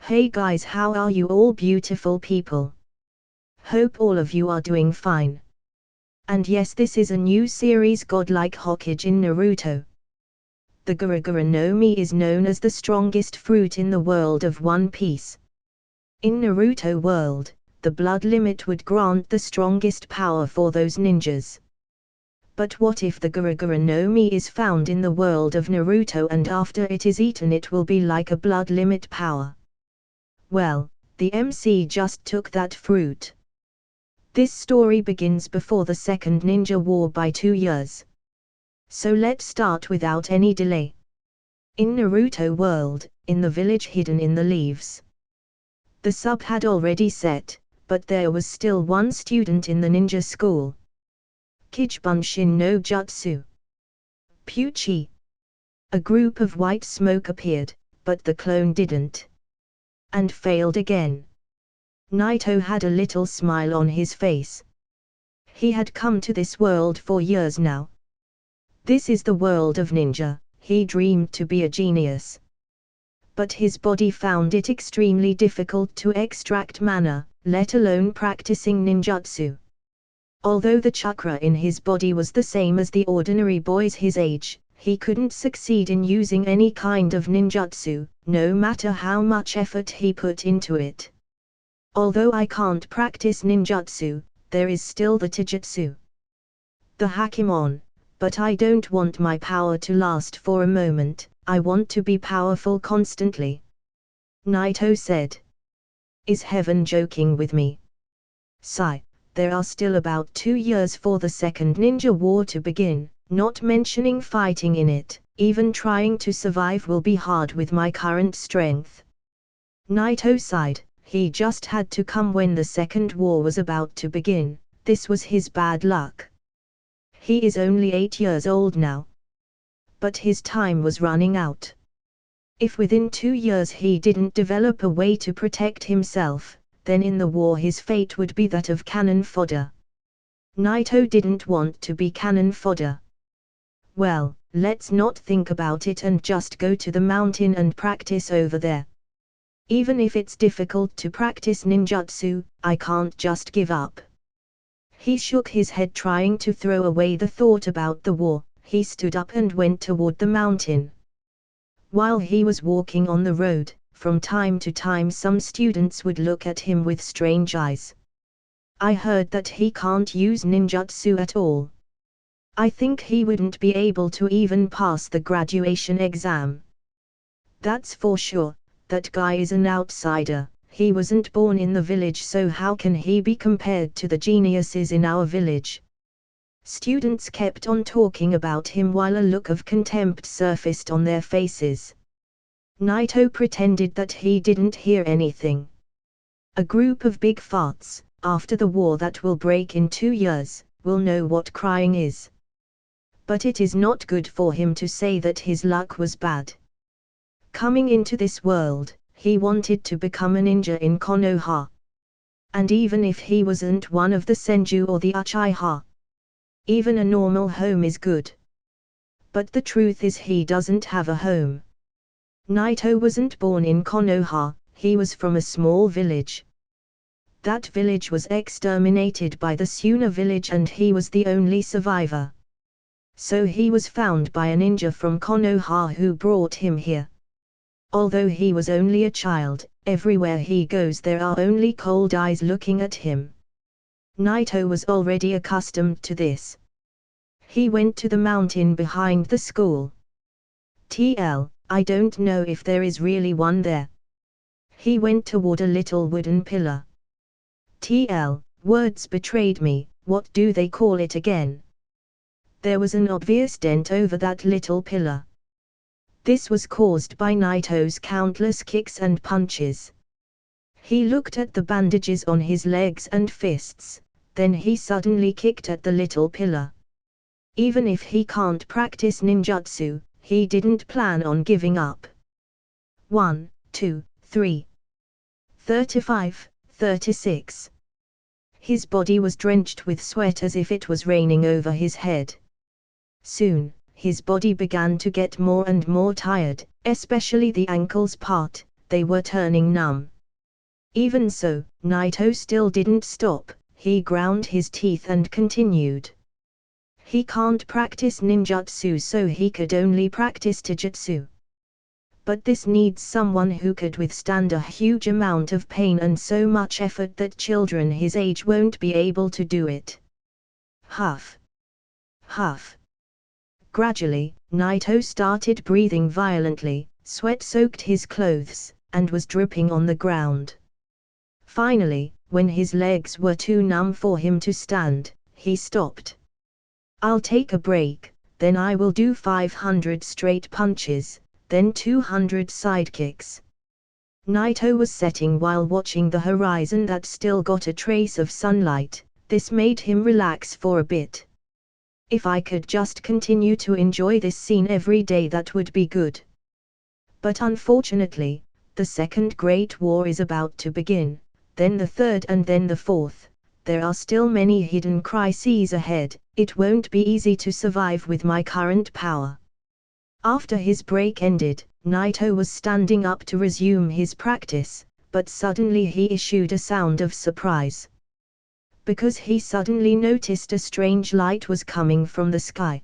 Hey guys, how are you all beautiful people? Hope all of you are doing fine. And yes, this is a new series, Godlike Hokage in Naruto. The Gura Gura no Mi is known as the strongest fruit in the world of One Piece. In Naruto world, the blood limit would grant the strongest power for those ninjas. But what if the Gura Gura no Mi is found in the world of Naruto and after it is eaten it will be like a blood limit power? Well, the MC just took that fruit. This story begins before the Second Ninja War by 2 years. So let's start without any delay. In Naruto world, in the village hidden in the leaves. The sub had already set, but there was still one student in the ninja school. Kijibunshin no Jutsu. Puchi. A group of white smoke appeared, but the clone didn't. And failed again. Naito had a little smile on his face. He had come to this world for years now. This is the world of ninja, he dreamed to be a genius. But his body found it extremely difficult to extract mana, let alone practicing ninjutsu. Although the chakra in his body was the same as the ordinary boys his age, he couldn't succeed in using any kind of ninjutsu, no matter how much effort he put into it. Although I can't practice ninjutsu, there is still the taijutsu. The Hakimon, but I don't want my power to last for a moment, I want to be powerful constantly. Naito said. Is heaven joking with me? Sigh. There are still about 2 years for the Second Ninja War to begin, not mentioning fighting in it, even trying to survive will be hard with my current strength. Naito sighed, he just had to come when the Second War was about to begin, this was his bad luck. He is only 8 years old now. But his time was running out. If within 2 years he didn't develop a way to protect himself, then in the war his fate would be that of cannon fodder. Naito didn't want to be cannon fodder. Well, let's not think about it and just go to the mountain and practice over there. Even if it's difficult to practice ninjutsu, I can't just give up. He shook his head trying to throw away the thought about the war, he stood up and went toward the mountain. While he was walking on the road, from time to time some students would look at him with strange eyes. I heard that he can't use ninjutsu at all. I think he wouldn't be able to even pass the graduation exam. That's for sure, that guy is an outsider, he wasn't born in the village, so how can he be compared to the geniuses in our village? Students kept on talking about him while a look of contempt surfaced on their faces. Naito pretended that he didn't hear anything. A group of big farts, after the war that will break in 2 years, will know what crying is. But it is not good for him to say that his luck was bad. Coming into this world, he wanted to become a ninja in Konoha. And even if he wasn't one of the Senju or the Uchiha, even a normal home is good. But the truth is he doesn't have a home. Naito wasn't born in Konoha, he was from a small village. That village was exterminated by the Suna village and he was the only survivor. So he was found by a ninja from Konoha who brought him here. Although he was only a child, everywhere he goes there are only cold eyes looking at him. Naito was already accustomed to this. He went to the mountain behind the school. I don't know if there is really one there. He went toward a little wooden pillar. Words betrayed me, what do they call it again? There was an obvious dent over that little pillar. This was caused by Naito's countless kicks and punches. He looked at the bandages on his legs and fists, then he suddenly kicked at the little pillar. Even if he can't practice ninjutsu, he didn't plan on giving up. 1, 2, 3. 35, 36. His body was drenched with sweat as if it was raining over his head. Soon, his body began to get more and more tired, especially the ankles part, they were turning numb. Even so, Naito still didn't stop. He ground his teeth and continued. He can't practice ninjutsu, so he could only practice taijutsu. But this needs someone who could withstand a huge amount of pain and so much effort that children his age won't be able to do it. Huff. Huff. Gradually, Naito started breathing violently, sweat soaked his clothes, and was dripping on the ground. Finally, when his legs were too numb for him to stand, he stopped. I'll take a break, then I will do 500 straight punches, then 200 sidekicks. Naito was setting while watching the horizon that still got a trace of sunlight. This made him relax for a bit. If I could just continue to enjoy this scene every day, that would be good. But unfortunately, the Second Great War is about to begin, then the third and then the fourth. There are still many hidden crises ahead. It won't be easy to survive with my current power. After his break ended, Naito was standing up to resume his practice, but suddenly he issued a sound of surprise. Because he suddenly noticed a strange light was coming from the sky.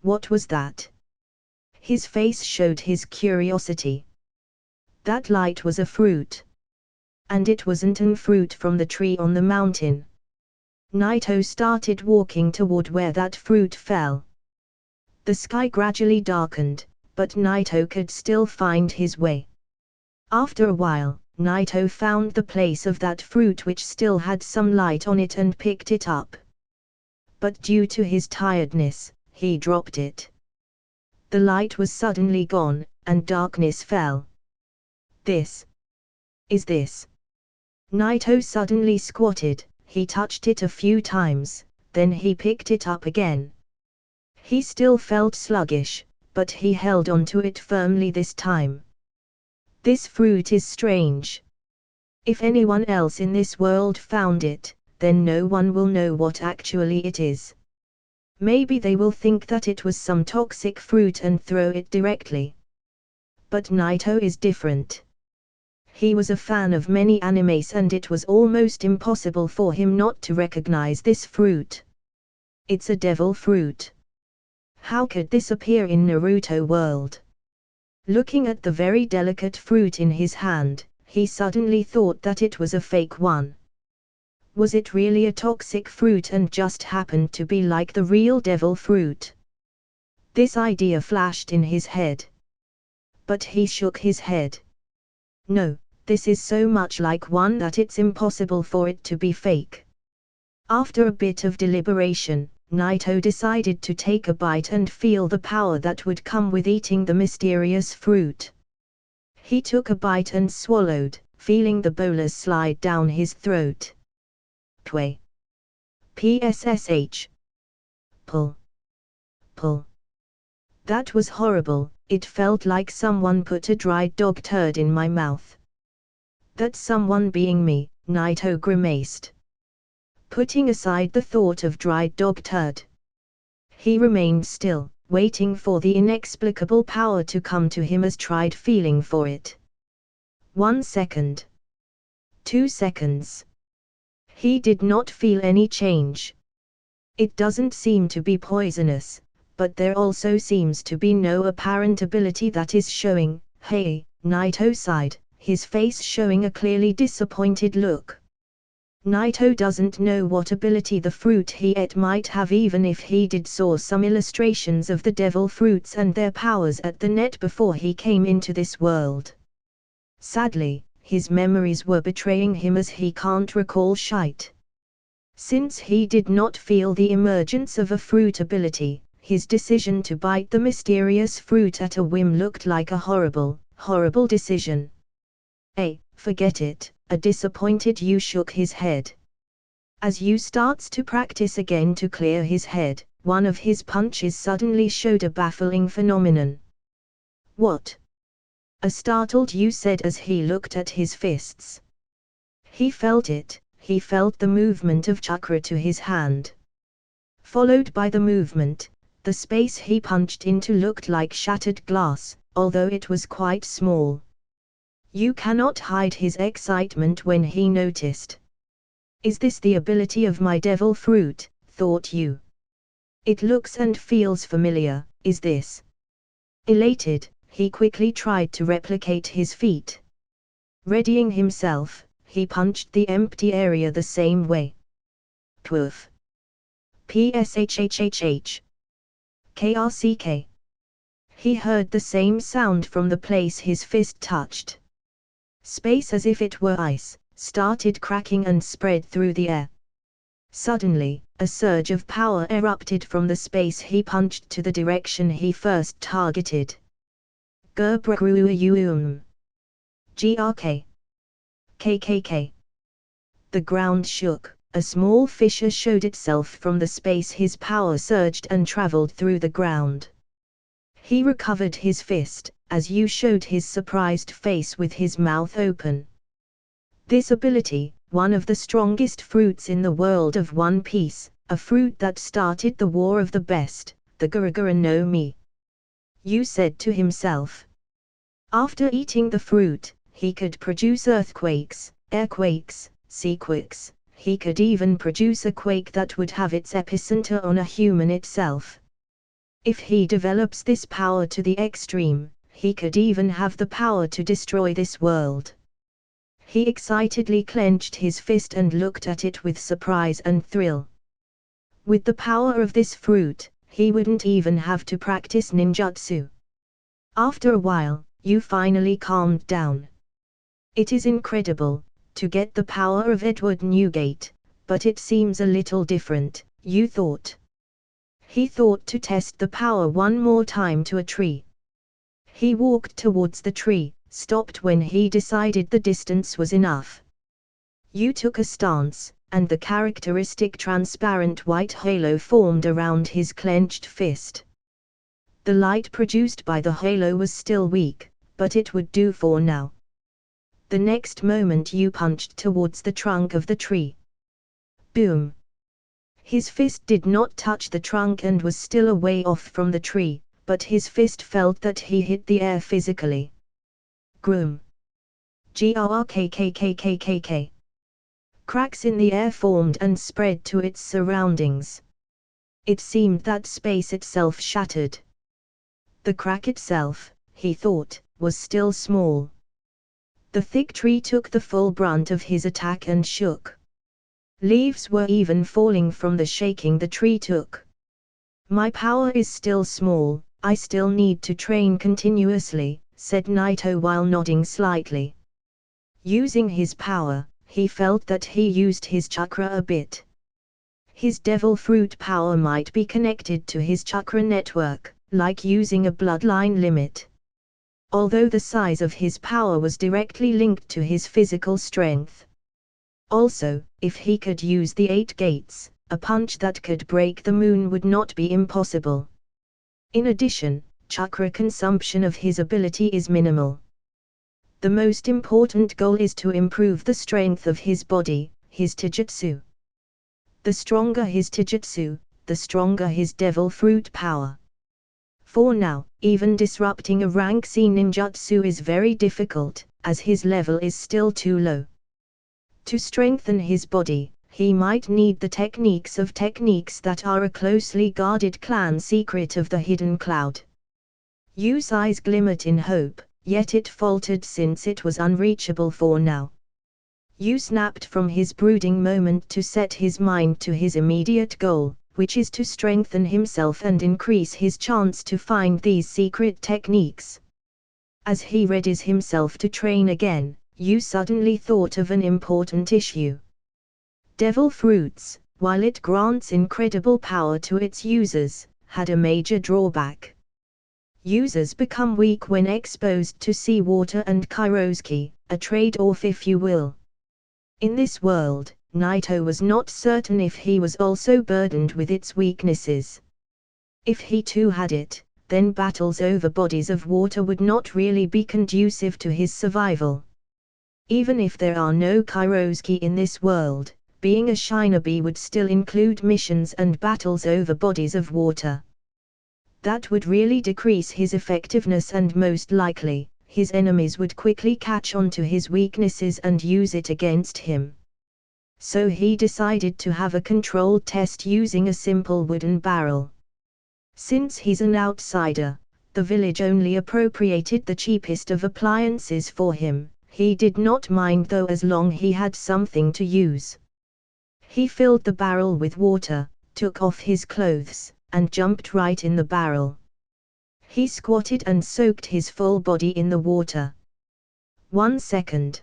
What was that? His face showed his curiosity. That light was a fruit. And it wasn't a fruit from the tree on the mountain. Naito started walking toward where that fruit fell. The sky gradually darkened, but Naito could still find his way. After a while, Naito found the place of that fruit which still had some light on it and picked it up. But due to his tiredness, he dropped it. The light was suddenly gone, and darkness fell. This. Naito suddenly squatted. He touched it a few times, then he picked it up again. He still felt sluggish, but he held onto it firmly this time. This fruit is strange. If anyone else in this world found it, then no one will know what actually it is. Maybe they will think that it was some toxic fruit and throw it directly. But Naito is different. He was a fan of many animes and it was almost impossible for him not to recognize this fruit. It's a devil fruit. How could this appear in Naruto world? Looking at the very delicate fruit in his hand, he suddenly thought that it was a fake one. Was it really a toxic fruit and just happened to be like the real devil fruit? This idea flashed in his head. But he shook his head. No, this is so much like one that it's impossible for it to be fake. After a bit of deliberation, Naito decided to take a bite and feel the power that would come with eating the mysterious fruit. He took a bite and swallowed, feeling the bolus slide down his throat. Pway. PSSH. Pull. Pull. That was horrible. It felt like someone put a dried dog turd in my mouth. That someone being me, Naito grimaced. Putting aside the thought of dried dog turd, he remained still, waiting for the inexplicable power to come to him as tried feeling for it. 1 second. 2 seconds. He did not feel any change. It doesn't seem to be poisonous, but there also seems to be no apparent ability that is showing. Hey, Naito sighed, his face showing a clearly disappointed look. Naito doesn't know what ability the fruit he ate might have, even if he did saw some illustrations of the devil fruits and their powers at the net before he came into this world. Sadly, his memories were betraying him as he can't recall shite. Since he did not feel the emergence of a fruit ability, his decision to bite the mysterious fruit at a whim looked like a horrible, horrible decision. Forget it. A disappointed Yu shook his head. As Yu starts to practice again to clear his head, one of his punches suddenly showed a baffling phenomenon. What? A startled Yu said as he looked at his fists. He felt it, he felt the movement of chakra to his hand. Followed by the movement, the space he punched into looked like shattered glass, although it was quite small. You cannot hide his excitement when he noticed. Is this the ability of my devil fruit, thought Yu. It looks and feels familiar, is this? Elated, he quickly tried to replicate his feat. Readying himself, he punched the empty area the same way. Poof. Pshhhhh. Krck. He heard the same sound from the place his fist touched. Space, as if it were ice, started cracking and spread through the air. Suddenly, a surge of power erupted from the space he punched to the direction he first targeted. Gura Gura. GRK. KKK. The ground shook, a small fissure showed itself from the space his power surged and traveled through the ground. He recovered his fist, as Yu showed his surprised face with his mouth open. This ability, one of the strongest fruits in the world of One Piece, a fruit that started the War of the Best, the Gura Gura no Mi. Yu said to himself. After eating the fruit, he could produce earthquakes, airquakes, seaquakes, he could even produce a quake that would have its epicenter on a human itself. If he develops this power to the extreme, he could even have the power to destroy this world. He excitedly clenched his fist and looked at it with surprise and thrill. With the power of this fruit, he wouldn't even have to practice ninjutsu. After a while, Yu finally calmed down. It is incredible, to get the power of Edward Newgate, but it seems a little different, Yu thought. He thought to test the power one more time to a tree. He walked towards the tree, stopped when he decided the distance was enough. Yu took a stance, and the characteristic transparent white halo formed around his clenched fist. The light produced by the halo was still weak, but it would do for now. The next moment Yu punched towards the trunk of the tree. Boom! His fist did not touch the trunk and was still a way off from the tree, but his fist felt that he hit the air physically. Groom. Grrkkkkkkk. Cracks in the air formed and spread to its surroundings. It seemed that space itself shattered. The crack itself, he thought, was still small. The thick tree took the full brunt of his attack and shook. Leaves were even falling from the shaking the tree took. My power is still small, I still need to train continuously, said Naito while nodding slightly. Using his power, he felt that he used his chakra a bit. His devil fruit power might be connected to his chakra network, like using a bloodline limit. Although the size of his power was directly linked to his physical strength. Also, if he could use the 8 gates, a punch that could break the moon would not be impossible. In addition, chakra consumption of his ability is minimal. The most important goal is to improve the strength of his body, his taijutsu. The stronger his taijutsu, the stronger his devil fruit power. For now, even disrupting a rank C ninjutsu is very difficult, as his level is still too low. To strengthen his body, he might need the techniques that are a closely guarded clan secret of the hidden cloud. Yu's eyes glimmered in hope, yet it faltered since it was unreachable for now. Yu snapped from his brooding moment to set his mind to his immediate goal, which is to strengthen himself and increase his chance to find these secret techniques. As he readies himself to train again, Yu suddenly thought of an important issue. Devil fruits, while it grants incredible power to its users, had a major drawback. Users become weak when exposed to seawater and Kairoski, a trade-off if you will. In this world, Naito was not certain if he was also burdened with its weaknesses. If he too had it, then battles over bodies of water would not really be conducive to his survival. Even if there are no Kairoski in this world, being a shinobi would still include missions and battles over bodies of water. That would really decrease his effectiveness and most likely, his enemies would quickly catch on to his weaknesses and use it against him. So he decided to have a controlled test using a simple wooden barrel. Since he's an outsider, the village only appropriated the cheapest of appliances for him. He did not mind though as long he had something to use. He filled the barrel with water, took off his clothes, and jumped right in the barrel. He squatted and soaked his full body in the water. 1 second.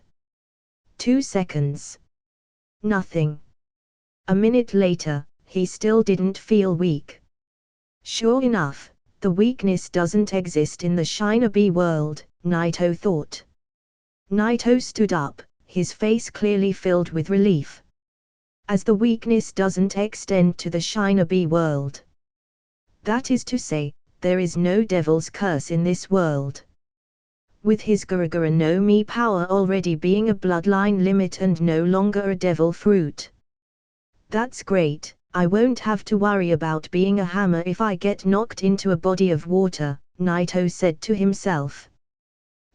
2 seconds. Nothing. A minute later, he still didn't feel weak. Sure enough, the weakness doesn't exist in the Shinobi world, Naito thought. Naito stood up, his face clearly filled with relief. As the weakness doesn't extend to the Shinobi world. That is to say, there is no devil's curse in this world. With his Gura Gura no Mi power already being a bloodline limit and no longer a devil fruit. That's great, I won't have to worry about being a hammer if I get knocked into a body of water, Naito said to himself.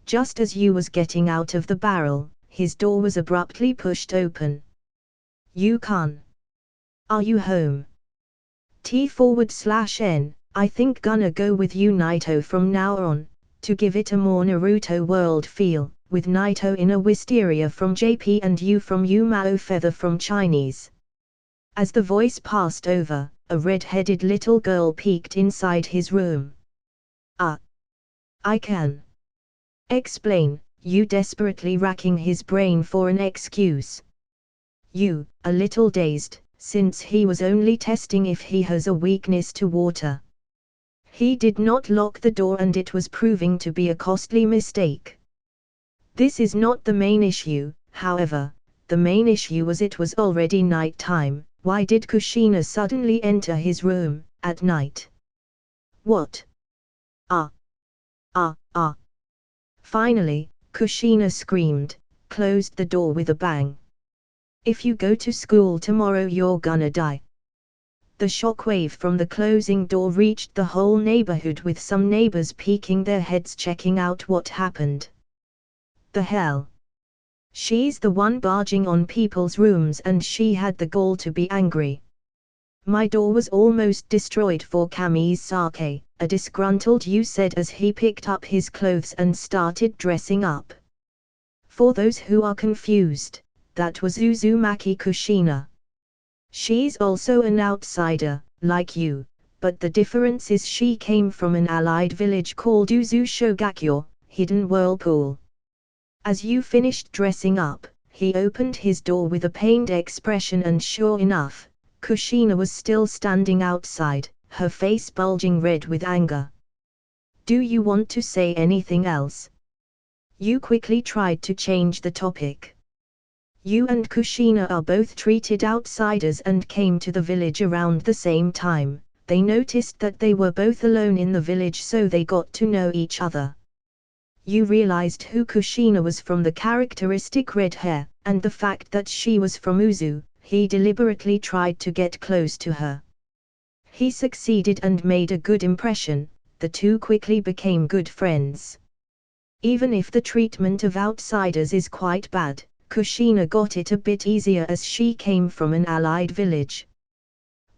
Just as Yu was getting out of the barrel, his door was abruptly pushed open. Yu-kun. Are you home? T/N, I think gonna go with you Naito from now on, to give it a more Naruto world feel, with Naito in a wisteria from JP and Yu from Yumao feather from Chinese. As the voice passed over, a red-headed little girl peeked inside his room. I can explain, Yu desperately racking his brain for an excuse. Yu, a little dazed, since he was only testing if he has a weakness to water. He did not lock the door and it was proving to be a costly mistake. This is not the main issue, however, the main issue was it was already night time. Why did Kushina suddenly enter his room, at night? What? Finally, Kushina screamed, closed the door with a bang. If you go to school tomorrow you're gonna die. The shockwave from the closing door reached the whole neighborhood with some neighbors peeking their heads checking out what happened. The hell? She's the one barging on people's rooms and she had the gall to be angry. My door was almost destroyed for Kamisake, a disgruntled Yu said as he picked up his clothes and started dressing up. For those who are confused, that was Uzumaki Kushina. She's also an outsider, like you, but the difference is she came from an allied village called Uzu Shogakyo, Hidden Whirlpool. As Yu finished dressing up, he opened his door with a pained expression and sure enough, Kushina was still standing outside, her face bulging red with anger. Do you want to say anything else? Yu quickly tried to change the topic. Yu and Kushina are both treated outsiders and came to the village around the same time. They noticed that they were both alone in the village so they got to know each other. Yu realized who Kushina was from the characteristic red hair, and the fact that she was from Uzu. He deliberately tried to get close to her. He succeeded and made a good impression. The two quickly became good friends. Even if the treatment of outsiders is quite bad, Kushina got it a bit easier as she came from an allied village.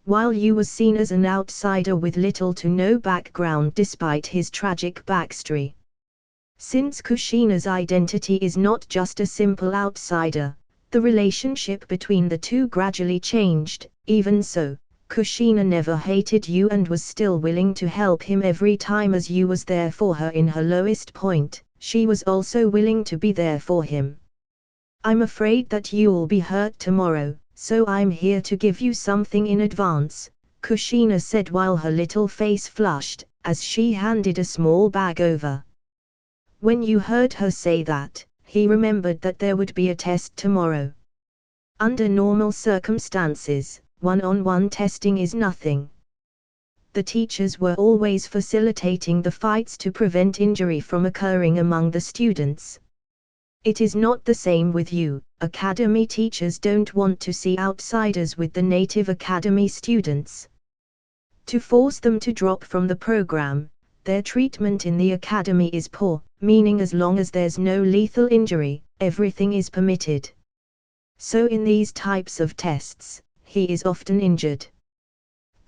While Yu was seen as an outsider with little to no background despite his tragic backstory. Since Kushina's identity is not just a simple outsider, the relationship between the two gradually changed. Even so, Kushina never hated Yu and was still willing to help him every time as Yu was there for her in her lowest point. She was also willing to be there for him. I'm afraid that you'll be hurt tomorrow, so I'm here to give you something in advance, Kushina said while her little face flushed, as she handed a small bag over. When Yu heard her say that, he remembered that there would be a test tomorrow. Under normal circumstances, one-on-one testing is nothing. The teachers were always facilitating the fights to prevent injury from occurring among the students. It is not the same with you. Academy teachers don't want to see outsiders with the native academy students. To force them to drop from the program, their treatment in the academy is poor, meaning as long as there's no lethal injury, everything is permitted. So in these types of tests, he is often injured.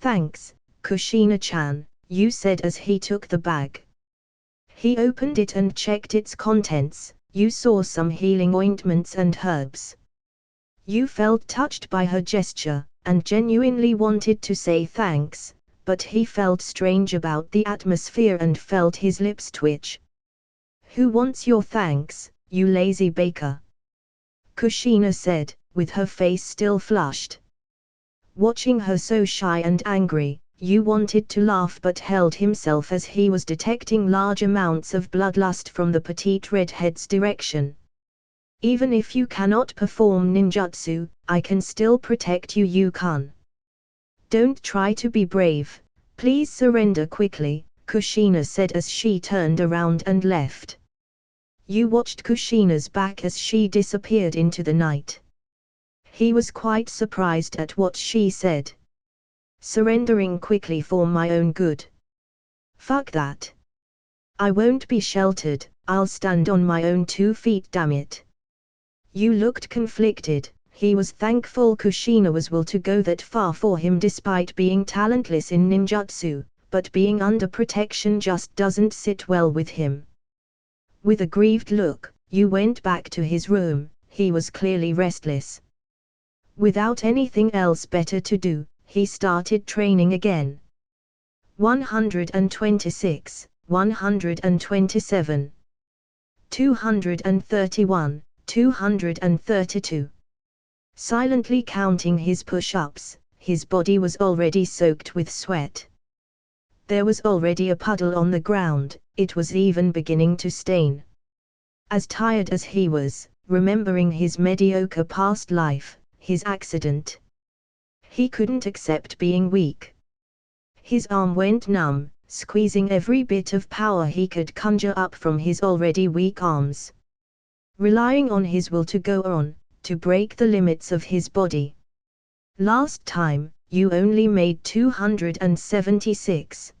Thanks, Kushina-chan, you said as he took the bag. He opened it and checked its contents. You saw some healing ointments and herbs. You felt touched by her gesture, and genuinely wanted to say thanks, but he felt strange about the atmosphere and felt his lips twitch. Who wants your thanks, you lazy baker? Kushina said, with her face still flushed. Watching her so shy and angry, you wanted to laugh but held himself as he was detecting large amounts of bloodlust from the petite redhead's direction. Even if you cannot perform ninjutsu, I can still protect you, Yukon. Don't try to be brave, please surrender quickly, Kushina said as she turned around and left. You watched Kushina's back as she disappeared into the night. He was quite surprised at what she said. Surrendering quickly for my own good. Fuck that. I won't be sheltered, I'll stand on my own 2 feet, damn it. You looked conflicted. He was thankful Kushina was willing to go that far for him despite being talentless in ninjutsu, but being under protection just doesn't sit well with him. With a grieved look, you went back to his room. He was clearly restless. Without anything else better to do, he started training again. 126, 127, 231, 232. Silently counting his push-ups, his body was already soaked with sweat. There was already a puddle on the ground, it was even beginning to stain. As tired as he was, remembering his mediocre past life, his accident, he couldn't accept being weak. His arm went numb, squeezing every bit of power he could conjure up from his already weak arms. Relying on his will to go on, to break the limits of his body. Last time, you only made 276.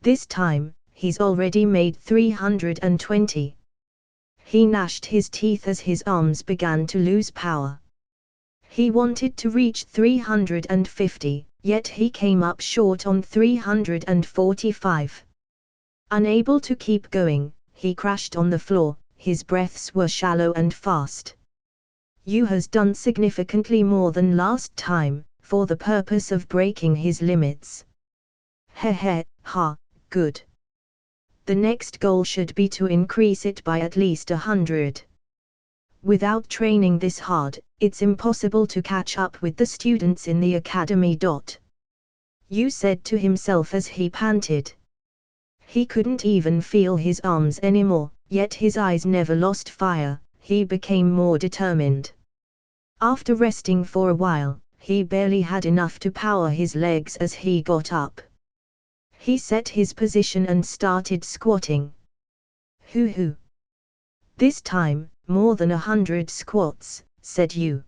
This time, he's already made 320. He gnashed his teeth as his arms began to lose power. He wanted to reach 350, yet he came up short on 345. Unable to keep going, he crashed on the floor, his breaths were shallow and fast. You has done significantly more than last time, for the purpose of breaking his limits. Ha, good. The next goal should be to increase it by at least 100. Without training this hard, it's impossible to catch up with the students in the academy. You said to himself as he panted. He couldn't even feel his arms anymore, yet his eyes never lost fire, he became more determined. After resting for a while, he barely had enough to power his legs as he got up. He set his position and started squatting. Hoo. This time, more than 100 squats, said you.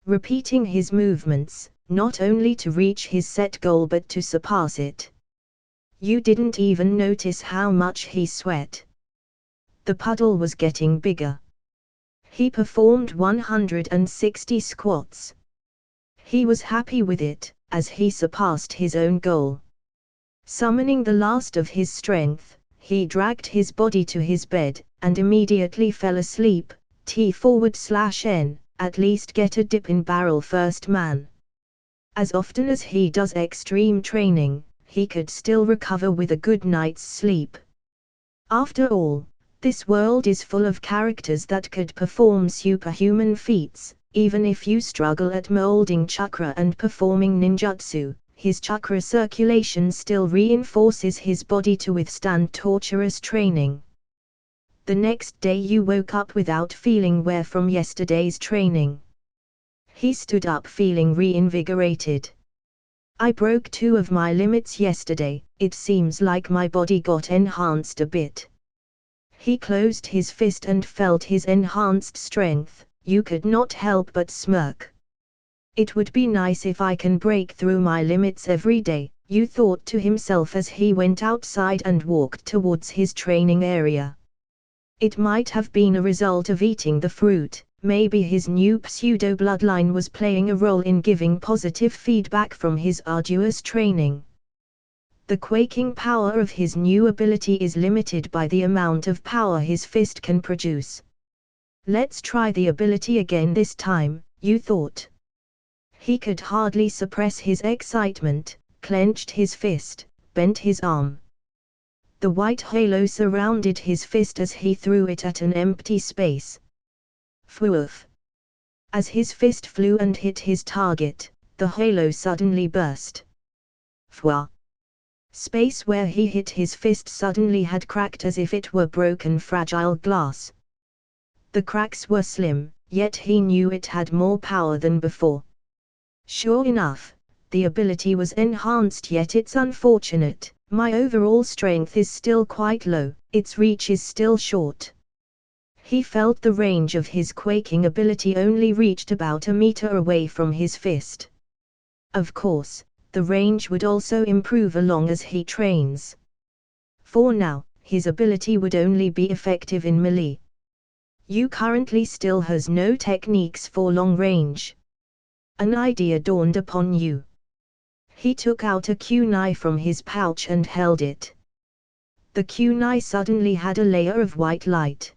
Repeating his movements, not only to reach his set goal but to surpass it. You didn't even notice how much he sweat. The puddle was getting bigger. He performed 160 squats. He was happy with it, as he surpassed his own goal. Summoning the last of his strength, he dragged his body to his bed, and immediately fell asleep. T/N, at least get a dip in barrel first, man. As often as he does extreme training, he could still recover with a good night's sleep. After all, this world is full of characters that could perform superhuman feats. Even if you struggle at molding chakra and performing ninjutsu, his chakra circulation still reinforces his body to withstand torturous training. The next day you woke up without feeling wear from yesterday's training. He stood up feeling reinvigorated. I broke 2 of my limits yesterday, it seems like my body got enhanced a bit. He closed his fist and felt his enhanced strength. You could not help but smirk. It would be nice if I can break through my limits every day, you thought to himself as he went outside and walked towards his training area. It might have been a result of eating the fruit. Maybe his new pseudo-bloodline was playing a role in giving positive feedback from his arduous training. The quaking power of his new ability is limited by the amount of power his fist can produce. Let's try the ability again this time, you thought. He could hardly suppress his excitement, clenched his fist, bent his arm. The white halo surrounded his fist as he threw it at an empty space. Fwoof! As his fist flew and hit his target, the halo suddenly burst. Fwa! Space where he hit his fist suddenly had cracked as if it were broken fragile glass. The cracks were slim, yet he knew it had more power than before. Sure enough, the ability was enhanced, yet it's unfortunate. My overall strength is still quite low, its reach is still short. He felt the range of his quaking ability only reached about a meter away from his fist. Of course, the range would also improve along as he trains. For now, his ability would only be effective in melee. You currently still has no techniques for long range. An idea dawned upon you. He took out a kunai from his pouch and held it. The kunai suddenly had a layer of white light.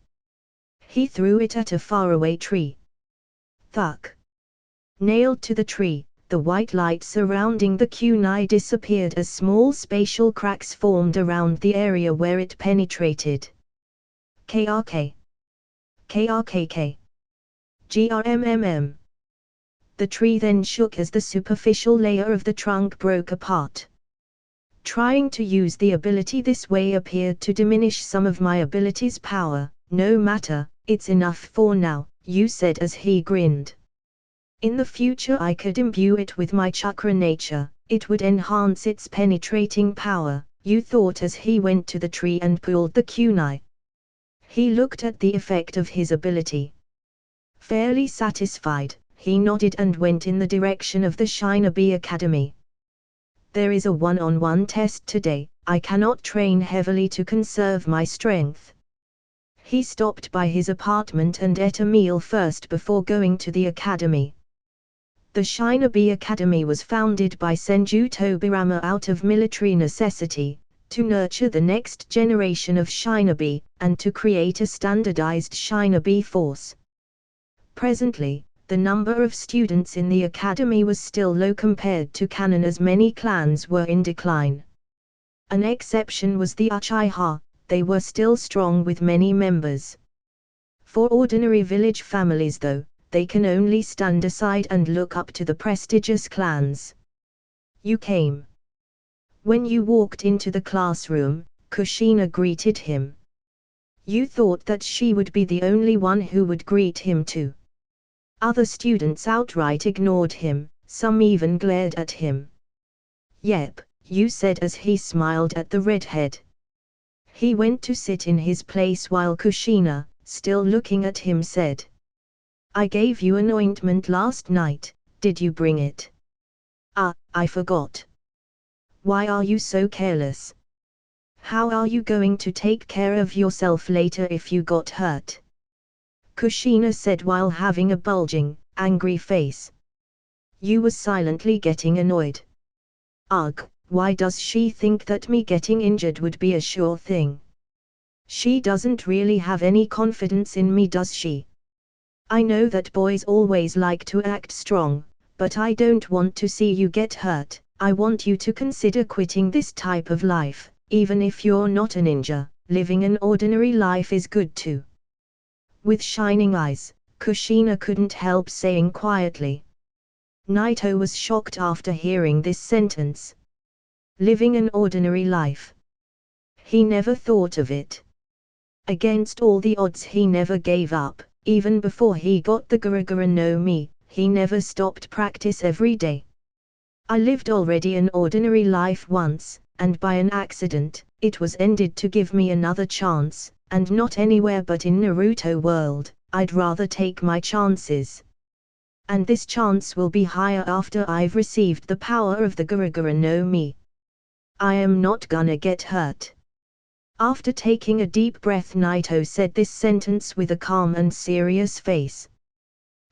He threw it at a faraway tree. Thunk! Nailed to the tree, the white light surrounding the kunai disappeared as small spatial cracks formed around the area where it penetrated. KRK. KRKK. GRMMM. The tree then shook as the superficial layer of the trunk broke apart. Trying to use the ability this way appeared to diminish some of my ability's power. No matter, it's enough for now, you said as he grinned. In the future I could imbue it with my chakra nature, it would enhance its penetrating power, you thought as he went to the tree and pulled the kunai. He looked at the effect of his ability. Fairly satisfied, he nodded and went in the direction of the Shinobi Academy. There is a one-on-one test today, I cannot train heavily to conserve my strength. He stopped by his apartment and ate a meal first before going to the academy. The Shinobi Academy was founded by Senju Tobirama out of military necessity, to nurture the next generation of Shinobi, and to create a standardized Shinobi force. Presently, the number of students in the academy was still low compared to canon as many clans were in decline. An exception was the Uchiha, they were still strong with many members. For ordinary village families though, they can only stand aside and look up to the prestigious clans. You came. When you walked into the classroom, Kushina greeted him. You thought that she would be the only one who would greet him too. Other students outright ignored him, some even glared at him. Yep, you said as he smiled at the redhead. He went to sit in his place while Kushina, still looking at him, said, I gave you an ointment last night, did you bring it? I forgot. Why are you so careless? How are you going to take care of yourself later if you got hurt? Kushina said while having a bulging, angry face. You was silently getting annoyed. Ugh, why does she think that me getting injured would be a sure thing? She doesn't really have any confidence in me, does she? I know that boys always like to act strong, but I don't want to see you get hurt. I want you to consider quitting this type of life, even if you're not a ninja, living an ordinary life is good too. With shining eyes, Kushina couldn't help saying quietly. Naito was shocked after hearing this sentence. Living an ordinary life. He never thought of it. Against all the odds he never gave up, even before he got the Gura Gura no Mi, he never stopped practice every day. I lived already an ordinary life once, and by an accident, it was ended to give me another chance, and not anywhere but in Naruto world. I'd rather take my chances. And this chance will be higher after I've received the power of the Gura Gura no Mi. I am not gonna get hurt. After taking a deep breath, Naito said this sentence with a calm and serious face.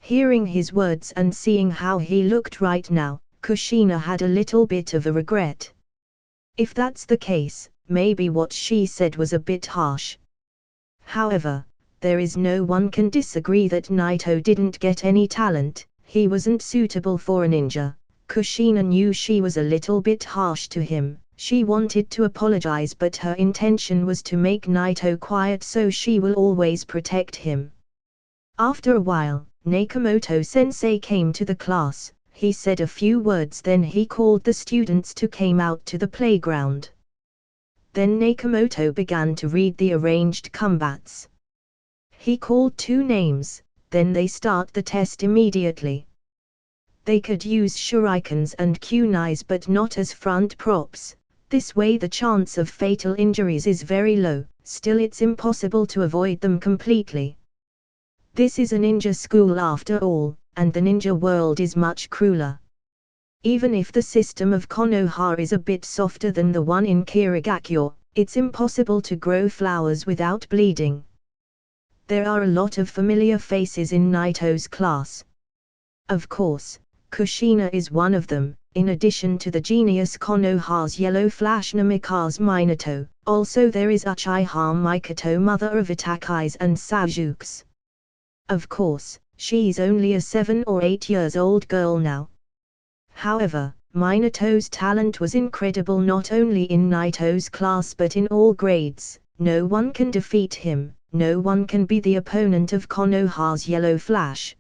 Hearing his words and seeing how he looked right now, Kushina had a little bit of a regret. If that's the case, maybe what she said was a bit harsh. However, there is no one can disagree that Naito didn't get any talent, he wasn't suitable for a ninja. Kushina knew she was a little bit harsh to him. She wanted to apologize, but her intention was to make Naito quiet so she will always protect him. After a while, Nakamoto-sensei came to the class. He said a few words, then he called the students to come out to the playground. Then Nakamoto began to read the arranged combats. He called 2 names, then they start the test immediately. They could use shurikens and kunais but not as front props. This way the chance of fatal injuries is very low, still it's impossible to avoid them completely. This is a ninja school after all, and the ninja world is much crueler. Even if the system of Konoha is a bit softer than the one in Kirigakyo, it's impossible to grow flowers without bleeding. There are a lot of familiar faces in Naito's class. Of course, Kushina is one of them. In addition to the genius Konoha's Yellow Flash Namikaze Minato, also there is Uchiha Mikoto, mother of Itakais and Sajuks. Of course, she's only a 7 or 8 years old girl now. However, Minato's talent was incredible not only in Naito's class but in all grades. No one can defeat him, no one can be the opponent of Konoha's Yellow Flash.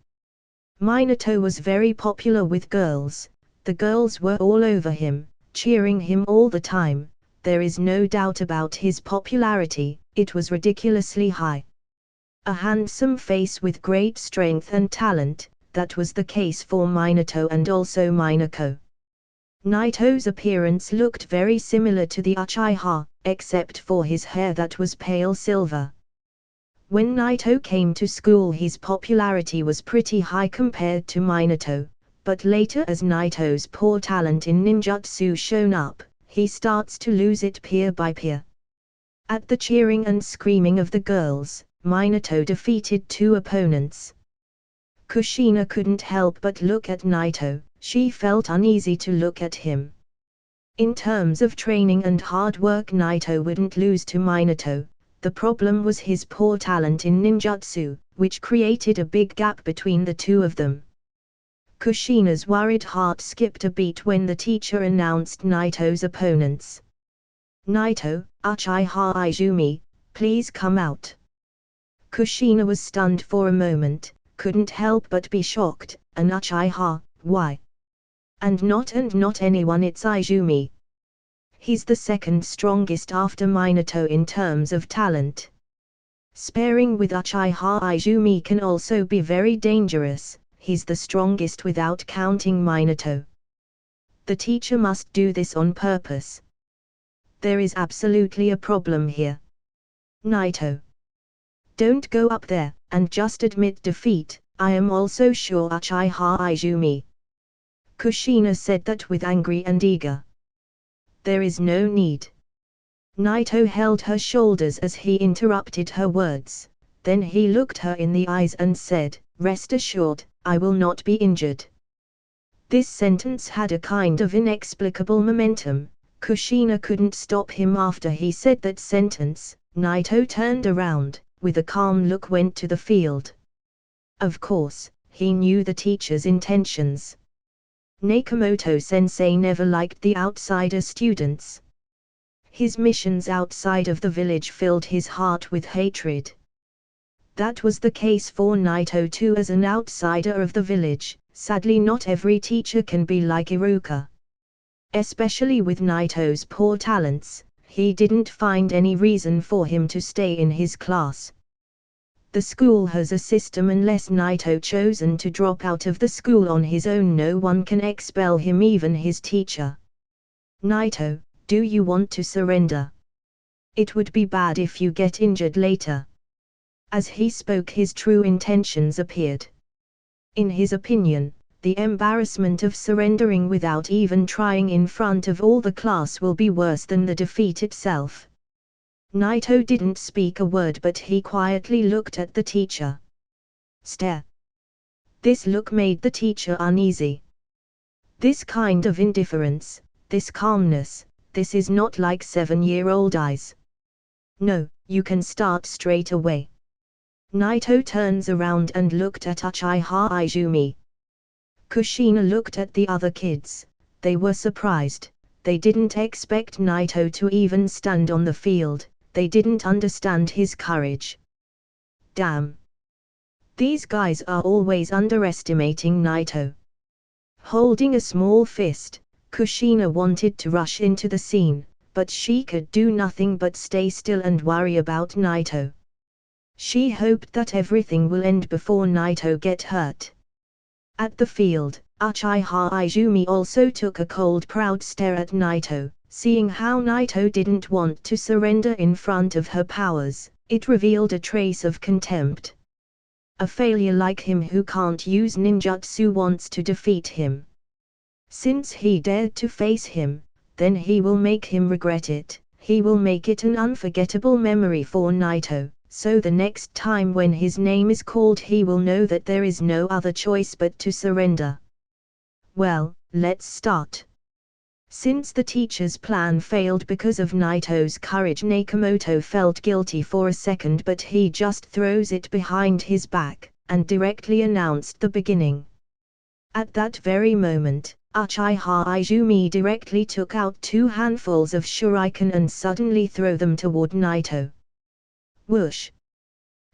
Minato was very popular with girls. The girls were all over him, cheering him all the time. There is no doubt about his popularity, it was ridiculously high. A handsome face with great strength and talent, that was the case for Minato and also Minako. Naito's appearance looked very similar to the Uchiha, except for his hair that was pale silver. When Naito came to school his popularity was pretty high compared to Minato, but later as Naito's poor talent in ninjutsu shown up, he starts to lose it peer by peer. At the cheering and screaming of the girls, Minato defeated 2 opponents. Kushina couldn't help but look at Naito, she felt uneasy to look at him. In terms of training and hard work Naito wouldn't lose to Minato, the problem was his poor talent in ninjutsu, which created a big gap between the 2 of them. Kushina's worried heart skipped a beat when the teacher announced Naito's opponents. Naito, Uchiha Izumi, please come out. Kushina was stunned for a moment, couldn't help but be shocked. An Uchiha, why? And not anyone, it's Izumi. He's the second strongest after Minato in terms of talent. Sparring with Uchiha Izumi can also be very dangerous, he's the strongest without counting Minato. The teacher must do this on purpose. There is absolutely a problem here. Naito, don't go up there, and just admit defeat. I am also sure Uchiha Izumi. Kushina said that with angry and eager. There is no need. Naito held her shoulders as he interrupted her words, then he looked her in the eyes and said, rest assured, I will not be injured. This sentence had a kind of inexplicable momentum. Kushina couldn't stop him after he said that sentence. Naito turned around, with a calm look went to the field. Of course, he knew the teacher's intentions. Nakamoto-sensei never liked the outsider students. His missions outside of the village filled his heart with hatred. That was the case for Naito too. As an outsider of the village, sadly not every teacher can be like Iruka. Especially with Naito's poor talents, he didn't find any reason for him to stay in his class. The school has a system: unless Naito chosen to drop out of the school on his own, no one can expel him, even his teacher. Naito, do you want to surrender? It would be bad if you get injured later. As he spoke, his true intentions appeared. In his opinion, the embarrassment of surrendering without even trying in front of all the class will be worse than the defeat itself. Naito didn't speak a word, but he quietly looked at the teacher. Stare. This look made the teacher uneasy. This kind of indifference, this calmness, this is not like 7-year-old eyes. No, you can start straight away. Naito turns around and looked at Uchiha Izumi. Kushina looked at the other kids. They were surprised. They didn't expect Naito to even stand on the field. They didn't understand his courage. Damn. These guys are always underestimating Naito. Holding a small fist, Kushina wanted to rush into the scene, but she could do nothing but stay still and worry about Naito. She hoped that everything will end before Naito get hurt. At the field, Uchiha Izumi also took a cold, proud stare at Naito. Seeing how Naito didn't want to surrender in front of her powers, it revealed a trace of contempt. A failure like him who can't use ninjutsu wants to defeat him. Since he dared to face him, then he will make him regret it. He will make it an unforgettable memory for Naito, so the next time when his name is called he will know that there is no other choice but to surrender. Well, let's start. Since the teacher's plan failed because of Naito's courage, Nakamoto felt guilty for a second, but he just throws it behind his back, and directly announced the beginning. At that very moment, Uchiha Izumi directly took out 2 handfuls of shuriken and suddenly threw them toward Naito. Whoosh!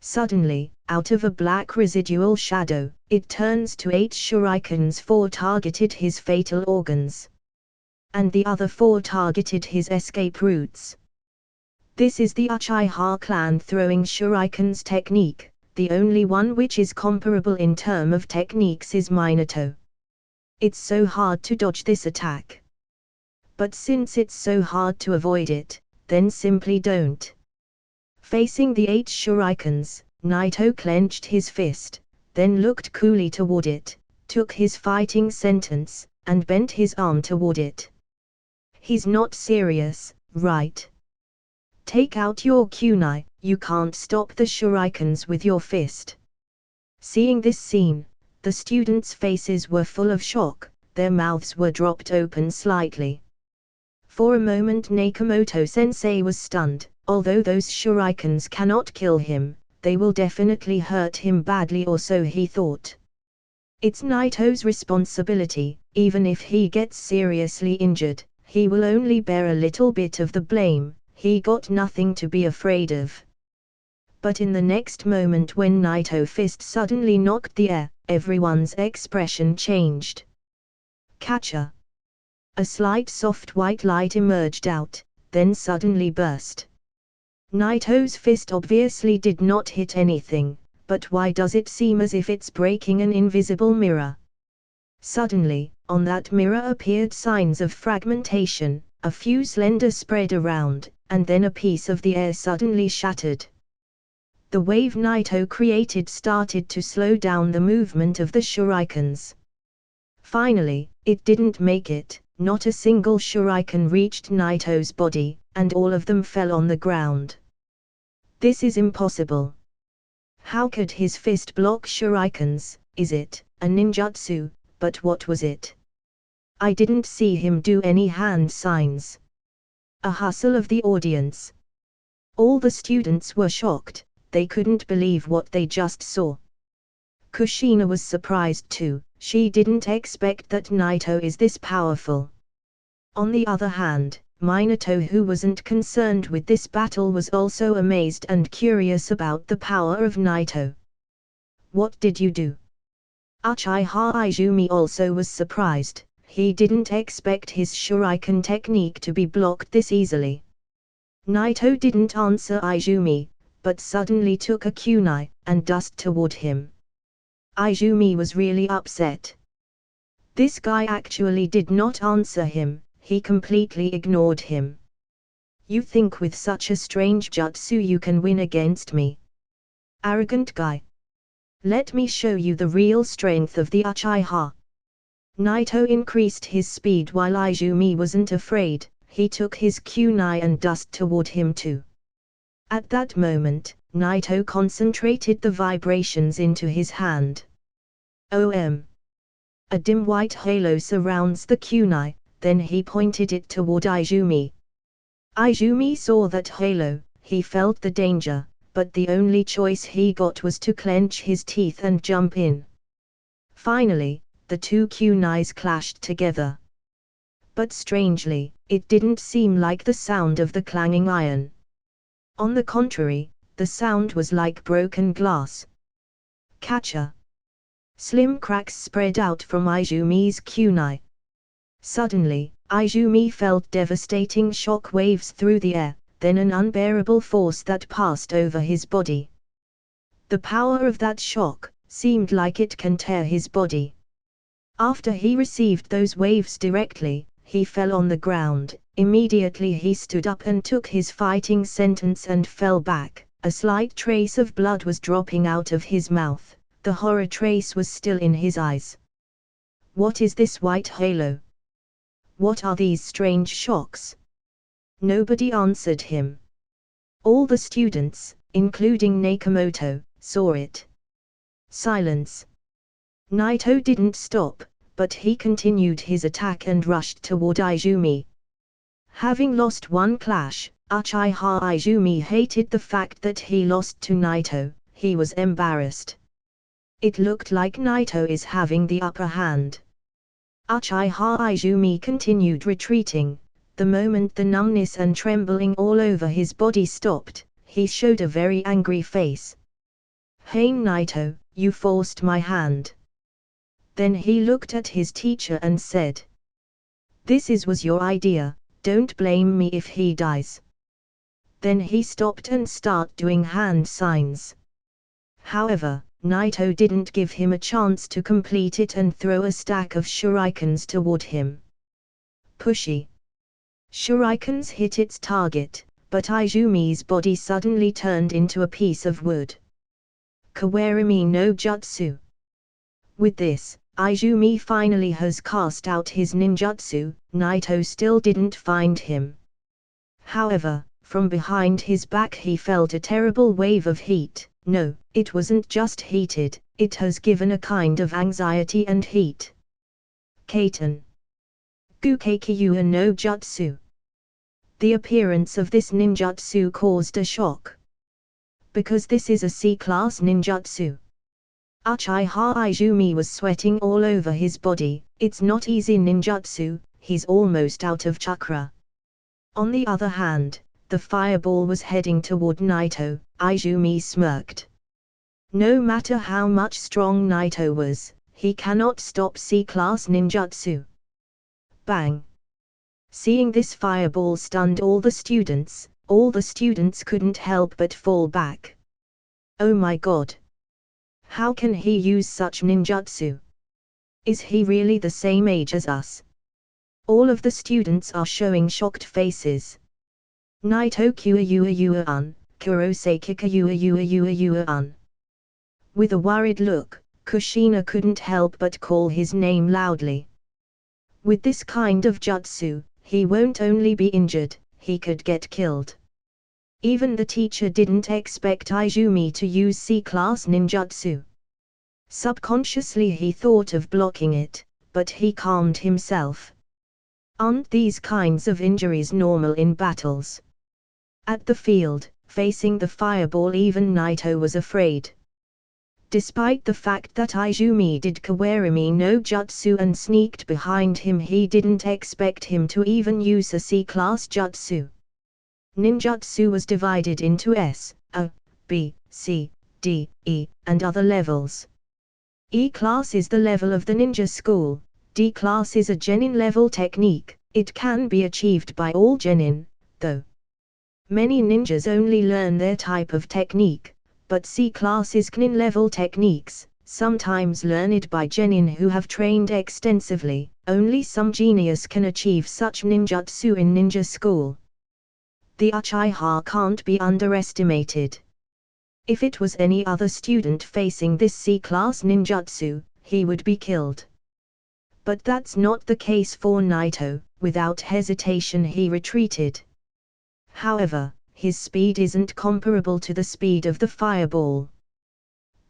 Suddenly, out of a black residual shadow, it turns to 8 shurikens. 4 targeted his fatal organs, and the other 4 targeted his escape routes. This is the Uchiha clan throwing shurikens technique. The only one which is comparable in term of techniques is Minato. It's so hard to dodge this attack. But since it's so hard to avoid it, then simply don't. Facing the 8 shurikens, Naito clenched his fist, then looked coolly toward it, took his fighting sentence, and bent his arm toward it. He's not serious, right? Take out your kunai, you can't stop the shurikens with your fist. Seeing this scene, the students' faces were full of shock, their mouths were dropped open slightly. For a moment Nakamoto-sensei was stunned. Although those shurikens cannot kill him, they will definitely hurt him badly, or so he thought. It's Naito's responsibility. Even if he gets seriously injured, he will only bear a little bit of the blame. He got nothing to be afraid of. But in the next moment, when Naito's fist suddenly knocked the air, everyone's expression changed. Catcher! A slight soft white light emerged out, then suddenly burst. Naito's fist obviously did not hit anything, but why does it seem as if it's breaking an invisible mirror? Suddenly, on that mirror appeared signs of fragmentation, a few slender spread around, and then a piece of the air suddenly shattered. The wave Naito created started to slow down the movement of the shurikens. Finally, it didn't make it. Not a single shuriken reached Naito's body, and all of them fell on the ground. This is impossible. How could his fist block shurikens? Is it a ninjutsu? But what was it? I didn't see him do any hand signs. A hustle of the audience. All the students were shocked. They couldn't believe what they just saw. Kushina was surprised too. She didn't expect that Naito is this powerful. On the other hand, Minato, who wasn't concerned with this battle, was also amazed and curious about the power of Naito. What did you do? Uchiha Izumi also was surprised. He didn't expect his shuriken technique to be blocked this easily. Naito didn't answer Izumi, but suddenly took a kunai and dust toward him. Izumi was really upset. This guy actually did not answer him, he completely ignored him. You think with such a strange jutsu you can win against me? Arrogant guy. Let me show you the real strength of the Uchiha. Naito increased his speed while Izumi wasn't afraid. He took his kunai and dust toward him too. At that moment, Naito concentrated the vibrations into his hand. A dim white halo surrounds the kunai, then he pointed it toward Izumi. Izumi saw that halo, he felt the danger, but the only choice he got was to clench his teeth and jump in. Finally, the two kunais clashed together. But strangely, it didn't seem like the sound of the clanging iron. On the contrary, the sound was like broken glass. Catcher. Slim cracks spread out from Izumi's kunai. Suddenly, Izumi felt devastating shock waves through the air, then an unbearable force that passed over his body. The power of that shock seemed like it can tear his body. After he received those waves directly, he fell on the ground. Immediately he stood up and took his fighting sentence and fell back. A slight trace of blood was dropping out of his mouth. The horror trace was still in his eyes. What is this white halo? What are these strange shocks? Nobody answered him. All the students, including Nakamoto, saw it. Silence. Naito didn't stop, but he continued his attack and rushed toward Izumi. Having lost one clash, Uchiha Izumi hated the fact that he lost to Naito. He was embarrassed. It looked like Naito is having the upper hand. Uchiha Izumi continued retreating. The moment the numbness and trembling all over his body stopped, he showed a very angry face. "Hey Naito, you forced my hand." Then he looked at his teacher and said, "This was your idea, don't blame me if he dies." Then he stopped and started doing hand signs. However, Naito didn't give him a chance to complete it and throw a stack of shurikens toward him. Pushy. Shurikens hit its target, but Izumi's body suddenly turned into a piece of wood. Kawarimi no Jutsu. With this, Izumi finally has cast out his ninjutsu. Naito still didn't find him. However, from behind his back he felt a terrible wave of heat. No, it wasn't just heated, it has given a kind of anxiety and heat. Kaiten. Gukeikyua no Jutsu. The appearance of this ninjutsu caused a shock. Because this is a C-class ninjutsu. Uchiha Izumi was sweating all over his body. It's not easy ninjutsu, he's almost out of chakra. On the other hand, the fireball was heading toward Naito. Izumi smirked. No matter how much strong Naito was, he cannot stop C-class ninjutsu. Bang! Seeing this fireball stunned all the students couldn't help but fall back. Oh my god! How can he use such ninjutsu? Is he really the same age as us? All of the students are showing shocked faces. Naito Kyua-yua-yua-un, Kurosei-kika-yua-yua-yua-yua-un. With a worried look, Kushina couldn't help but call his name loudly. With this kind of jutsu, he won't only be injured, he could get killed. Even the teacher didn't expect Izumi to use C-class ninjutsu. Subconsciously he thought of blocking it, but he calmed himself. Aren't these kinds of injuries normal in battles? At the field, facing the fireball, even Naito was afraid. Despite the fact that Izumi did Kawarimi no Jutsu and sneaked behind him, he didn't expect him to even use a C-class jutsu. Ninjutsu was divided into S, A, B, C, D, E, and other levels. E class is the level of the ninja school, D class is a genin level technique. It can be achieved by all genin, though. Many ninjas only learn their type of technique, but C class is Knin level techniques, sometimes learned by genin who have trained extensively. Only some genius can achieve such ninjutsu in ninja school. The Uchiha can't be underestimated. If it was any other student facing this C-class ninjutsu, he would be killed. But that's not the case for Naito. Without hesitation he retreated. However, his speed isn't comparable to the speed of the fireball.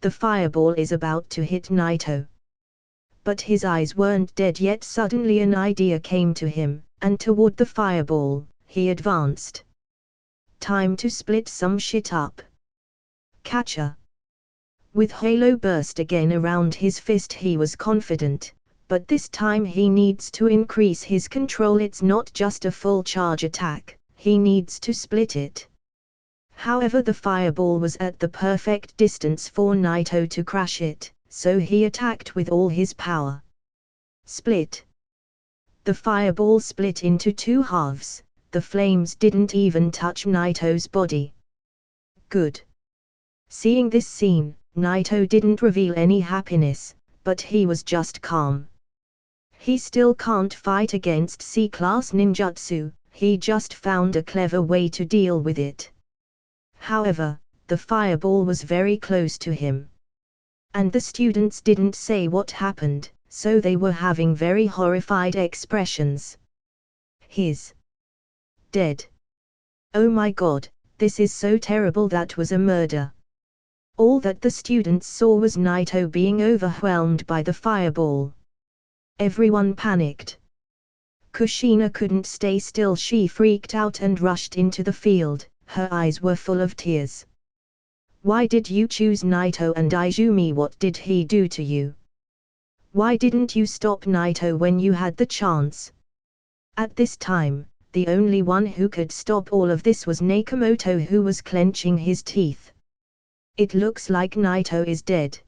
The fireball is about to hit Naito. But his eyes weren't dead yet. Suddenly an idea came to him, and toward the fireball, he advanced. Time to split some shit up. Catcher. With Halo burst again around his fist, he was confident, but this time he needs to increase his control. It's not just a full charge attack, he needs to split it. However, the fireball was at the perfect distance for Naito to crash it, so he attacked with all his power. Split. The fireball split into two halves. The flames didn't even touch Naito's body. Good. Seeing this scene, Naito didn't reveal any happiness, but he was just calm. He still can't fight against C-class ninjutsu, he just found a clever way to deal with it. However, the fireball was very close to him. And the students didn't say what happened, so they were having very horrified expressions. He's dead. Oh my god, this is so terrible, that was a murder. All that the students saw was Naito being overwhelmed by the fireball. Everyone panicked. Kushina couldn't stay still. She freaked out and rushed into the field, her eyes were full of tears. Why did you choose Naito and Izumi? What did he do to you? Why didn't you stop Naito when you had the chance? At this time, the only one who could stop all of this was Nakamoto, who was clenching his teeth. It looks like Naito is dead.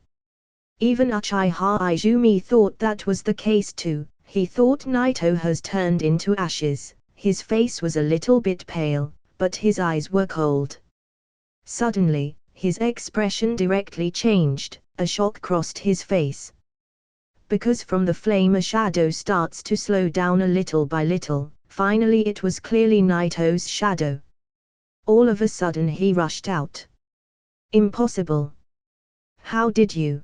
Even Uchiha Izumi thought that was the case too. He thought Naito has turned into ashes. His face was a little bit pale, but his eyes were cold. Suddenly, his expression directly changed, a shock crossed his face. Because from the flame a shadow starts to slow down a little by little, finally it was clearly Naito's shadow. All of a sudden he rushed out. Impossible. How did you?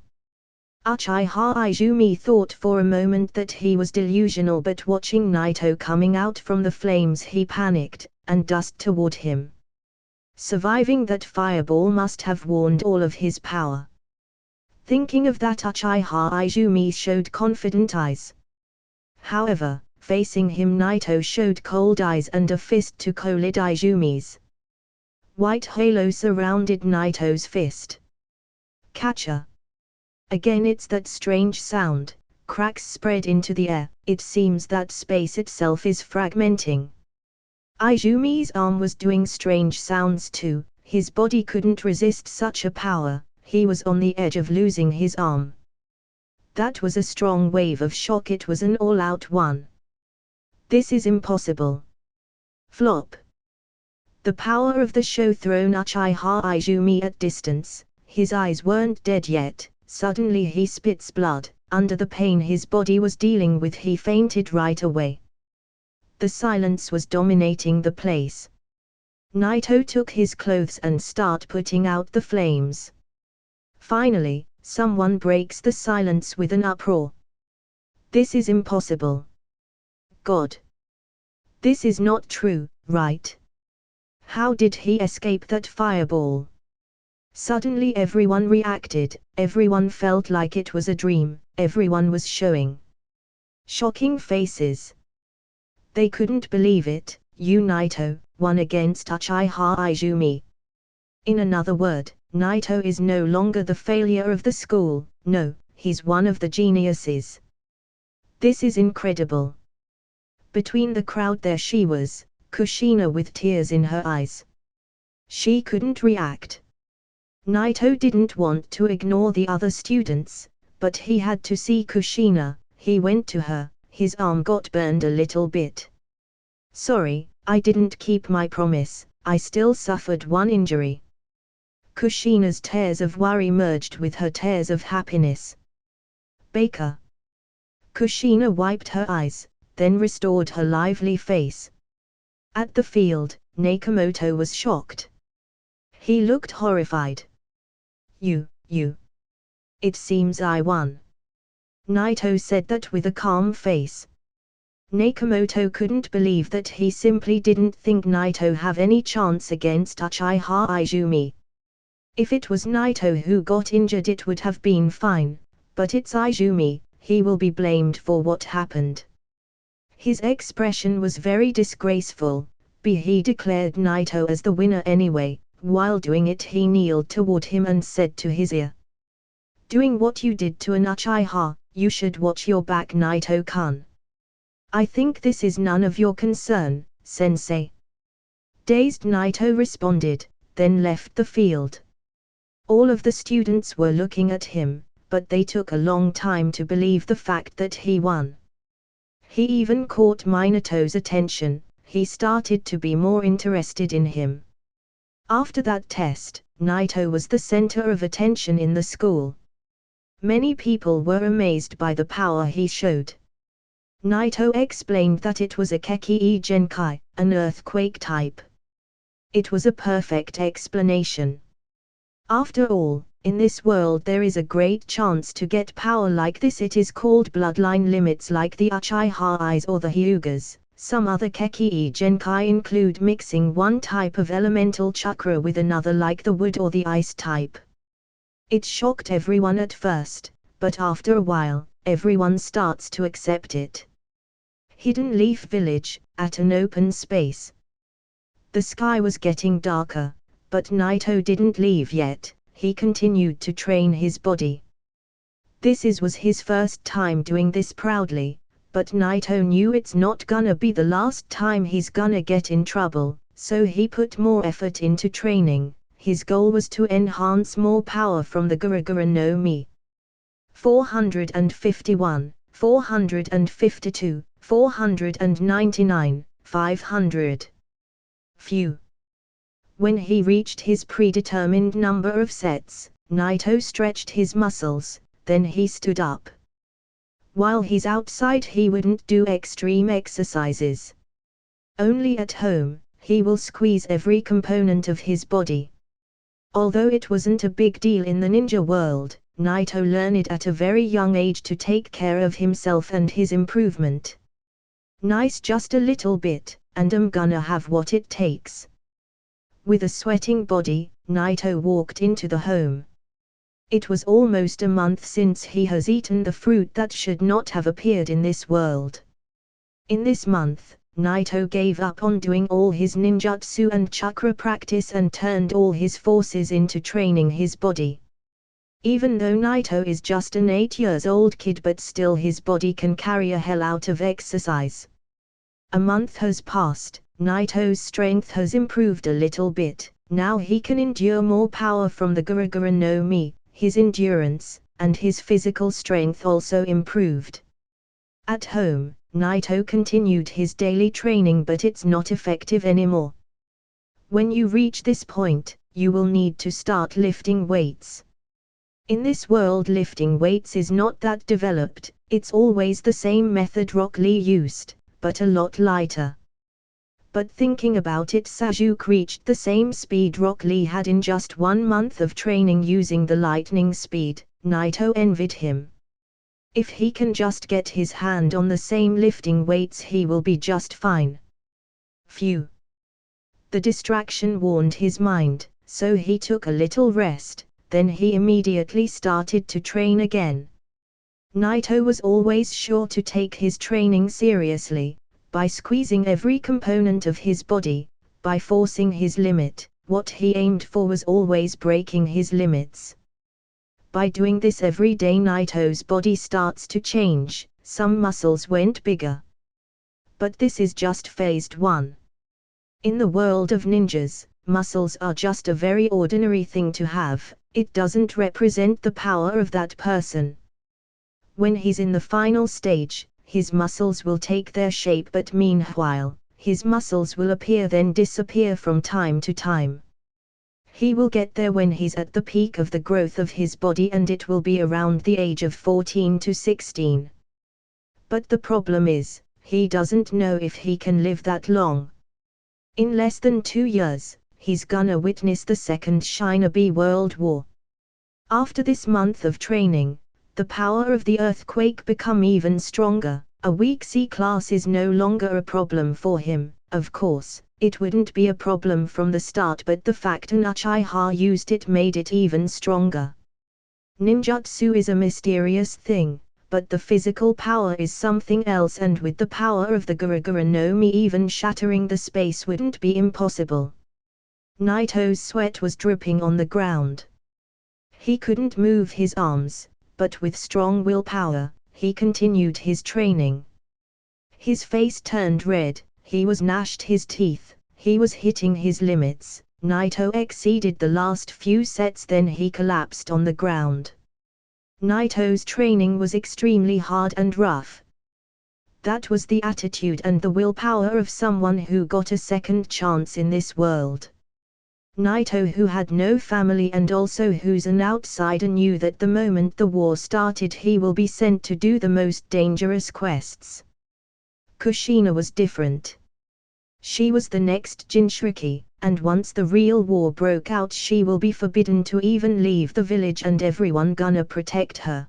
Uchiha Izumi thought for a moment that he was delusional, but watching Naito coming out from the flames he panicked, and dust toward him. Surviving that fireball must have warned all of his power. Thinking of that, Uchiha Izumi showed confident eyes. However, facing him Naito showed cold eyes and a fist to collide Izumi's. White halo surrounded Naito's fist. Catcher. Again it's that strange sound, cracks spread into the air, it seems that space itself is fragmenting. Izumi's arm was doing strange sounds too, his body couldn't resist such a power, he was on the edge of losing his arm. That was a strong wave of shock, it was an all-out one. This is impossible. Flop. The power of the show thrown Uchiha Izumi at distance, his eyes weren't dead yet. Suddenly he spits blood. Under the pain his body was dealing with, he fainted right away. The silence was dominating the place. Naito took his clothes and started putting out the flames. Finally, someone breaks the silence with an uproar. This is impossible. God. This is not true, right? How did he escape that fireball? Suddenly everyone reacted, everyone felt like it was a dream, everyone was showing shocking faces. They couldn't believe it. Naito won against Uchiha Izumi. In another word, Naito is no longer the failure of the school, no, he's one of the geniuses. This is incredible. Between the crowd there she was, Kushina, with tears in her eyes. She couldn't react. Naito didn't want to ignore the other students, but he had to see Kushina. He went to her, his arm got burned a little bit. Sorry, I didn't keep my promise, I still suffered one injury. Kushina's tears of worry merged with her tears of happiness. Baker. Kushina wiped her eyes, then restored her lively face. At the field, Nakamoto was shocked. He looked horrified. You. It seems I won. Naito said that with a calm face. Nakamoto couldn't believe that he simply didn't think Naito have any chance against Uchiha Izumi. If it was Naito who got injured it would have been fine, but it's Izumi, he will be blamed for what happened. His expression was very disgraceful, but he declared Naito as the winner anyway. While doing it he kneeled toward him and said to his ear, "Doing what you did to an Uchiha, you should watch your back, Naito-kun. I think this is none of your concern, sensei." Dazed Naito responded, then left the field. All of the students were looking at him, but they took a long time to believe the fact that he won. He even caught Minato's attention. He started to be more interested in him. After that test, Naito was the center of attention in the school. Many people were amazed by the power he showed. Naito explained that it was a Keki Genkai, an earthquake type. It was a perfect explanation. After all, in this world there is a great chance to get power like this. It is called bloodline limits like the Uchihas or the Hyugas. Some other Keki Genkai include mixing one type of elemental chakra with another like the wood or the ice type. It shocked everyone at first, but after a while, everyone starts to accept it. Hidden Leaf Village, at an open space. The sky was getting darker, but Naito didn't leave yet. He continued to train his body. This was his first time doing this proudly, but Naito knew it's not gonna be the last time he's gonna get in trouble, so he put more effort into training. His goal was to enhance more power from the Gura Gura no Mi. 451, 452, 499, 500. Phew. When he reached his predetermined number of sets, Naito stretched his muscles, then he stood up. While he's outside he wouldn't do extreme exercises. Only at home, he will squeeze every component of his body. Although it wasn't a big deal in the ninja world, Naito learned at a very young age to take care of himself and his improvement. Nice, just a little bit, and I'm gonna have what it takes. With a sweating body, Naito walked into the home. It was almost a month since he has eaten the fruit that should not have appeared in this world. In this month, Naito gave up on doing all his ninjutsu and chakra practice and turned all his forces into training his body. Even though Naito is just an 8-year-old kid, but still his body can carry a hell out of exercise. A month has passed, Naito's strength has improved a little bit. Now he can endure more power from the Gura Gura no Mi. His endurance and his physical strength also improved. At home, Naito continued his daily training, but it's not effective anymore. When you reach this point, you will need to start lifting weights. In this world lifting weights is not that developed. It's always the same method Rock Lee used, but a lot lighter. But thinking about it, Sasuke reached the same speed Rock Lee had in just 1 month of training using the lightning speed. Naito envied him. If he can just get his hand on the same lifting weights, he will be just fine. Phew. The distraction warned his mind, so he took a little rest, then he immediately started to train again. Naito was always sure to take his training seriously, by squeezing every component of his body, by forcing his limit. What he aimed for was always breaking his limits. By doing this every day, Naito's body starts to change. Some muscles went bigger. But this is just phase 1. In the world of ninjas, muscles are just a very ordinary thing to have. It doesn't represent the power of that person. When he's in the final stage, his muscles will take their shape, but meanwhile, his muscles will appear then disappear from time to time. He will get there when he's at the peak of the growth of his body, and it will be around the age of 14 to 16. But the problem is, he doesn't know if he can live that long. In less than 2 years, he's gonna witness the Second Shinobi World War. After this month of training, the power of the earthquake become even stronger. A weak C-class is no longer a problem for him. Of course, it wouldn't be a problem from the start, but the fact an Uchiha used it made it even stronger. Ninjutsu is a mysterious thing, but the physical power is something else, and with the power of the Gura Gura no Mi, even shattering the space wouldn't be impossible. Naito's sweat was dripping on the ground. He couldn't move his arms, but with strong willpower, he continued his training. His face turned red, he was gnashed his teeth, he was hitting his limits. Naito exceeded the last few sets, then he collapsed on the ground. Naito's training was extremely hard and rough. That was the attitude and the willpower of someone who got a second chance in this world. Naito, who had no family and also who's an outsider, knew that the moment the war started he will be sent to do the most dangerous quests. Kushina was different. She was the next Jinchuriki, and once the real war broke out she will be forbidden to even leave the village and everyone gonna protect her.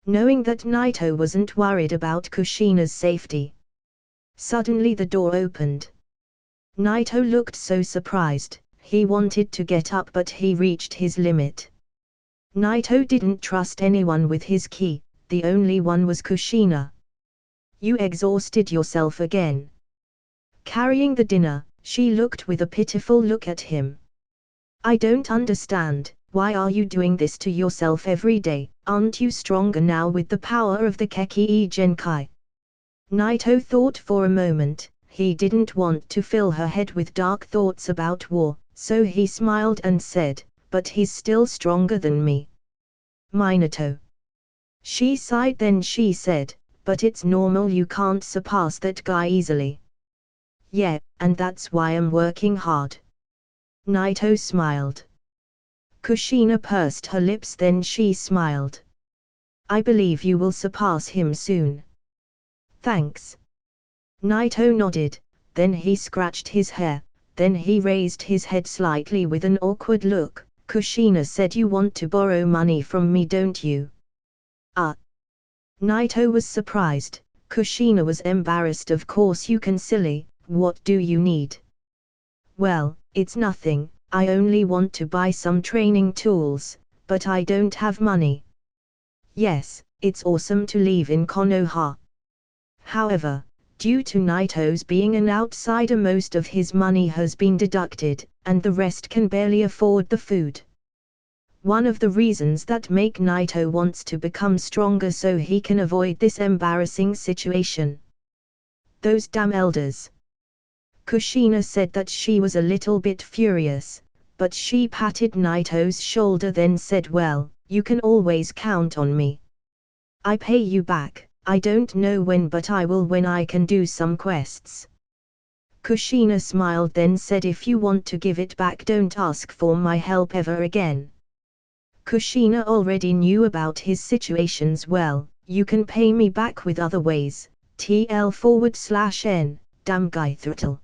Knowing that Naito wasn't worried about Kushina's safety. Suddenly the door opened. Naito looked so surprised, he wanted to get up but he reached his limit. Naito didn't trust anyone with his ki, the only one was Kushina. You exhausted yourself again. Carrying the dinner, she looked with a pitiful look at him. I don't understand, why are you doing this to yourself every day? Aren't you stronger now with the power of the Kekkei Genkai? Naito thought for a moment. He didn't want to fill her head with dark thoughts about war, so he smiled and said, but he's still stronger than me. Minato. She sighed, then she said, but it's normal, you can't surpass that guy easily. Yeah, and that's why I'm working hard. Naito smiled. Kushina pursed her lips, then she smiled. I believe you will surpass him soon. Thanks. Naito nodded, then he scratched his hair, then he raised his head slightly with an awkward look. Kushina said, you want to borrow money from me, don't you? Naito was surprised. Kushina was embarrassed. Of course you can, silly. What do you need? Well, it's nothing, I only want to buy some training tools, but I don't have money. Yes, it's awesome to live in Konoha. However, due to Naito's being an outsider, most of his money has been deducted, and the rest can barely afford the food. One of the reasons that make Naito wants to become stronger so he can avoid this embarrassing situation. Those damn elders. Kushina said that she was a little bit furious, but she patted Naito's shoulder, then said, well, you can always count on me. I pay you back, I don't know when, but I will when I can do some quests. Kushina smiled, then said, if you want to give it back, don't ask for my help ever again. Kushina already knew about his situations well. You can pay me back with other ways. TL/N, damn guy throttle.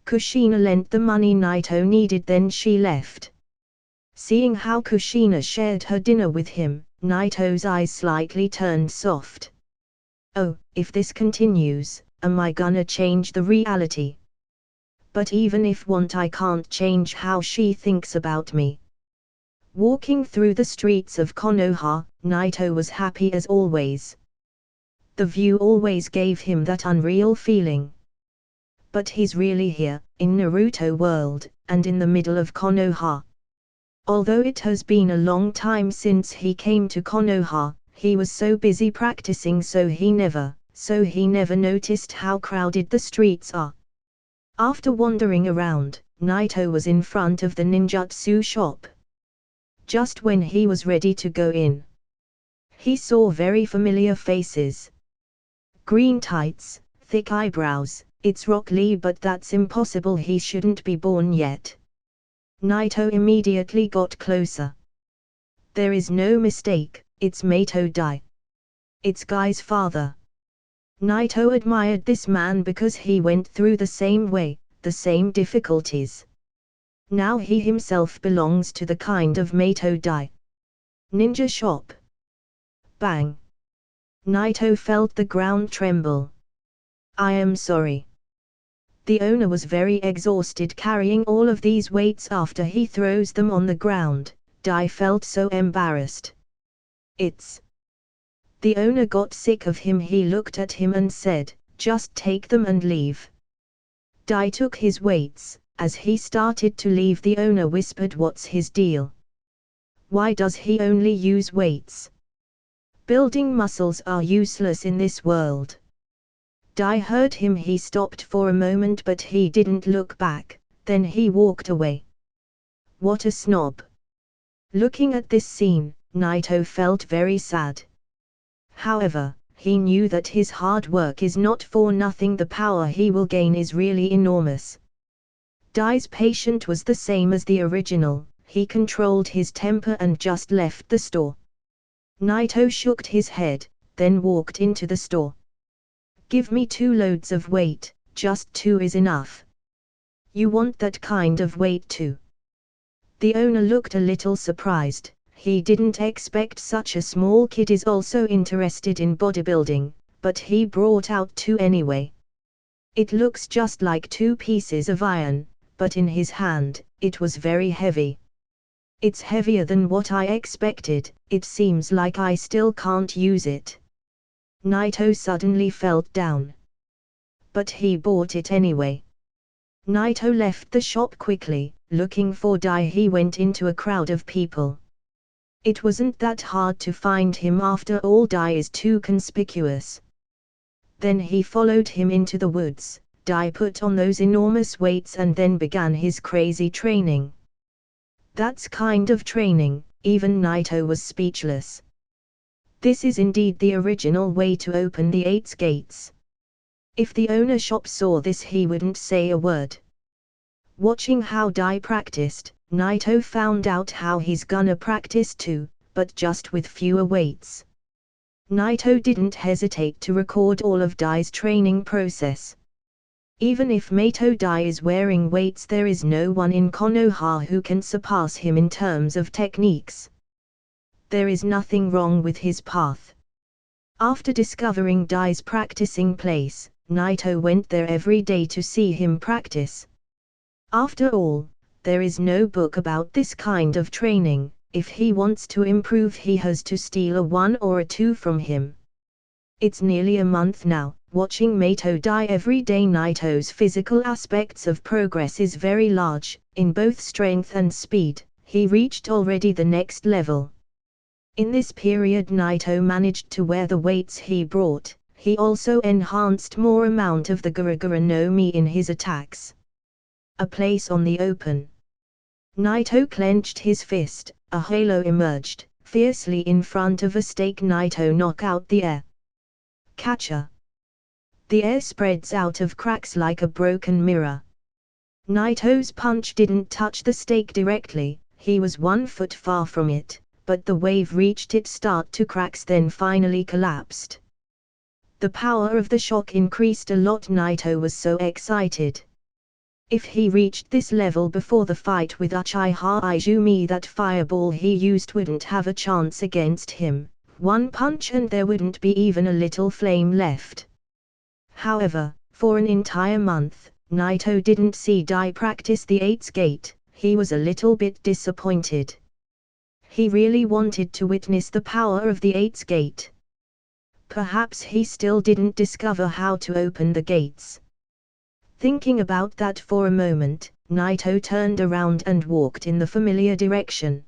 Kushina lent the money Naito needed, then she left. Seeing how Kushina shared her dinner with him, Naito's eyes slightly turned soft. Oh, if this continues, am I gonna change the reality? But even if want, I can't change how she thinks about me. Walking through the streets of Konoha, Naito was happy as always. The view always gave him that unreal feeling. But he's really here, in Naruto world, and in the middle of Konoha. Although it has been a long time since he came to Konoha, he was so busy practicing so he never noticed how crowded the streets are. After wandering around, Naito was in front of the ninjutsu shop. Just when he was ready to go in, he saw very familiar faces. Green tights, thick eyebrows. It's Rock Lee, but that's impossible, he shouldn't be born yet. Naito immediately got closer. There is no mistake, it's Mato Dai. It's Guy's father. Naito admired this man because he went through the same way, the same difficulties. Now he himself belongs to the kind of Mato Dai. Ninja shop. Bang. Naito felt the ground tremble. I am sorry. The owner was very exhausted carrying all of these weights after he throws them on the ground. Dai felt so embarrassed. It's. The owner got sick of him. He looked at him and said, just take them and leave. Dai took his weights. As he started to leave, the owner whispered, what's his deal? Why does he only use weights? Building muscles are useless in this world. Dai heard him. He stopped for a moment but he didn't look back, then he walked away. What a snob. Looking at this scene, Naito felt very sad. However, he knew that his hard work is not for nothing. The power he will gain is really enormous. Dai's patient was the same as the original. He controlled his temper and just left the store. Naito shook his head, then walked into the store. Give me 2 loads of weight, just 2 is enough. You want that kind of weight too? The owner looked a little surprised. He didn't expect such a small kid is also interested in bodybuilding, but he brought out 2 anyway. It looks just like 2 pieces of iron, but in his hand, it was very heavy. It's heavier than what I expected. It seems like I still can't use it. Naito suddenly felt down. But he bought it anyway. Naito left the shop quickly, looking for Dai. He went into a crowd of people. It wasn't that hard to find him. After all, Dai is too conspicuous. Then he followed him into the woods. Dai put on those enormous weights and then began his crazy training. That's kind of training, even Naito was speechless. This is indeed the original way to open the 8 gates. If the owner shop saw this, he wouldn't say a word. Watching how Dai practiced, Naito found out how he's gonna practice too, but just with fewer weights. Naito didn't hesitate to record all of Dai's training process. Even if Mato Dai is wearing weights, there is no one in Konoha who can surpass him in terms of techniques. There is nothing wrong with his path. After discovering Dai's practicing place, Naito went there every day to see him practice. After all, there is no book about this kind of training. If he wants to improve, he has to steal a 1 or a 2 from him. It's nearly a month now, watching Mato Dai every day. Naito's physical aspects of progress is very large, in both strength and speed. He reached already the next level. In this period, Naito managed to wear the weights he brought. He also enhanced more amount of the Gura Gura no Mi in his attacks. A place on the open. Naito clenched his fist. A halo emerged, fiercely in front of a stake. Naito knock out the air. Catcher. The air spreads out of cracks like a broken mirror. Naito's punch didn't touch the stake directly, he was 1 foot far from it, but the wave reached it, start to cracks, then finally collapsed. The power of the shock increased a lot. Naito was so excited. If he reached this level before the fight with Uchiha Izumi, that fireball he used wouldn't have a chance against him. 1 punch and there wouldn't be even a little flame left. However, for an entire month, Naito didn't see Dai practice the 8th gate. He was a little bit disappointed. He really wanted to witness the power of the 8th gate. Perhaps he still didn't discover how to open the gates. Thinking about that for a moment, Naito turned around and walked in the familiar direction.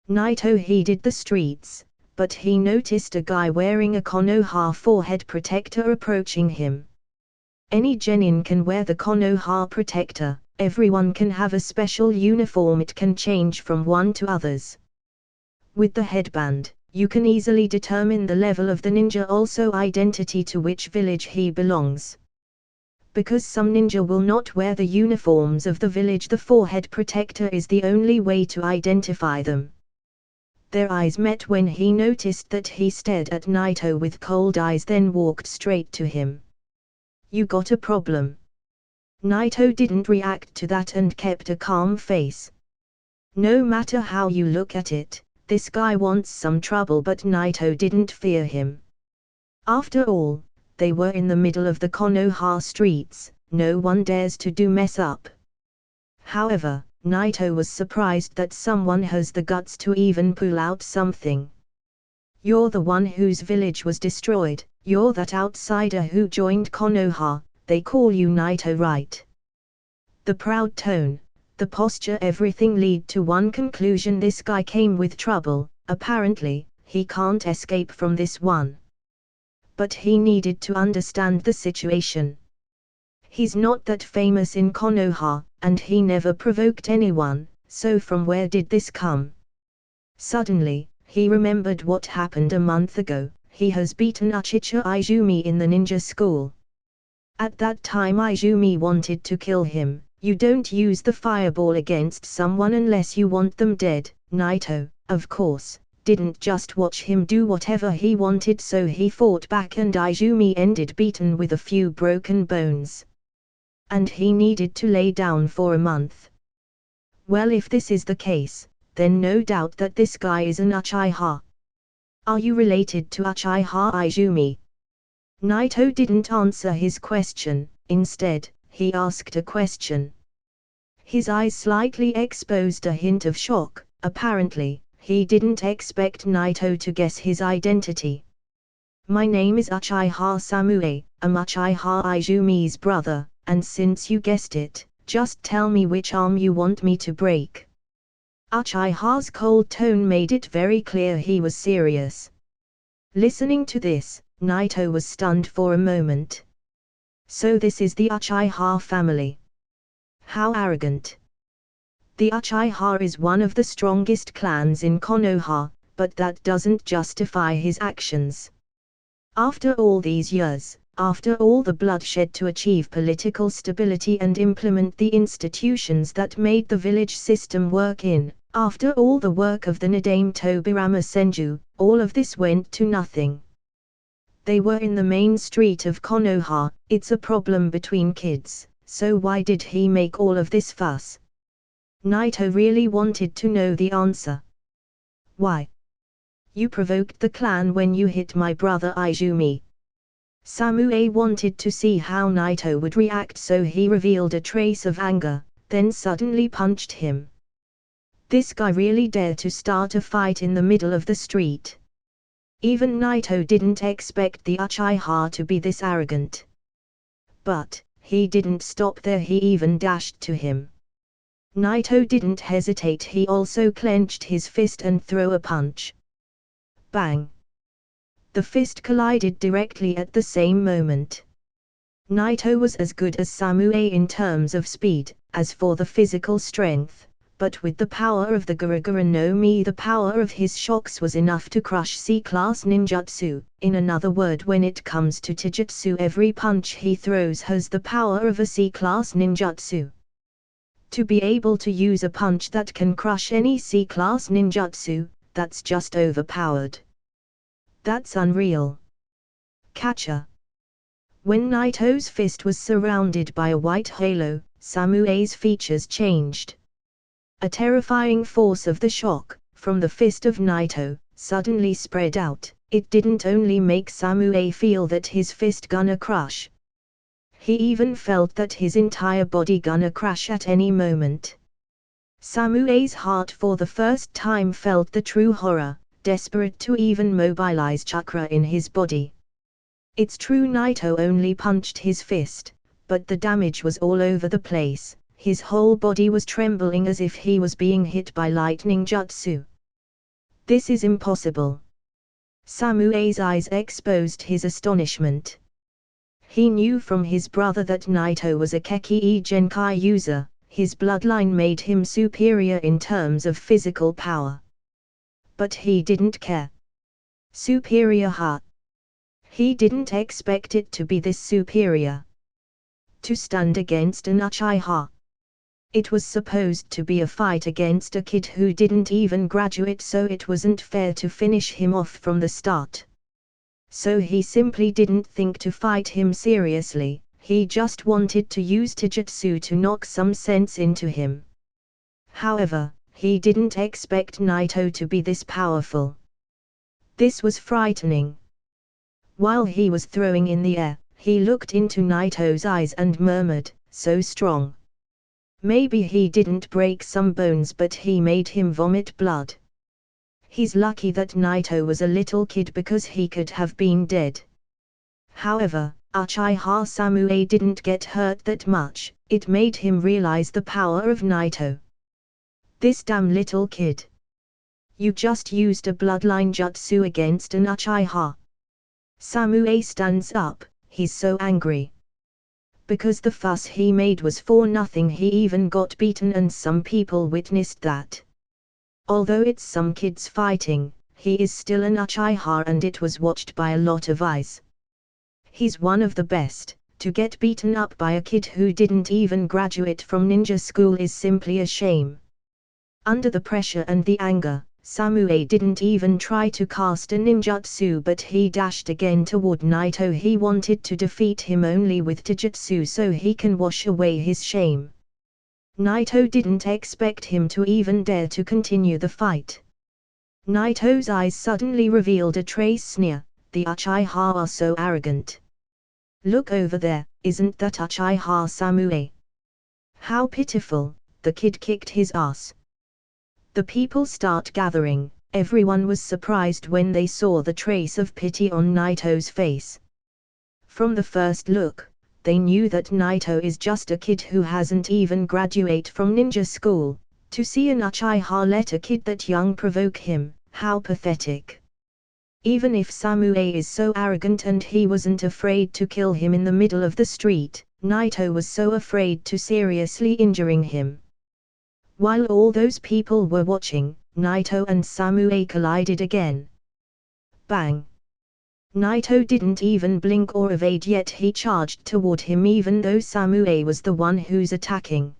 Naito headed the streets, but he noticed a guy wearing a Konoha forehead protector approaching him. Any genin can wear the Konoha protector. Everyone can have a special uniform. It can change from one to others. With the headband, you can easily determine the level of the ninja, also identity to which village he belongs. Because some ninja will not wear the uniforms of the village, the forehead protector is the only way to identify them. Their eyes met when he noticed that he stared at Naito with cold eyes, then walked straight to him. You got a problem? Naito didn't react to that and kept a calm face. No matter how you look at it, this guy wants some trouble, but Naito didn't fear him. After all, they were in the middle of the Konoha streets, no one dares to do mess up. However, Naito was surprised that someone has the guts to even pull out something. You're the one whose village was destroyed, you're that outsider who joined Konoha, they call you Naito, right? The proud tone, the posture, everything lead to one conclusion: this guy came with trouble, apparently, he can't escape from this one. But he needed to understand the situation. He's not that famous in Konoha, and he never provoked anyone, so from where did this come? Suddenly, he remembered what happened a month ago. He has beaten Uchiha Izumi in the ninja school. At that time Izumi wanted to kill him. You don't use the fireball against someone unless you want them dead. Naito, of course, didn't just watch him do whatever he wanted, so he fought back and Izumi ended beaten with a few broken bones. And he needed to lay down for a month. Well, if this is the case, then no doubt that this guy is an Uchiha. Are you related to Uchiha Izumi? Naito didn't answer his question, instead, he asked a question. His eyes slightly exposed a hint of shock. Apparently, he didn't expect Naito to guess his identity. My name is Uchiha Samue, I'm Uchiha Izumi's brother, and since you guessed it, just tell me which arm you want me to break. Uchiha's cold tone made it very clear he was serious. Listening to this, Naito was stunned for a moment. So this is the Uchiha family. How arrogant. The Uchiha is one of the strongest clans in Konoha, but that doesn't justify his actions. After all these years, after all the bloodshed to achieve political stability and implement the institutions that made the village system work after all the work of the Nadame Tobirama Senju, all of this went to nothing. They were in the main street of Konoha. It's a problem between kids, so why did he make all of this fuss? Naito really wanted to know the answer. Why? You provoked the clan when you hit my brother Izumi. Samue wanted to see how Naito would react, so he revealed a trace of anger, then suddenly punched him. This guy really dared to start a fight in the middle of the street. Even Naito didn't expect the Uchiha to be this arrogant. But he didn't stop there, he even dashed to him. Naito didn't hesitate, he also clenched his fist and threw a punch. Bang! The fist collided directly at the same moment. Naito was as good as Samue in terms of speed, as for the physical strength, but with the power of the Gura Gura no Mi, the power of his shocks was enough to crush C-class ninjutsu. In another word, when it comes to taijutsu, every punch he throws has the power of a C-class ninjutsu. To be able to use a punch that can crush any C-class ninjutsu, that's just overpowered. That's unreal. Catcher. When Naito's fist was surrounded by a white halo, Samue's features changed. A terrifying force of the shock, from the fist of Naito, suddenly spread out. It didn't only make Samue feel that his fist gonna crush. He even felt that his entire body gonna crash at any moment. Samue's heart for the first time felt the true horror, desperate to even mobilize chakra in his body. It's true, Naito only punched his fist, but the damage was all over the place. His whole body was trembling as if he was being hit by lightning jutsu. This is impossible. Samue's eyes exposed his astonishment. He knew from his brother that Naito was a Kekkei Genkai user. His bloodline made him superior in terms of physical power. But he didn't care. Superior, huh? He didn't expect it to be this superior. To stand against an Uchiha. It was supposed to be a fight against a kid who didn't even graduate, so it wasn't fair to finish him off from the start. So he simply didn't think to fight him seriously, he just wanted to use taijutsu to knock some sense into him. However, he didn't expect Naito to be this powerful. This was frightening. While he was throwing in the air, he looked into Naito's eyes and murmured, "So strong. Maybe he didn't break some bones, but he made him vomit blood. He's lucky that Naito was a little kid, because he could have been dead." However, Uchiha Samue didn't get hurt that much. It made him realize the power of Naito. "This damn little kid. You just used a bloodline jutsu against an Uchiha." Samue stands up, he's so angry. Because the fuss he made was for nothing. He even got beaten, and some people witnessed that. Although it's some kids fighting, he is still an Uchiha, and it was watched by a lot of eyes. He's one of the best. To get beaten up by a kid who didn't even graduate from ninja school is simply a shame. Under the pressure and the anger, Samue didn't even try to cast a ninjutsu, but he dashed again toward Naito. He wanted to defeat him only with taijutsu so he can wash away his shame. Naito didn't expect him to even dare to continue the fight. Naito's eyes suddenly revealed a trace sneer. "The Uchiha are so arrogant. Look over there, isn't that Uchiha Samue? How pitiful." The kid kicked his ass. The people start gathering. Everyone was surprised when they saw the trace of pity on Naito's face. From the first look, they knew that Naito is just a kid who hasn't even graduated from ninja school. To see an Uchiha let a kid that young provoke him, how pathetic. Even if Samue is so arrogant and he wasn't afraid to kill him in the middle of the street, Naito was so afraid to seriously injuring him. While all those people were watching, Naito and Samue collided again. Bang! Naito didn't even blink or evade, yet he charged toward him even though Samue was the one who's attacking.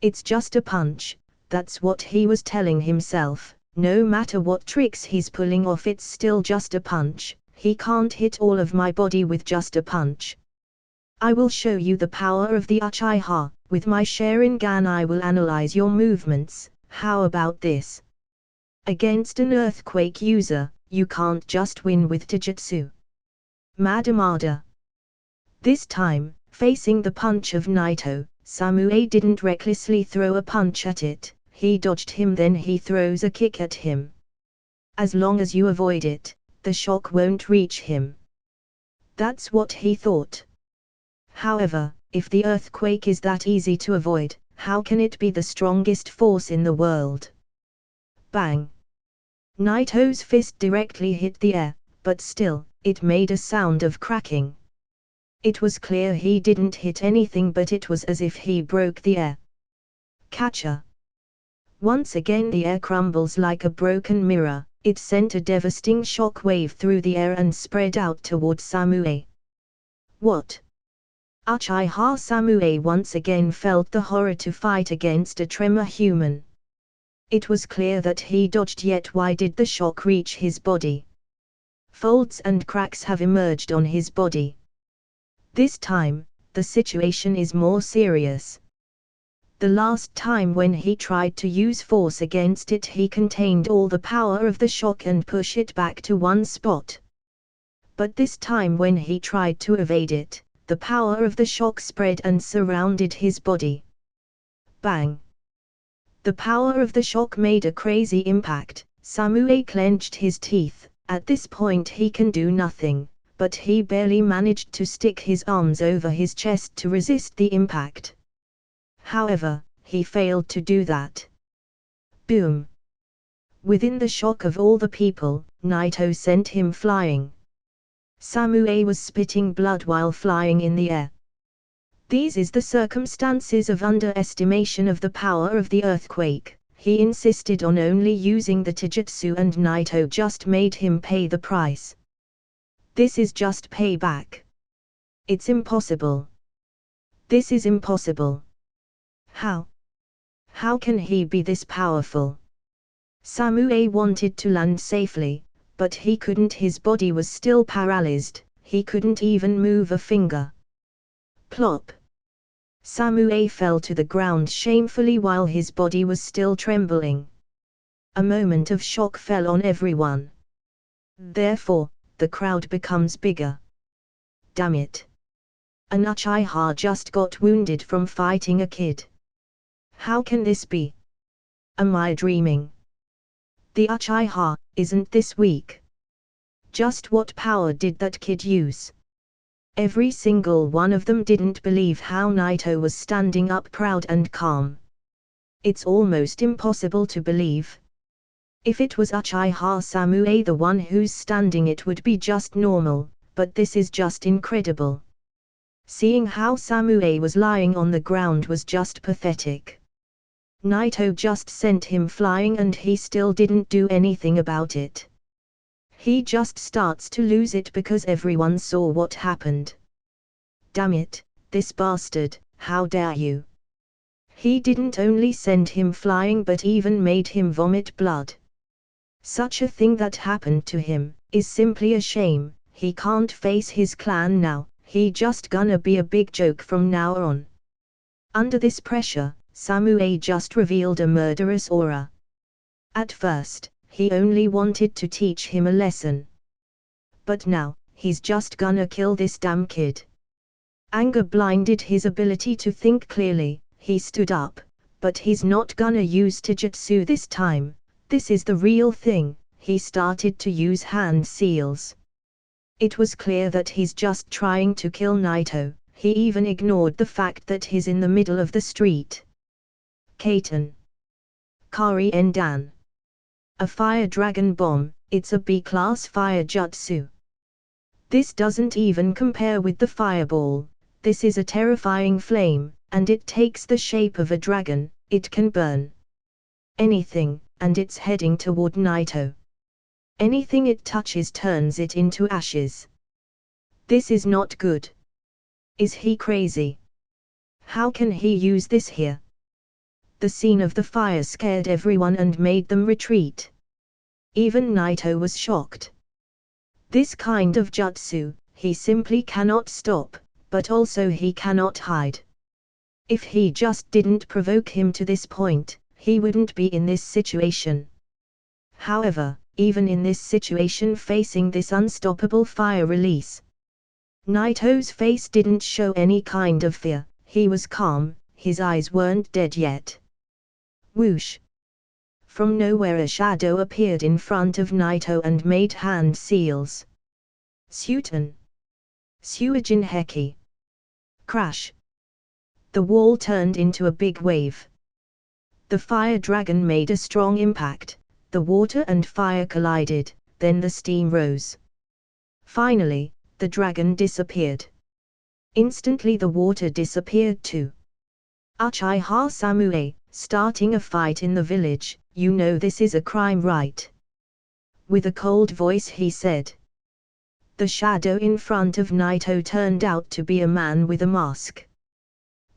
It's just a punch, that's what he was telling himself. No matter what tricks he's pulling off, it's still just a punch. He can't hit all of my body with just a punch. I will show you the power of the Uchiha. With my Sharingan I will analyze your movements. How about this? Against an earthquake user, you can't just win with taijutsu. Madamada. This time, facing the punch of Naito, Samue didn't recklessly throw a punch at it. He dodged him, then he throws a kick at him. As long as you avoid it, the shock won't reach him. That's what he thought. However, if the earthquake is that easy to avoid, how can it be the strongest force in the world? Bang! Naito's fist directly hit the air, but still, it made a sound of cracking. It was clear he didn't hit anything, but it was as if he broke the air. Catcher! Once again the air crumbles like a broken mirror. It sent a devastating shock wave through the air and spread out toward Samue. What? Uchiha Samue once again felt the horror to fight against a tremor human. It was clear that he dodged, yet why did the shock reach his body? Folds and cracks have emerged on his body. This time, the situation is more serious. The last time when he tried to use force against it, he contained all the power of the shock and pushed it back to one spot. But this time when he tried to evade it, the power of the shock spread and surrounded his body. Bang! The power of the shock made a crazy impact. Samue clenched his teeth. At this point he can do nothing, but he barely managed to stick his arms over his chest to resist the impact. However, he failed to do that. Boom! Within the shock of all the people, Naito sent him flying. Samue was spitting blood while flying in the air. These is the circumstances of underestimation of the power of the earthquake. He insisted on only using the taijutsu and Naito just made him pay the price. This is just payback. It's impossible. This is impossible. How? How can he be this powerful? Samue wanted to land safely, but he couldn't. His body was still paralyzed. He couldn't even move a finger. Plop! Samue fell to the ground shamefully while his body was still trembling. A moment of shock fell on everyone. Therefore, the crowd becomes bigger. Damn it. An Uchiha just got wounded from fighting a kid. How can this be? Am I dreaming? The Uchiha, isn't this weak? Just what power did that kid use? Every single one of them didn't believe how Naito was standing up proud and calm. It's almost impossible to believe. If it was Uchiha Samue the one who's standing, it would be just normal, but this is just incredible. Seeing how Samue was lying on the ground was just pathetic. Naito just sent him flying and he still didn't do anything about it. He just starts to lose it because everyone saw what happened. Damn it, this bastard, how dare you! He didn't only send him flying but even made him vomit blood. Such a thing that happened to him is simply a shame. He can't face his clan now, he just gonna be a big joke from now on. Under this pressure, Samue just revealed a murderous aura. At first, he only wanted to teach him a lesson. But now, he's just gonna kill this damn kid. Anger blinded his ability to think clearly. He stood up, but he's not gonna use taijutsu this time. This is the real thing. He started to use hand seals. It was clear that he's just trying to kill Naito. He even ignored the fact that he's in the middle of the street. Kaiten. Kari Endan. A fire dragon bomb, it's a B-class fire jutsu. This doesn't even compare with the fireball. This is a terrifying flame, and it takes the shape of a dragon. It can burn anything, and it's heading toward Naito. Anything it touches turns it into ashes. This is not good. Is he crazy? How can he use this here? The scene of the fire scared everyone and made them retreat. Even Naito was shocked. This kind of jutsu, he simply cannot stop, but also he cannot hide. If he just didn't provoke him to this point, he wouldn't be in this situation. However, even in this situation facing this unstoppable fire release, Naito's face didn't show any kind of fear. He was calm, his eyes weren't dead yet. Whoosh! From nowhere a shadow appeared in front of Naito and made hand seals. Suiten. Suijin Heki. Crash! The wall turned into a big wave. The fire dragon made a strong impact. The water and fire collided, then the steam rose. Finally, the dragon disappeared. Instantly the water disappeared too. Uchiha Samue, starting a fight in the village, you know this is a crime, right? With a cold voice he said. The shadow in front of Naito turned out to be a man with a mask.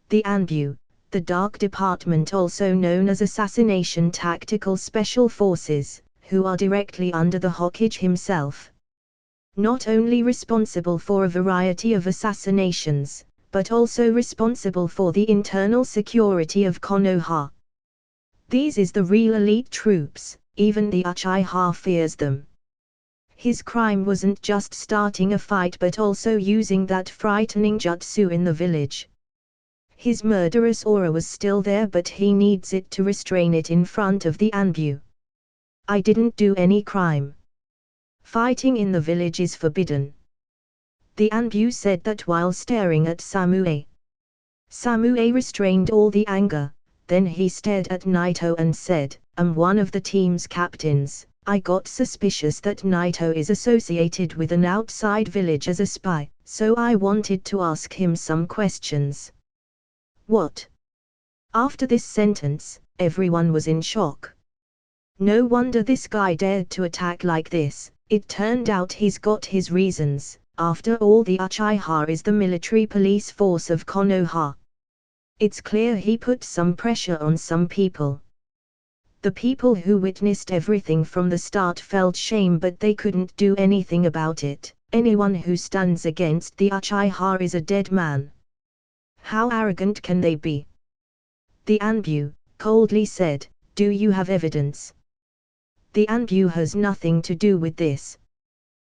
The Anbu, the Dark Department, also known as Assassination Tactical Special Forces, who are directly under the Hokage himself. Not only responsible for a variety of assassinations, but also responsible for the internal security of Konoha. These is the real elite troops, even the Uchiha fears them. His crime wasn't just starting a fight but also using that frightening jutsu in the village. His murderous aura was still there but he needs it to restrain it in front of the Anbu. I didn't do any crime. Fighting in the village is forbidden. The Anbu said that while staring at Samue. Samue restrained all the anger, then he stared at Naito and said, I'm one of the team's captains. I got suspicious that Naito is associated with an outside village as a spy, so I wanted to ask him some questions. What? After this sentence, everyone was in shock. No wonder this guy dared to attack like this. It turned out he's got his reasons. After all, the Uchiha is the military police force of Konoha. It's clear he put some pressure on some people. The people who witnessed everything from the start felt shame but they couldn't do anything about it. Anyone who stands against the Uchiha is a dead man. How arrogant can they be? The Anbu coldly said, do you have evidence? The Anbu has nothing to do with this.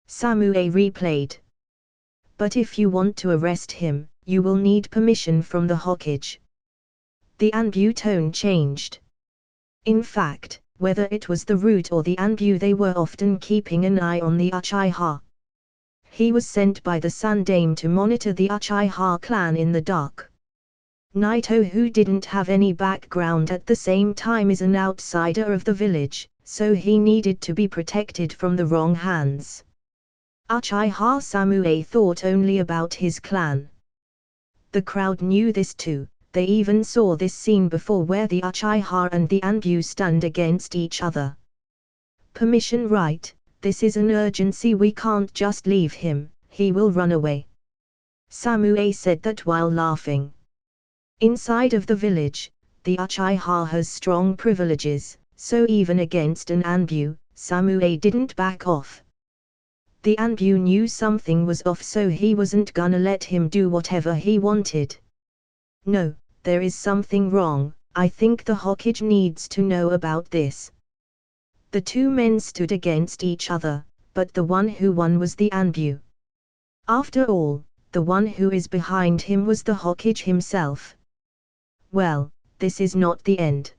Samue replayed. But if you want to arrest him, you will need permission from the Hokage. The Anbu tone changed. In fact, whether it was the root or the Anbu, they were often keeping an eye on the Uchiha. He was sent by the Sandame to monitor the Uchiha clan in the dark. Naito, who didn't have any background at the same time, is an outsider of the village, so he needed to be protected from the wrong hands. Uchiha Samue thought only about his clan. The crowd knew this too. They even saw this scene before where the Uchiha and the Anbu stand against each other. Permission, right? This is an urgency, we can't just leave him, he will run away. Samue said that while laughing. Inside of the village, the Uchiha has strong privileges, so even against an Anbu, Samue didn't back off. The Anbu knew something was off, so he wasn't gonna let him do whatever he wanted. No, there is something wrong, I think the Hokage needs to know about this. The two men stood against each other, but the one who won was the Anbu. After all, the one who is behind him was the Hokage himself. Well, this is not the end.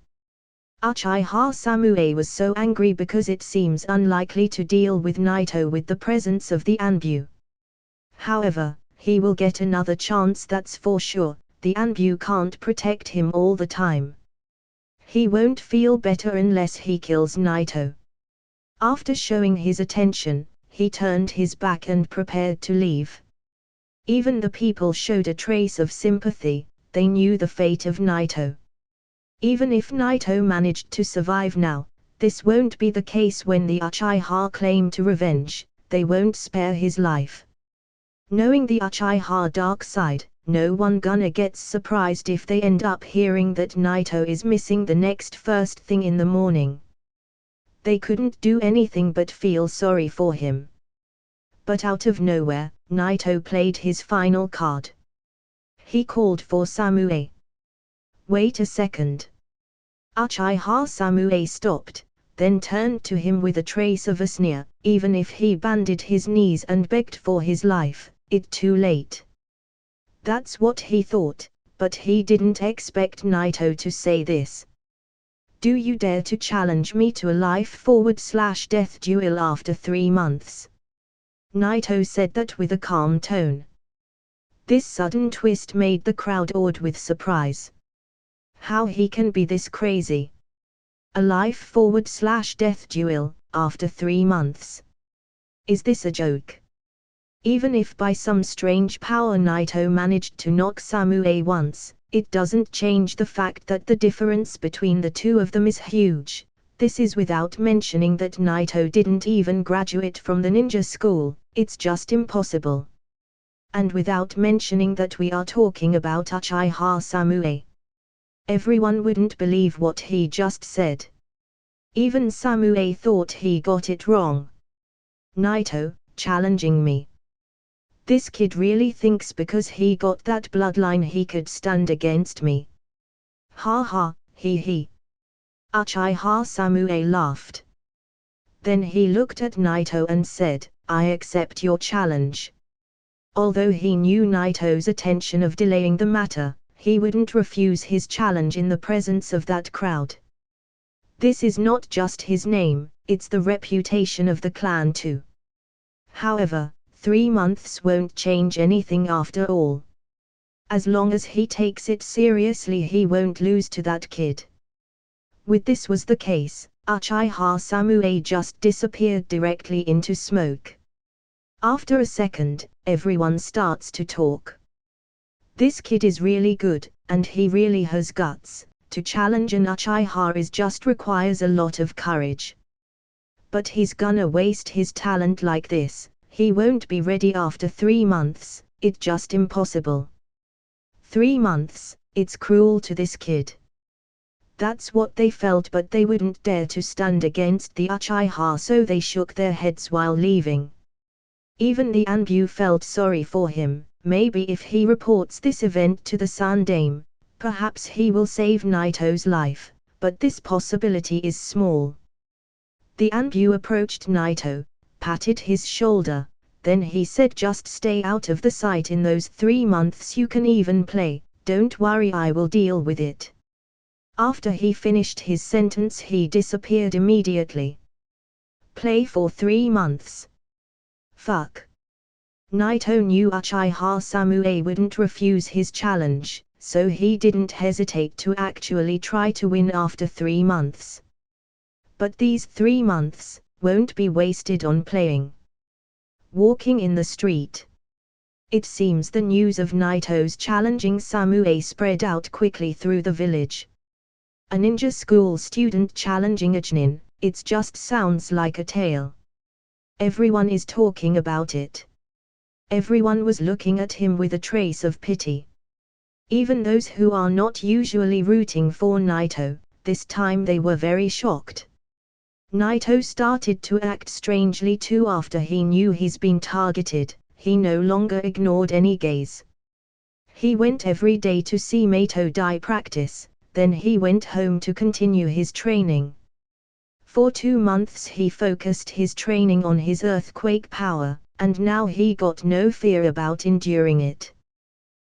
Uchiha Samue was so angry because it seems unlikely to deal with Naito with the presence of the Anbu. However, he will get another chance, that's for sure. The Anbu can't protect him all the time. He won't feel better unless he kills Naito. After showing his attention, he turned his back and prepared to leave. Even the people showed a trace of sympathy, they knew the fate of Naito. Even if Naito managed to survive now, this won't be the case when the Uchiha claim to revenge, they won't spare his life. Knowing the Uchiha dark side, no one gonna gets surprised if they end up hearing that Naito is missing the next first thing in the morning. They couldn't do anything but feel sorry for him. But out of nowhere, Naito played his final card. He called for Samue. Wait a second. Uchiha Samue stopped, then turned to him with a trace of a sneer. Even if he banded his knees and begged for his life, it's too late. That's what he thought, but he didn't expect Naito to say this. Do you dare to challenge me to a life-forward/death duel after 3 months? Naito said that with a calm tone. This sudden twist made the crowd awed with surprise. How he can be this crazy? A life-forward/death duel, after 3 months? Is this a joke? Even if by some strange power Naito managed to knock Samue once, it doesn't change the fact that the difference between the two of them is huge. This is without mentioning that Naito didn't even graduate from the ninja school, it's just impossible. And without mentioning that we are talking about Uchiha Samue. Everyone wouldn't believe what he just said. Even Samue thought he got it wrong. Naito, challenging me. This kid really thinks because he got that bloodline he could stand against me. Ha ha, he. Uchiha Samue laughed. Then he looked at Naito and said, I accept your challenge. Although he knew Naito's intention of delaying the matter, he wouldn't refuse his challenge in the presence of that crowd. This is not just his name, it's the reputation of the clan too. However, 3 months won't change anything after all. As long as he takes it seriously, he won't lose to that kid. With this was the case, Uchiha Samue just disappeared directly into smoke. After a second, everyone starts to talk. This kid is really good, and he really has guts. To challenge an Uchiha is just requires a lot of courage. But he's gonna waste his talent like this. He won't be ready after 3 months, it's just impossible. 3 months, it's cruel to this kid. That's what they felt, but they wouldn't dare to stand against the Uchiha, so they shook their heads while leaving. Even the Anbu felt sorry for him. Maybe if he reports this event to the Sandame, perhaps he will save Naito's life, but this possibility is small. The Anbu approached Naito, patted his shoulder, then he said, just stay out of the sight in those 3 months you can even play, don't worry, I will deal with it. After he finished his sentence he disappeared immediately. Play for 3 months. Fuck. Naito knew Uchiha Samue wouldn't refuse his challenge, so he didn't hesitate to actually try to win after 3 months. But these 3 months won't be wasted on playing. Walking in the street. It seems the news of Naito's challenging Samue spread out quickly through the village. A ninja school student challenging a Chunin, it just sounds like a tale. Everyone is talking about it. Everyone was looking at him with a trace of pity. Even those who are not usually rooting for Naito, this time they were very shocked. Naito started to act strangely too after he knew he's been targeted. He no longer ignored any gaze. He went every day to see Mato Dai practice, then he went home to continue his training. For 2 months he focused his training on his earthquake power, and now he got no fear about enduring it.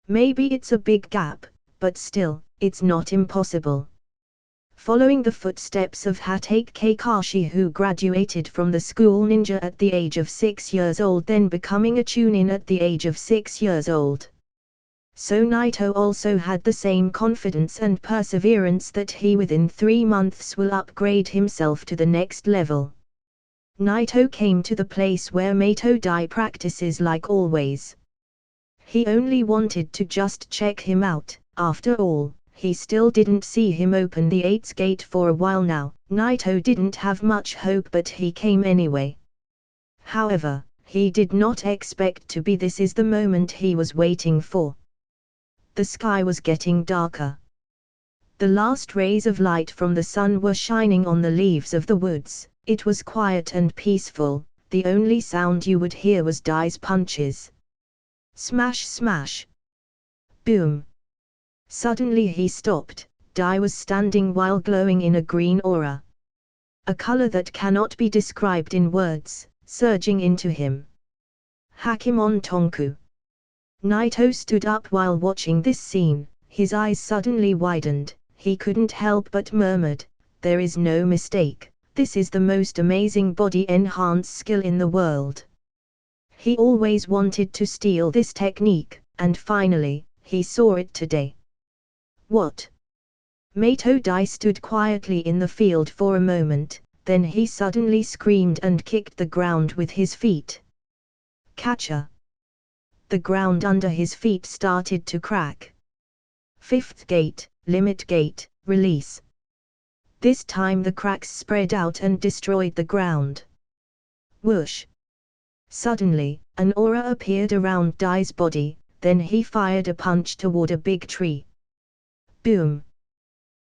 Maybe it's a big gap, but still, it's not impossible. Following the footsteps of Hatake Kakashi, who graduated from the school ninja at the age of 6 years old, then becoming a Chunin at the age of 6 years old. So Naito also had the same confidence and perseverance that he within 3 months will upgrade himself to the next level. Naito came to the place where Mato Dai practices like always. He only wanted to just check him out. After all, he still didn't see him open the 8th gate for a while now. Naito didn't have much hope, but he came anyway. However, he did not expect to be this is the moment he was waiting for. The sky was getting darker. The last rays of light from the sun were shining on the leaves of the woods. It was quiet and peaceful. The only sound you would hear was Dai's punches. Smash, smash. Boom. Suddenly he stopped. Dai was standing while glowing in a green aura. A color that cannot be described in words, surging into him. Hakimon Tonku. Naito stood up while watching this scene. His eyes suddenly widened. He couldn't help but murmured, "There is no mistake. This is the most amazing body enhance skill in the world." He always wanted to steal this technique, and finally, he saw it today. What? Mato Dai stood quietly in the field for a moment, then he suddenly screamed and kicked the ground with his feet. Catcher! The ground under his feet started to crack. 5th gate, limit gate, release. This time the cracks spread out and destroyed the ground. Whoosh! Suddenly, an aura appeared around Dai's body, then he fired a punch toward a big tree. Boom!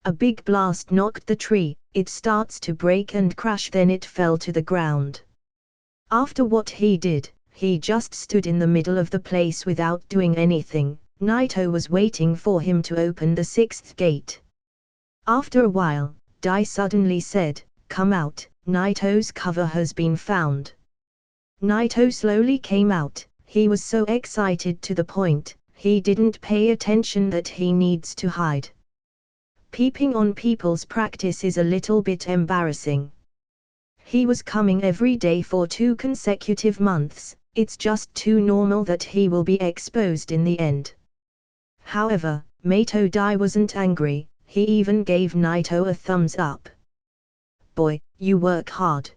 A big blast knocked the tree, it starts to break and crash, then it fell to the ground. After what he did, he just stood in the middle of the place without doing anything. Naito was waiting for him to open the 6th gate. After a while, Dai suddenly said, "Come out, Naito's cover has been found." Naito slowly came out. He was so excited to the point, he didn't pay attention that he needs to hide. Peeping on people's practice is a little bit embarrassing. He was coming every day for 2 consecutive months, it's just too normal that he will be exposed in the end. However, Mato Dai wasn't angry, he even gave Naito a thumbs up. "Boy, you work hard."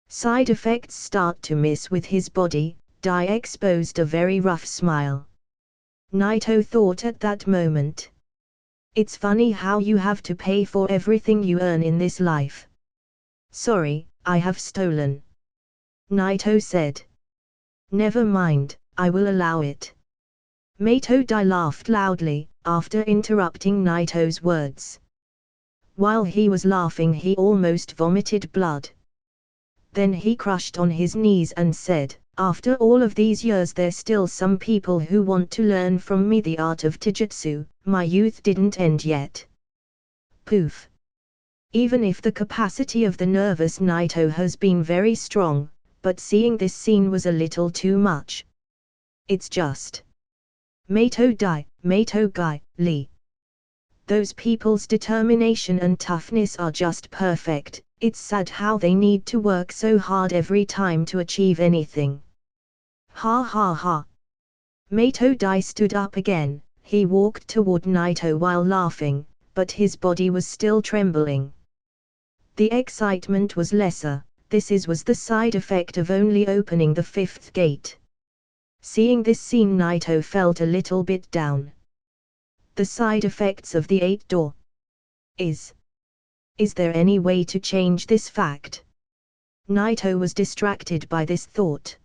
Side effects start to miss with his body. Dai exposed a very rough smile. Naito thought at that moment. It's funny how you have to pay for everything you earn in this life. "Sorry, I have stolen," Naito said. "Never mind, I will allow it." Mato Dai laughed loudly, after interrupting Naito's words. While he was laughing he almost vomited blood. Then he crushed on his knees and said, "After all of these years there's still some people who want to learn from me the art of Taijutsu. My youth didn't end yet." Poof. Even if the capacity of the nervous Naito has been very strong, but seeing this scene was a little too much. It's just Mato Guy, Lee. Those people's determination and toughness are just perfect. It's sad how they need to work so hard every time to achieve anything. Ha ha ha. Mato Dai stood up again. He walked toward Naito while laughing, but his body was still trembling. The excitement was lesser. Was the side effect of only opening the fifth gate. Seeing this scene, Naito felt a little bit down. The side effects of the 8th door. Is there any way to change this fact? Naito was distracted by this thought.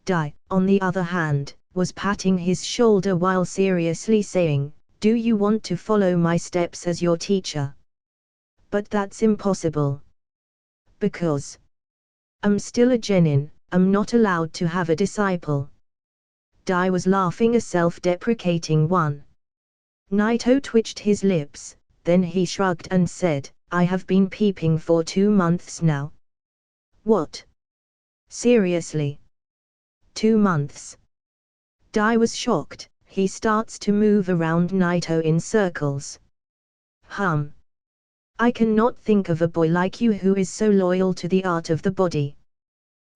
Dai, on the other hand, was patting his shoulder while seriously saying, "Do you want to follow my steps as your teacher?" But that's impossible. Because I'm still a genin, I'm not allowed to have a disciple. Dai was laughing, a self-deprecating one. Naito twitched his lips, then he shrugged and said, "I have been peeping for 2 months now." What? Seriously? 2 months? Dai was shocked. He starts to move around Naito in circles. I cannot think of a boy like you who is so loyal to the art of the body.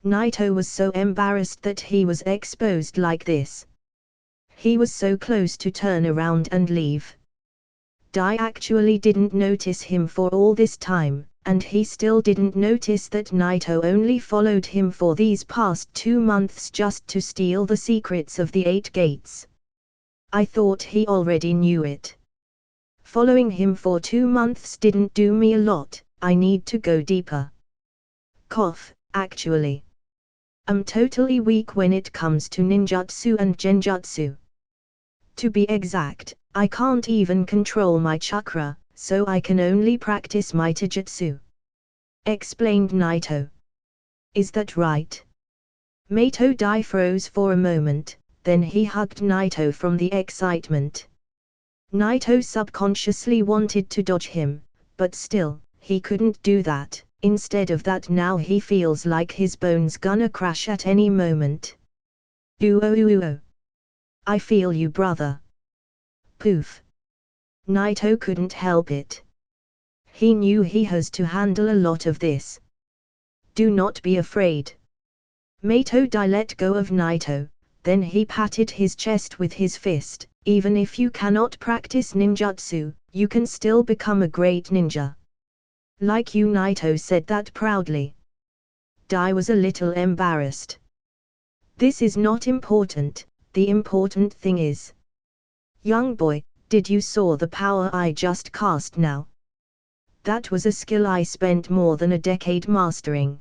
Naito was so embarrassed that he was exposed like this. He was so close to turn around and leave. Dai actually didn't notice him for all this time, and he still didn't notice that Naito only followed him for these past 2 months just to steal the secrets of the 8 gates. I thought he already knew it. Following him for 2 months didn't do me a lot. I need to go deeper. Actually, I'm totally weak when it comes to ninjutsu and genjutsu. To be exact, I can't even control my chakra, so I can only practice my taijutsu," explained Naito. "Is that right?" Mato Dai froze for a moment, then he hugged Naito from the excitement. Naito subconsciously wanted to dodge him, but still, he couldn't do that. Instead of that, now he feels like his bones gonna crash at any moment. Ooh. I feel you, brother. Poof. Naito couldn't help it. He knew he has to handle a lot of this. Do not be afraid. Mato Dai let go of Naito, then he patted his chest with his fist. Even if you cannot practice ninjutsu, you can still become a great ninja. Like you, Naito said that proudly. Dai was a little embarrassed. This is not important, the important thing is. Young boy, did you saw the power I just cast now? That was a skill I spent more than a decade mastering.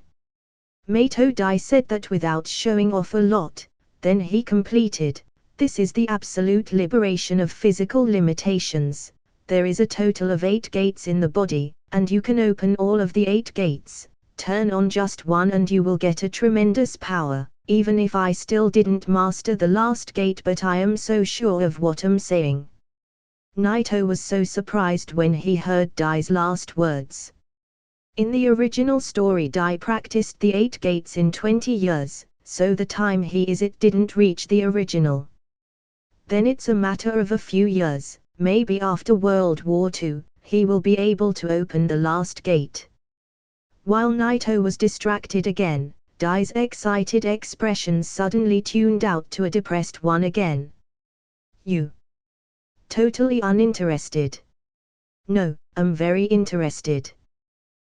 Mato Dai said that without showing off a lot, then he completed. This is the absolute liberation of physical limitations. There is a total of 8 gates in the body, and you can open all of the 8 gates. Turn on just one and you will get a tremendous power, even if I still didn't master the last gate, but I am so sure of what I'm saying. Naito was so surprised when he heard Dai's last words. In the original story, Dai practiced the 8 gates in 20 years, so the time it didn't reach the original. Then it's a matter of a few years, maybe after World War II, he will be able to open the last gate. While Naito was distracted again, Dai's excited expression suddenly tuned out to a depressed one again. You? Totally uninterested? No, I'm very interested.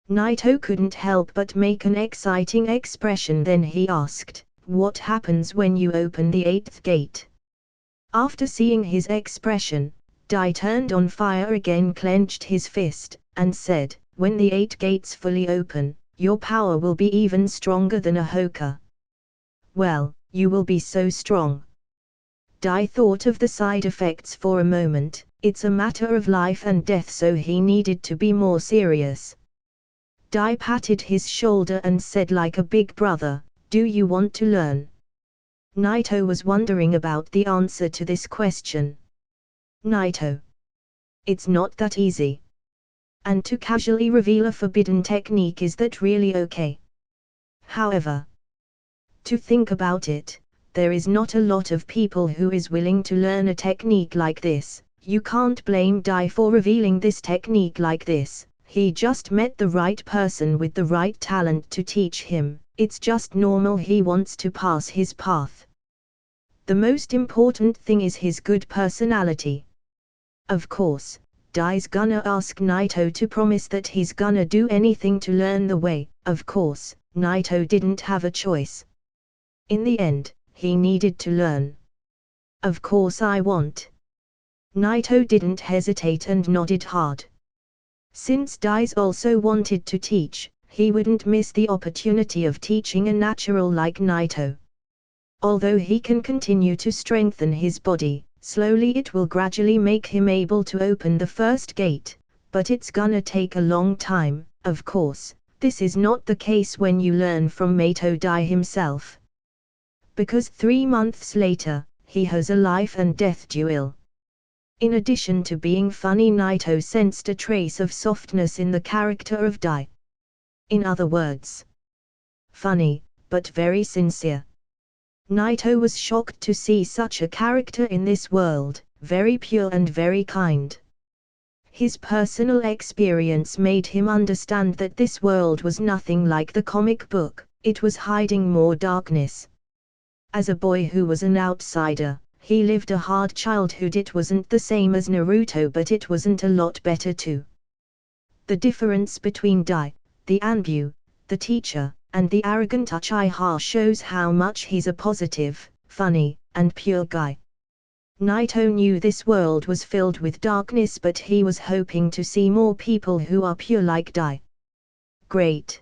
Naito couldn't help but make an exciting expression. Then he asked, "What happens when you open the 8th gate?" After seeing his expression, Dai turned on fire again, clenched his fist, and said, "When the 8 gates fully open, your power will be even stronger than a Hokage." Well, you will be so strong. Dai thought of the side effects for a moment. It's a matter of life and death, so he needed to be more serious. Dai patted his shoulder and said like a big brother, "Do you want to learn?" Naito was wondering about the answer to this question. Naito. It's not that easy. And to casually reveal a forbidden technique, is that really okay? However, To think about it, there is not a lot of people who is willing to learn a technique like this. You can't blame Dai for revealing this technique like this. He just met the right person with the right talent to teach him. It's just normal he wants to pass his path. The most important thing is his good personality. Of course, Dai's gonna ask Naito to promise that he's gonna do anything to learn the way. Of course, Naito didn't have a choice. In the end, he needed to learn. Of course I want. Naito didn't hesitate and nodded hard. Since Dai's also wanted to teach, he wouldn't miss the opportunity of teaching a natural like Naito. Although he can continue to strengthen his body, slowly it will gradually make him able to open the first gate, but it's gonna take a long time. Of course, this is not the case when you learn from Mato Dai himself. Because 3 months later, he has a life and death duel. In addition to being funny, Naito sensed a trace of softness in the character of Dai. In other words, funny, but very sincere. Naito was shocked to see such a character in this world, very pure and very kind. His personal experience made him understand that this world was nothing like the comic book, it was hiding more darkness. As a boy who was an outsider, he lived a hard childhood. It wasn't the same as Naruto, but it wasn't a lot better too. The difference between Dai, the Anbu, the teacher, and the arrogant Uchiha shows how much he's a positive, funny, and pure guy. Naito knew this world was filled with darkness, but he was hoping to see more people who are pure like Dai. Great.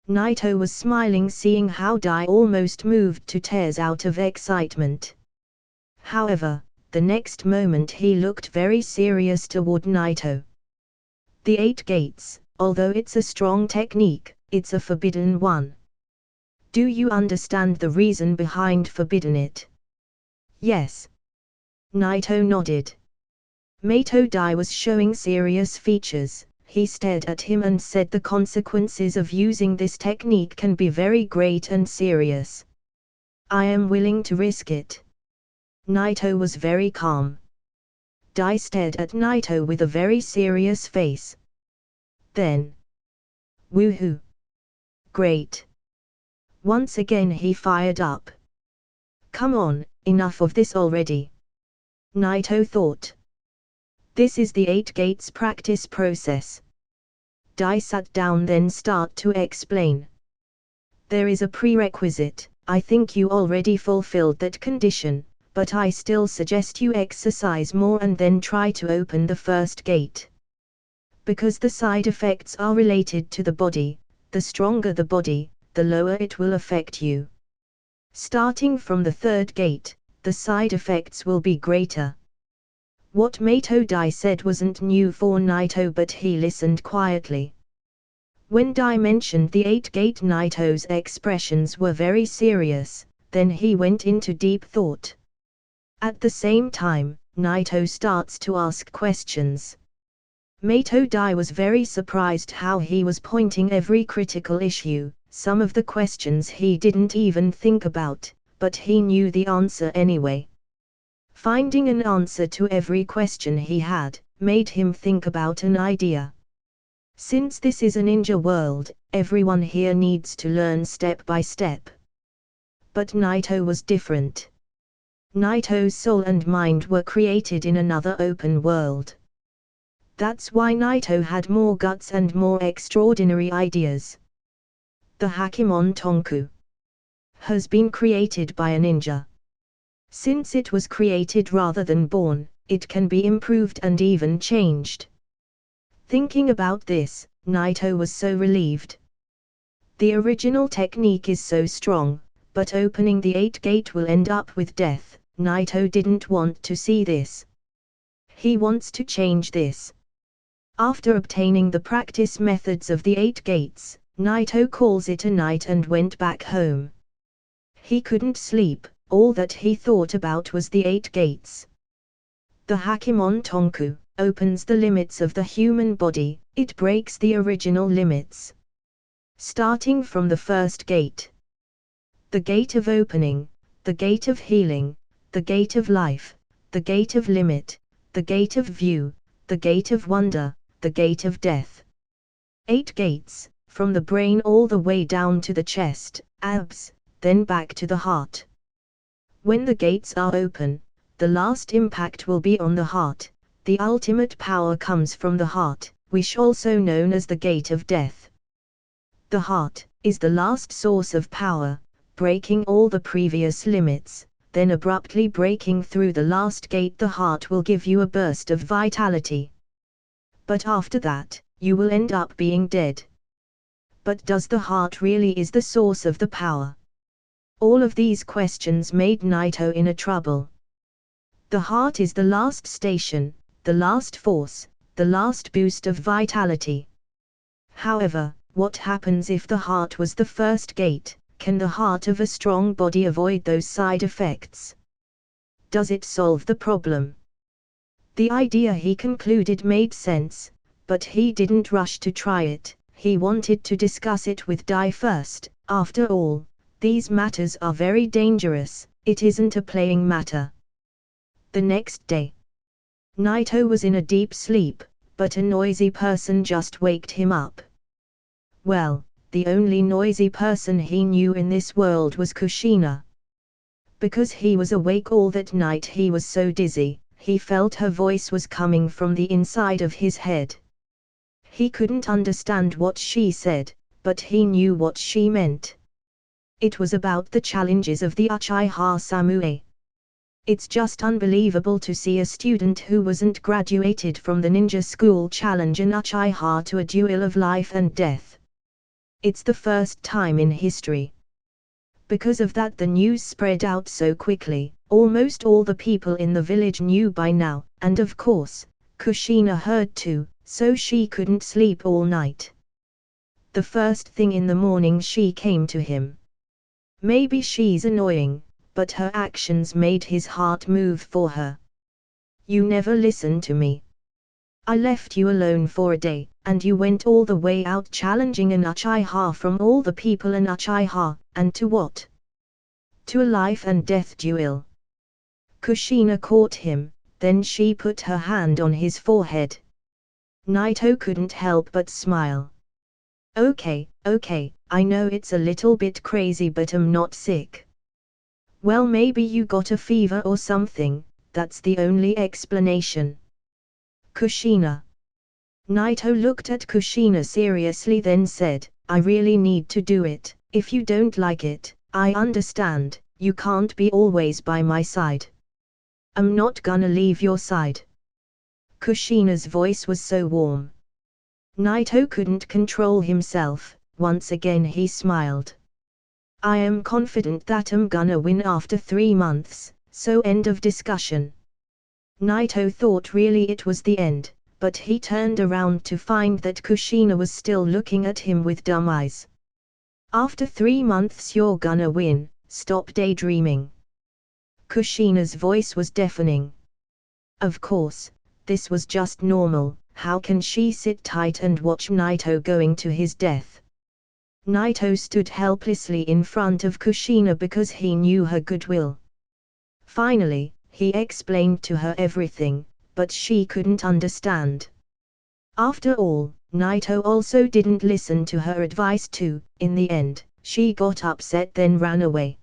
Naito was smiling seeing how Dai almost moved to tears out of excitement. However, the next moment he looked very serious toward Naito. The 8 gates, although it's a strong technique, it's a forbidden one. Do you understand the reason behind forbidden it? Yes. Naito nodded. Mato Dai was showing serious features. He stared at him and said the consequences of using this technique can be very great and serious. I am willing to risk it. Naito was very calm. Dai stared at Naito with a very serious face. Then, woohoo! Great! Once again he fired up. Come on, enough of this already. Naito thought. This is the 8 gates practice process. Dai sat down then start to explain. There is a prerequisite. I think you already fulfilled that condition, but I still suggest you exercise more and then try to open the first gate. Because the side effects are related to the body, the stronger the body, the lower it will affect you. Starting from the 3rd gate, the side effects will be greater. What Mato Dai said wasn't new for Naito, but he listened quietly. When Dai mentioned the 8 gate, Naito's expressions were very serious, then he went into deep thought. At the same time, Naito starts to ask questions. Mato Dai was very surprised how he was pointing every critical issue. Some of the questions he didn't even think about, but he knew the answer anyway. Finding an answer to every question he had, made him think about an idea. Since this is a ninja world, everyone here needs to learn step by step. But Naito was different. Naito's soul and mind were created in another open world. That's why Naito had more guts and more extraordinary ideas. The Hakemon Tonku has been created by a ninja. Since it was created rather than born, it can be improved and even changed. Thinking about this, Naito was so relieved. The original technique is so strong, but opening the 8 gate will end up with death. Naito didn't want to see this. He wants to change this. After obtaining the practice methods of the 8 gates, Naito calls it a night and went back home. He couldn't sleep. All that he thought about was the 8 gates. The Hakemon Tonku opens the limits of the human body, it breaks the original limits. Starting from the 1st gate. The gate of opening, the gate of healing, the gate of life, the gate of limit, the gate of view, the gate of wonder, the gate of death. 8 gates, from the brain all the way down to the chest, abs, then back to the heart. When the gates are open, the last impact will be on the heart. The ultimate power comes from the heart, which also known as the gate of death. The heart is the last source of power, breaking all the previous limits, then abruptly breaking through the last gate. The heart will give you a burst of vitality. But after that, you will end up being dead. But does the heart really is the source of the power? All of these questions made Naito in a trouble. The heart is the last station, the last force, the last boost of vitality. However, what happens if the heart was the first gate? Can the heart of a strong body avoid those side effects? Does it solve the problem? The idea, he concluded, made sense, but he didn't rush to try it. He wanted to discuss it with Dai first. After all, these matters are very dangerous. It isn't a playing matter. The next day, Naito was in a deep sleep, but a noisy person just waked him up. Well, the only noisy person he knew in this world was Kushina. Because he was awake all that night, he was so dizzy, he felt her voice was coming from the inside of his head. He couldn't understand what she said, but he knew what she meant. It was about the challenges of the Uchiha Samurai. It's just unbelievable to see a student who wasn't graduated from the ninja school challenge an Uchiha to a duel of life and death. It's the first time in history. Because of that, the news spread out so quickly. Almost all the people in the village knew by now, and of course, Kushina heard too, so she couldn't sleep all night. The first thing in the morning she came to him. Maybe she's annoying, but her actions made his heart move for her. You never listened to me. I left you alone for a day, and you went all the way out challenging an Uchiha from all the people an Uchiha, and to what? To a life and death duel. Kushina caught him, then she put her hand on his forehead. Naito couldn't help but smile. Okay, I know it's a little bit crazy, but I'm not sick. Well, maybe you got a fever or something, that's the only explanation. Kushina. Naito looked at Kushina seriously, then said, I really need to do it. If you don't like it, I understand. You can't be always by my side. I'm not gonna leave your side. Kushina's voice was so warm. Naito couldn't control himself. Once again he smiled. I am confident that I'm gonna win after 3 months, so end of discussion. Naito thought really it was the end, but he turned around to find that Kushina was still looking at him with dumb eyes. After 3 months you're gonna win, stop daydreaming. Kushina's voice was deafening. Of course, this was just normal. How can she sit tight and watch Naito going to his death? Naito stood helplessly in front of Kushina because he knew her goodwill. Finally, he explained to her everything, but she couldn't understand. After all, Naito also didn't listen to her advice too. In the end, she got upset then ran away.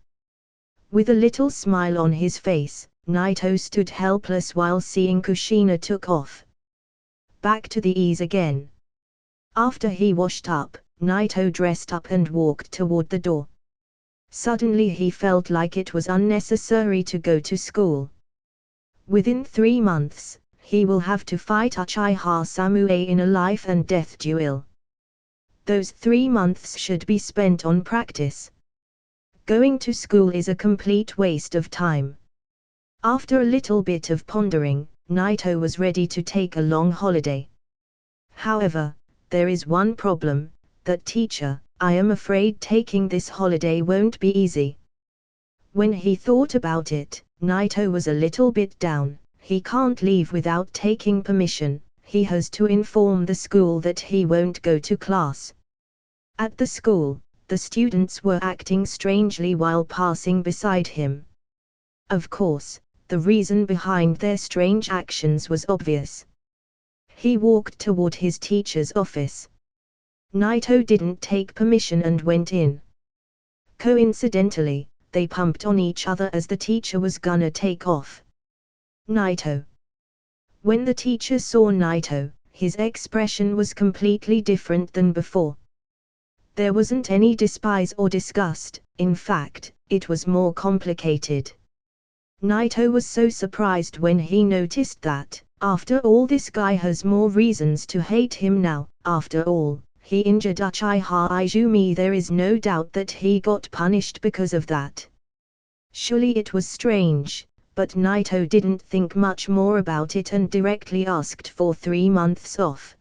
With a little smile on his face, Naito stood helpless while seeing Kushina took off. Back to the ease again. After he washed up, Naito dressed up and walked toward the door. Suddenly he felt like it was unnecessary to go to school. Within 3 months, he will have to fight Uchiha Samurai in a life and death duel. Those 3 months should be spent on practice. Going to school is a complete waste of time. After a little bit of pondering, Naito was ready to take a long holiday. However, there is one problem, that teacher, I am afraid taking this holiday won't be easy. When he thought about it, Naito was a little bit down. He can't leave without taking permission. He has to inform the school that he won't go to class. At the school, the students were acting strangely while passing beside him. Of course, the reason behind their strange actions was obvious. He walked toward his teacher's office. Naito didn't take permission and went in. Coincidentally, they pumped on each other as the teacher was gonna take off. Naito. When the teacher saw Naito, his expression was completely different than before. There wasn't any despise or disgust, in fact, it was more complicated. Naito was so surprised when he noticed that, after all, this guy has more reasons to hate him now. After all, he injured Uchiha Izumi. There is no doubt that he got punished because of that. Surely it was strange, but Naito didn't think much more about it and directly asked for 3 months off.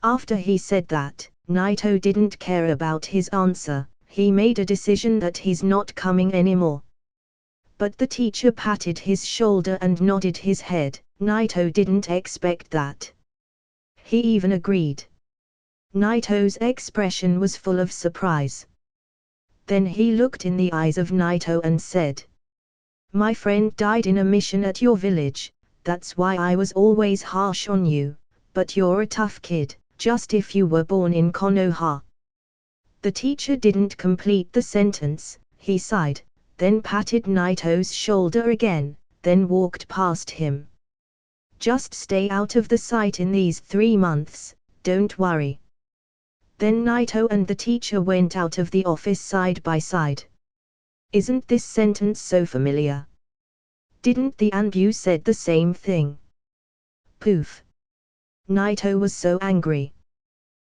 After he said that, Naito didn't care about his answer. He made a decision that he's not coming anymore. But the teacher patted his shoulder and nodded his head. Naito didn't expect that. He even agreed. Naito's expression was full of surprise. Then he looked in the eyes of Naito and said, "My friend died in a mission at your village, that's why I was always harsh on you, but you're a tough kid, just if you were born in Konoha." The teacher didn't complete the sentence. He sighed, then patted Naito's shoulder again, then walked past him. "Just stay out of the sight in these 3 months, don't worry." Then Naito and the teacher went out of the office side by side. Isn't this sentence so familiar? Didn't the Anbu said the same thing? Poof. Naito was so angry.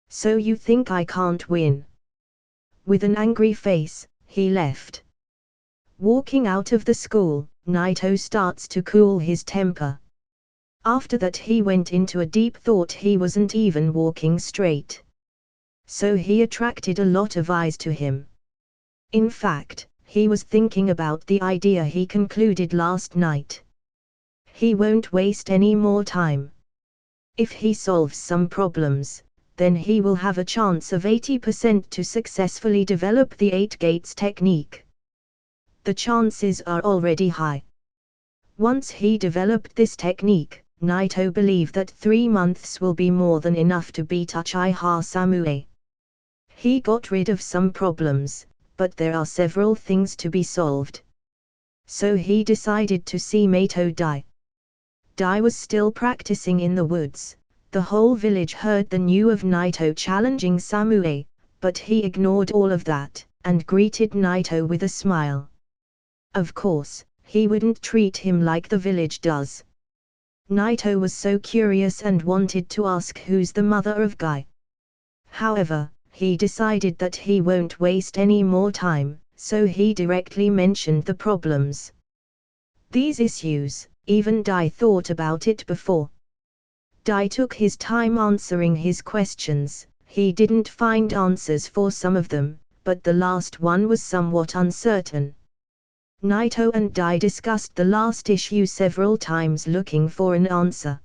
"So you think I can't win?" With an angry face, he left. Walking out of the school, Naito starts to cool his temper. After that he went into a deep thought. He wasn't even walking straight. So he attracted a lot of eyes to him. In fact, he was thinking about the idea he concluded last night. He won't waste any more time. If he solves some problems, then he will have a chance of 80% to successfully develop the 8 gates technique. The chances are already high. Once he developed this technique, Naito believed that 3 months will be more than enough to beat Uchiha Samue. He got rid of some problems, but there are several things to be solved. So he decided to see Naito die. Dai was still practicing in the woods. The whole village heard the news of Naito challenging Samue, but he ignored all of that, and greeted Naito with a smile. Of course, he wouldn't treat him like the village does. Naito was so curious and wanted to ask who's the mother of Guy. However, he decided that he won't waste any more time, so he directly mentioned the problems. These issues, even Dai thought about it before. Dai took his time answering his questions. He didn't find answers for some of them, but the last one was somewhat uncertain. Naito and Dai discussed the last issue several times looking for an answer.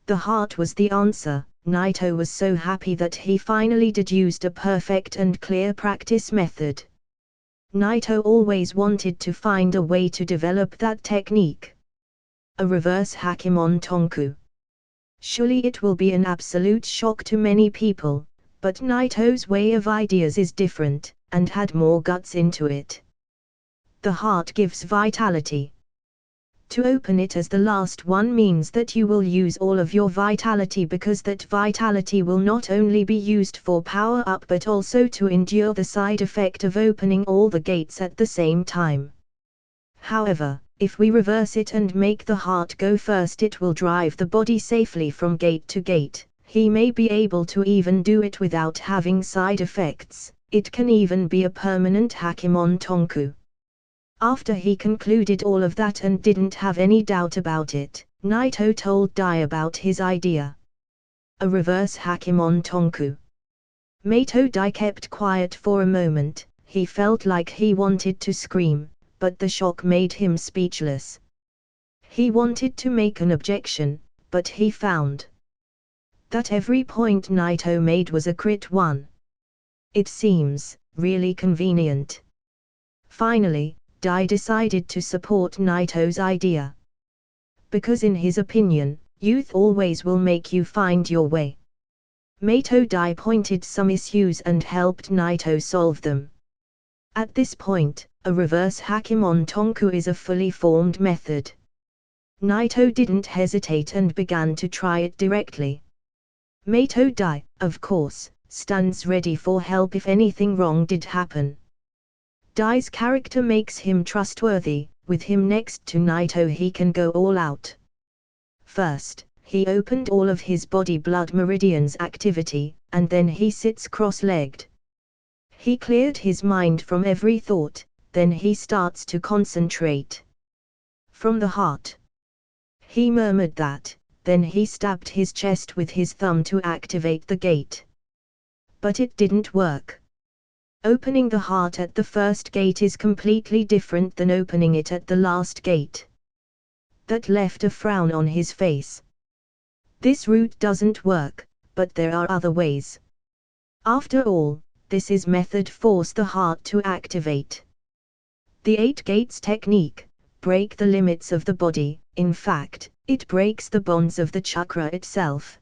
The heart was the answer. Naito was so happy that he finally deduced a perfect and clear practice method. Naito always wanted to find a way to develop that technique. A reverse Hakemon Tonku. Surely it will be an absolute shock to many people, but Naito's way of ideas is different, and had more guts into it. The heart gives vitality. To open it as the last one means that you will use all of your vitality, because that vitality will not only be used for power up but also to endure the side effect of opening all the gates at the same time. However, if we reverse it and make the heart go first, it will drive the body safely from gate to gate. He may be able to even do it without having side effects. It can even be a permanent Hakemon Tonku. After he concluded all of that and didn't have any doubt about it, Naito told Dai about his idea. A reverse Hakemon Tonku. Naito Dai kept quiet for a moment. He felt like he wanted to scream, but the shock made him speechless. He wanted to make an objection, but he found that every point Naito made was a crit one. It seems really convenient. Finally, Dai decided to support Naito's idea. Because in his opinion, youth always will make you find your way. Mato Dai pointed some issues and helped Naito solve them. At this point, a reverse Hakimon Tonku is a fully formed method. Naito didn't hesitate and began to try it directly. Mato Dai, of course, stands ready for help if anything wrong did happen. Dai's character makes him trustworthy. With him next to Naito he can go all out. First, he opened all of his body blood meridians activity, and then he sits cross-legged. He cleared his mind from every thought, then he starts to concentrate. From the heart. He murmured that, then he stabbed his chest with his thumb to activate the gate. But it didn't work. Opening the heart at the first gate is completely different than opening it at the last gate. That left a frown on his face. This route doesn't work, but there are other ways. After all, this is method force the heart to activate. The 8 gates technique, break the limits of the body, in fact, it breaks the bonds of the chakra itself.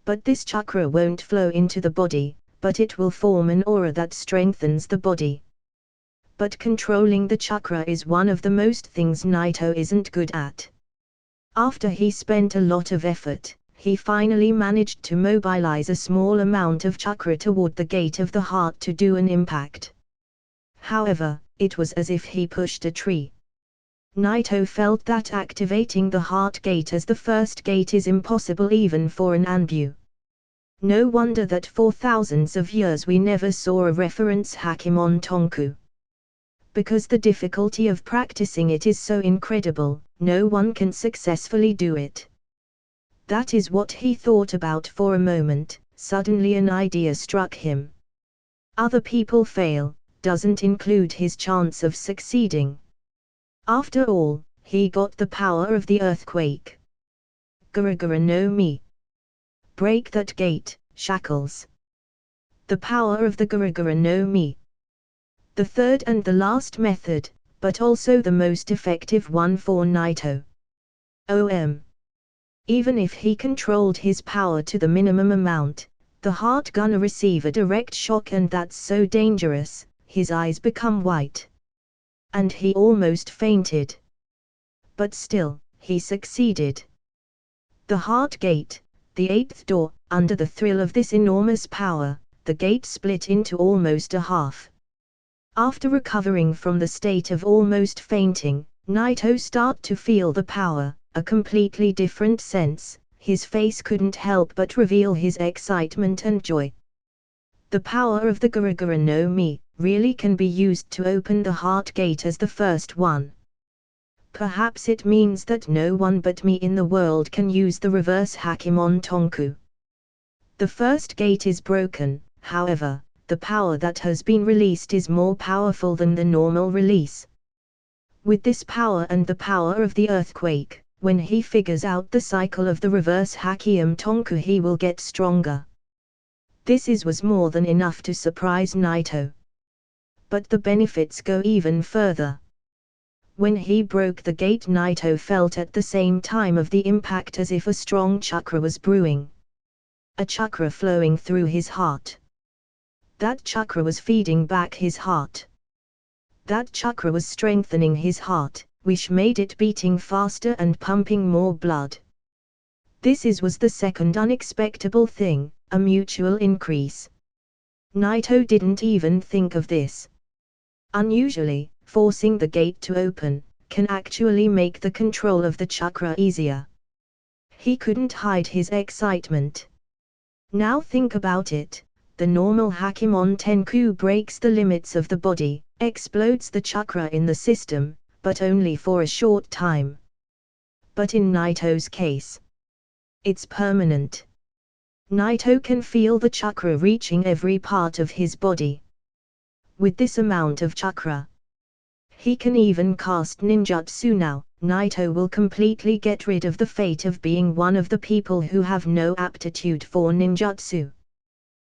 But this chakra won't flow into the body, but it will form an aura that strengthens the body. But controlling the chakra is one of the most things Naito isn't good at. After he spent a lot of effort, he finally managed to mobilize a small amount of chakra toward the gate of the heart to do an impact. However, it was as if he pushed a tree. Naito felt that activating the heart gate as the first gate is impossible even for an Anbu. No wonder that for thousands of years we never saw a reference Hakimon Tonku. Because the difficulty of practicing it is so incredible, no one can successfully do it. That is what he thought about for a moment. Suddenly an idea struck him. Other people fail, doesn't include his chance of succeeding. After all, he got the power of the earthquake. Gura Gura no Mi. Break that gate, shackles. The power of the Gura Gura no Mi. The third and the last method, but also the most effective one for Naito. Even if he controlled his power to the minimum amount, the heart gonna receive a direct shock, and that's so dangerous. His eyes become white. And he almost fainted. But still, he succeeded. The heart gate, the 8th door, under the thrill of this enormous power, the gate split into almost a half. After recovering from the state of almost fainting, Naito started to feel the power, a completely different sense. His face couldn't help but reveal his excitement and joy. The power of the Gura Gura no Mi really can be used to open the heart gate as the first one. Perhaps it means that no one but me in the world can use the reverse Hakimon Tonku. The first gate is broken, however, the power that has been released is more powerful than the normal release. With this power and the power of the earthquake, when he figures out the cycle of the reverse Hakimon Tonku he will get stronger. This was more than enough to surprise Naito. But the benefits go even further. When he broke the gate, Naito felt at the same time of the impact as if a strong chakra was brewing. A chakra flowing through his heart. That chakra was feeding back his heart. That chakra was strengthening his heart, which made it beating faster and pumping more blood. This was the second unexpected thing, a mutual increase. Naito didn't even think of this. Unusually, forcing the gate to open can actually make the control of the chakra easier. He couldn't hide his excitement. Now think about it, the normal Hakimon Tenku breaks the limits of the body, explodes the chakra in the system, but only for a short time. But in Naito's case, it's permanent. Naito can feel the chakra reaching every part of his body. With this amount of chakra, he can even cast ninjutsu now. Naito will completely get rid of the fate of being one of the people who have no aptitude for ninjutsu.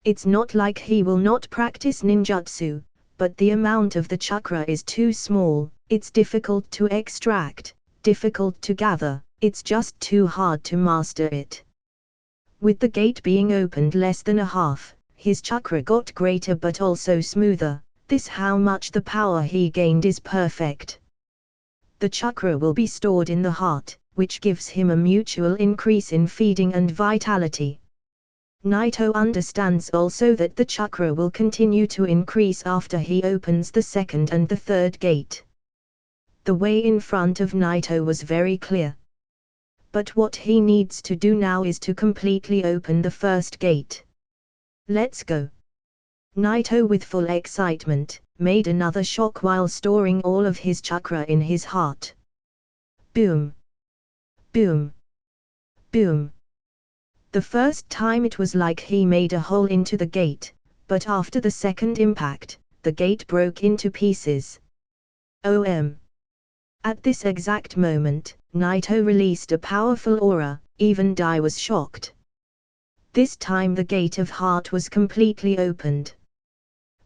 It's not like he will not practice ninjutsu, but the amount of the chakra is too small, it's difficult to extract, difficult to gather, it's just too hard to master it. With the gate being opened less than a half, his chakra got greater but also smoother. This how much the power he gained is perfect. The chakra will be stored in the heart, which gives him a mutual increase in feeding and vitality. Naito understands also that the chakra will continue to increase after he opens the second and the third gate. The way in front of Naito was very clear. But what he needs to do now is to completely open the first gate. Let's go. Naito, with full excitement, made another shock while storing all of his chakra in his heart. Boom! Boom! Boom! The first time it was like he made a hole into the gate, but after the second impact, the gate broke into pieces. OM! At this exact moment, Naito released a powerful aura, even Dai was shocked. This time the gate of heart was completely opened.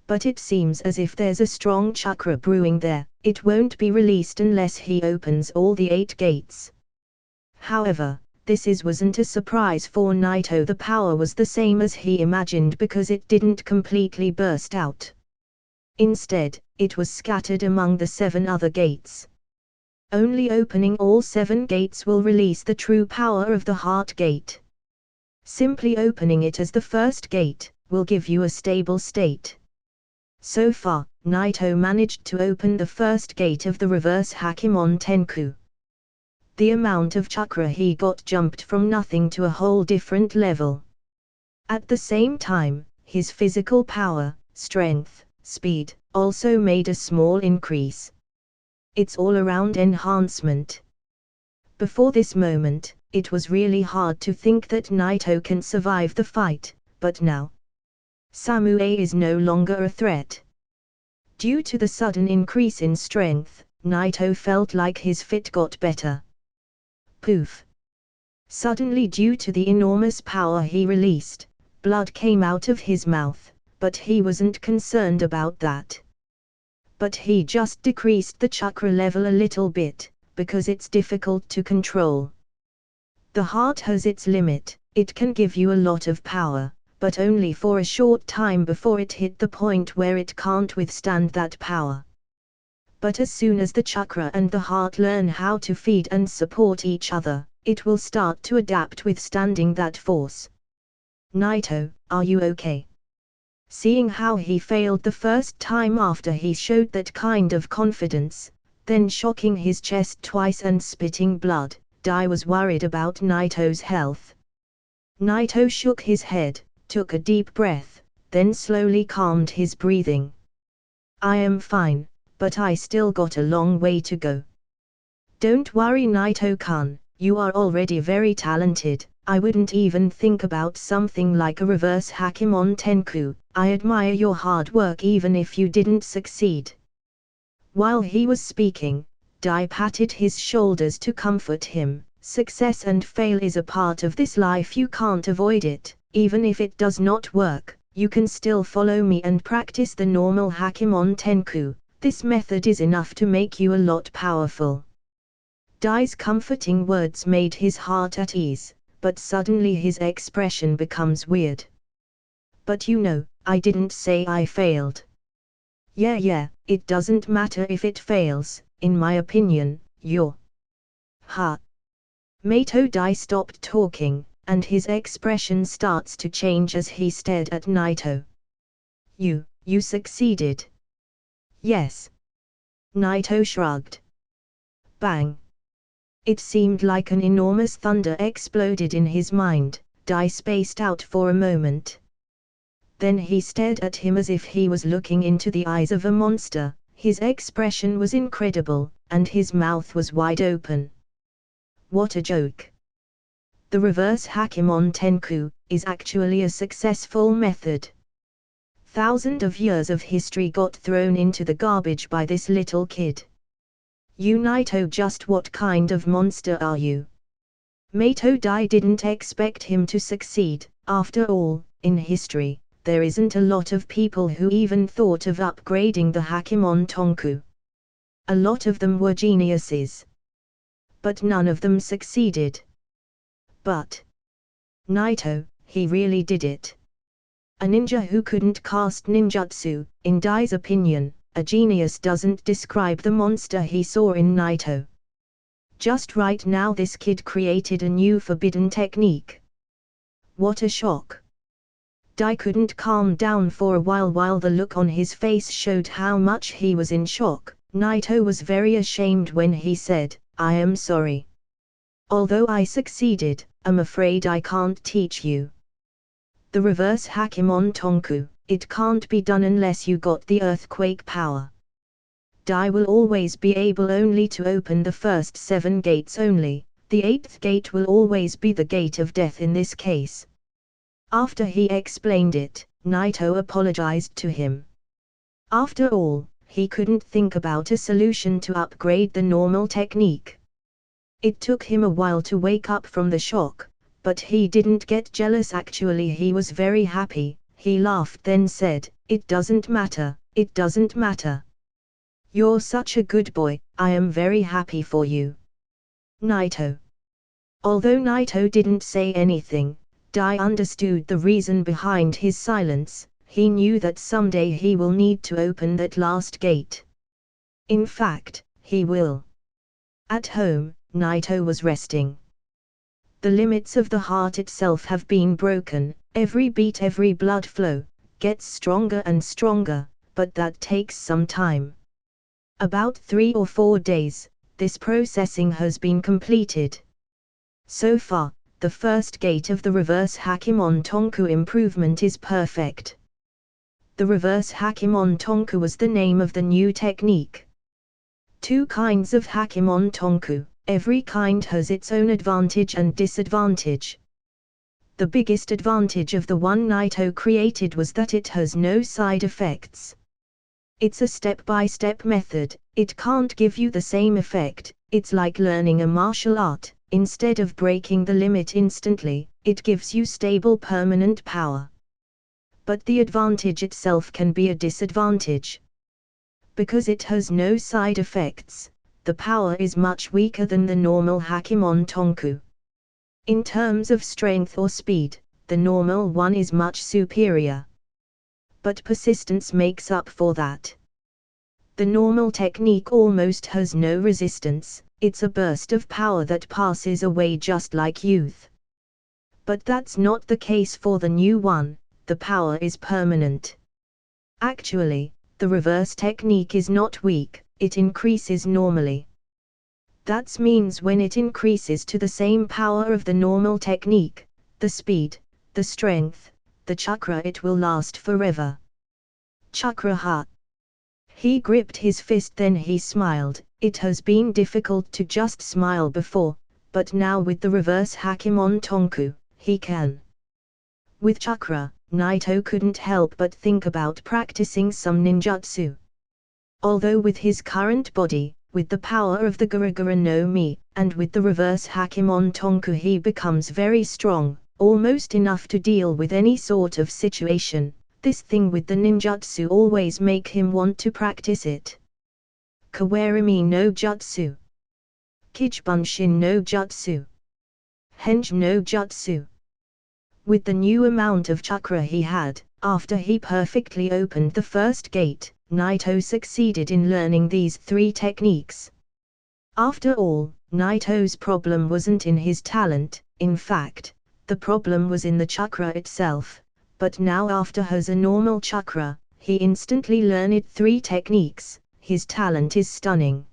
But it seems as if there's a strong chakra brewing there, it won't be released unless he opens all the 8 gates. However, this wasn't a surprise for Naito. The power was the same as he imagined because it didn't completely burst out. Instead, it was scattered among the 7 other gates. Only opening all 7 gates will release the true power of the heart gate. Simply opening it as the first gate will give you a stable state. So far, Naito managed to open the first gate of the reverse Hakimon Tenku. The amount of chakra he got jumped from nothing to a whole different level. At the same time, his physical power, strength, speed, also made a small increase. It's all-around enhancement. Before this moment, it was really hard to think that Naito can survive the fight, but now, Samue is no longer a threat. Due to the sudden increase in strength, Naito felt like his fit got better. Poof! Suddenly, due to the enormous power he released, blood came out of his mouth, but he wasn't concerned about that. But he just decreased the chakra level a little bit, because it's difficult to control. The heart has its limit, it can give you a lot of power, but only for a short time before it hit the point where it can't withstand that power. But as soon as the chakra and the heart learn how to feed and support each other, it will start to adapt withstanding that force. Naito, are you okay? Seeing how he failed the first time after he showed that kind of confidence, then shocking his chest twice and spitting blood, Dai was worried about Naito's health. Naito shook his head, took a deep breath, then slowly calmed his breathing. I am fine, but I still got a long way to go. Don't worry, Naito-kun, you are already very talented. I wouldn't even think about something like a reverse Hakimon Tenku. I admire your hard work even if you didn't succeed. While he was speaking, Dai patted his shoulders to comfort him. Success and fail is a part of this life, you can't avoid it. Even if it does not work, you can still follow me and practice the normal Hakimon Tenku. This method is enough to make you a lot powerful. Dai's comforting words made his heart at ease, but suddenly his expression becomes weird. But you know, I didn't say I failed. Yeah, it doesn't matter if it fails, in my opinion, you're... Mato Dai stopped talking, and his expression starts to change as he stared at Naito. You succeeded. Yes. Naito shrugged. Bang. It seemed like an enormous thunder exploded in his mind. Dai spaced out for a moment. Then he stared at him as if he was looking into the eyes of a monster. His expression was incredible, and his mouth was wide open. What a joke. The reverse Hakimon Tenku is actually a successful method. Thousands of years of history got thrown into the garbage by this little kid. You Naito, just what kind of monster are you? Mato Dai didn't expect him to succeed. After all, in history, there isn't a lot of people who even thought of upgrading the Hakemon Tonku. A lot of them were geniuses. But none of them succeeded. But Naito, he really did it. A ninja who couldn't cast ninjutsu, in Dai's opinion, a genius doesn't describe the monster he saw in Naito. Just right now this kid created a new forbidden technique. What a shock. Dai couldn't calm down for a while the look on his face showed how much he was in shock. Naito was very ashamed when he said, "I am sorry. Although I succeeded, I'm afraid I can't teach you. The reverse Hakemon Tonku, it can't be done unless you got the earthquake power. Dai will always be able only to open the first 7 gates only, the 8th gate will always be the gate of death in this case." After he explained it, Naito apologized to him. After all, he couldn't think about a solution to upgrade the normal technique. It took him a while to wake up from the shock, but he didn't get jealous. Actually, he was very happy. He laughed then said, "It doesn't matter, it doesn't matter. You're such a good boy, I am very happy for you." Naito. Although Naito didn't say anything, Dai understood the reason behind his silence. He knew that someday he will need to open that last gate. In fact, he will. At home, Naito was resting. The limits of the heart itself have been broken, every beat, every blood flow, gets stronger and stronger, but that takes some time. About 3 or 4 days, this processing has been completed. So far, the first gate of the reverse Hakemon Tonku improvement is perfect. The reverse Hakemon Tonku was the name of the new technique. 2 kinds of Hakemon Tonku, every kind has its own advantage and disadvantage. The biggest advantage of the one Naito created was that it has no side effects. It's a step-by-step method, it can't give you the same effect, it's like learning a martial art. Instead of breaking the limit instantly, it gives you stable permanent power. But the advantage itself can be a disadvantage. Because it has no side effects, the power is much weaker than the normal Hakemon Tonku. In terms of strength or speed, the normal one is much superior. But persistence makes up for that. The normal technique almost has no resistance. It's a burst of power that passes away just like youth. But that's not the case for the new one, the power is permanent. Actually, the reverse technique is not weak, it increases normally. That means when it increases to the same power of the normal technique, the speed, the strength, the chakra, it will last forever. Chakra ha! He gripped his fist, then he smiled. It has been difficult to just smile before, but now with the reverse Hakemon Tonku, he can. With chakra, Naito couldn't help but think about practicing some ninjutsu. Although with his current body, with the power of the Gura Gura no Mi, and with the reverse Hakemon Tonku he becomes very strong, almost enough to deal with any sort of situation. This thing with the ninjutsu always make him want to practice it. Kawarimi no Jutsu. Kichibunshin no Jutsu. Henge no Jutsu. With the new amount of chakra he had, after he perfectly opened the first gate, Naito succeeded in learning these 3 techniques. After all, Naito's problem wasn't in his talent, in fact, the problem was in the chakra itself. But now after has a normal chakra, he instantly learned 3 techniques. His talent is stunning.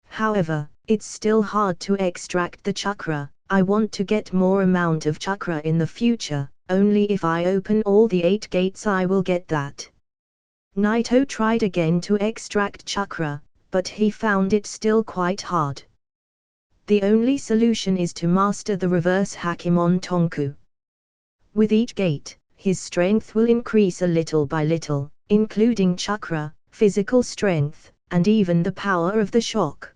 However, it's still hard to extract the chakra. I want to get more amount of chakra in the future, only if I open all the 8 gates I will get that. Naito tried again to extract chakra, but he found it still quite hard. The only solution is to master the reverse Hakemon Tonku. With each gate, his strength will increase a little by little, including chakra, physical strength, and even the power of the shock.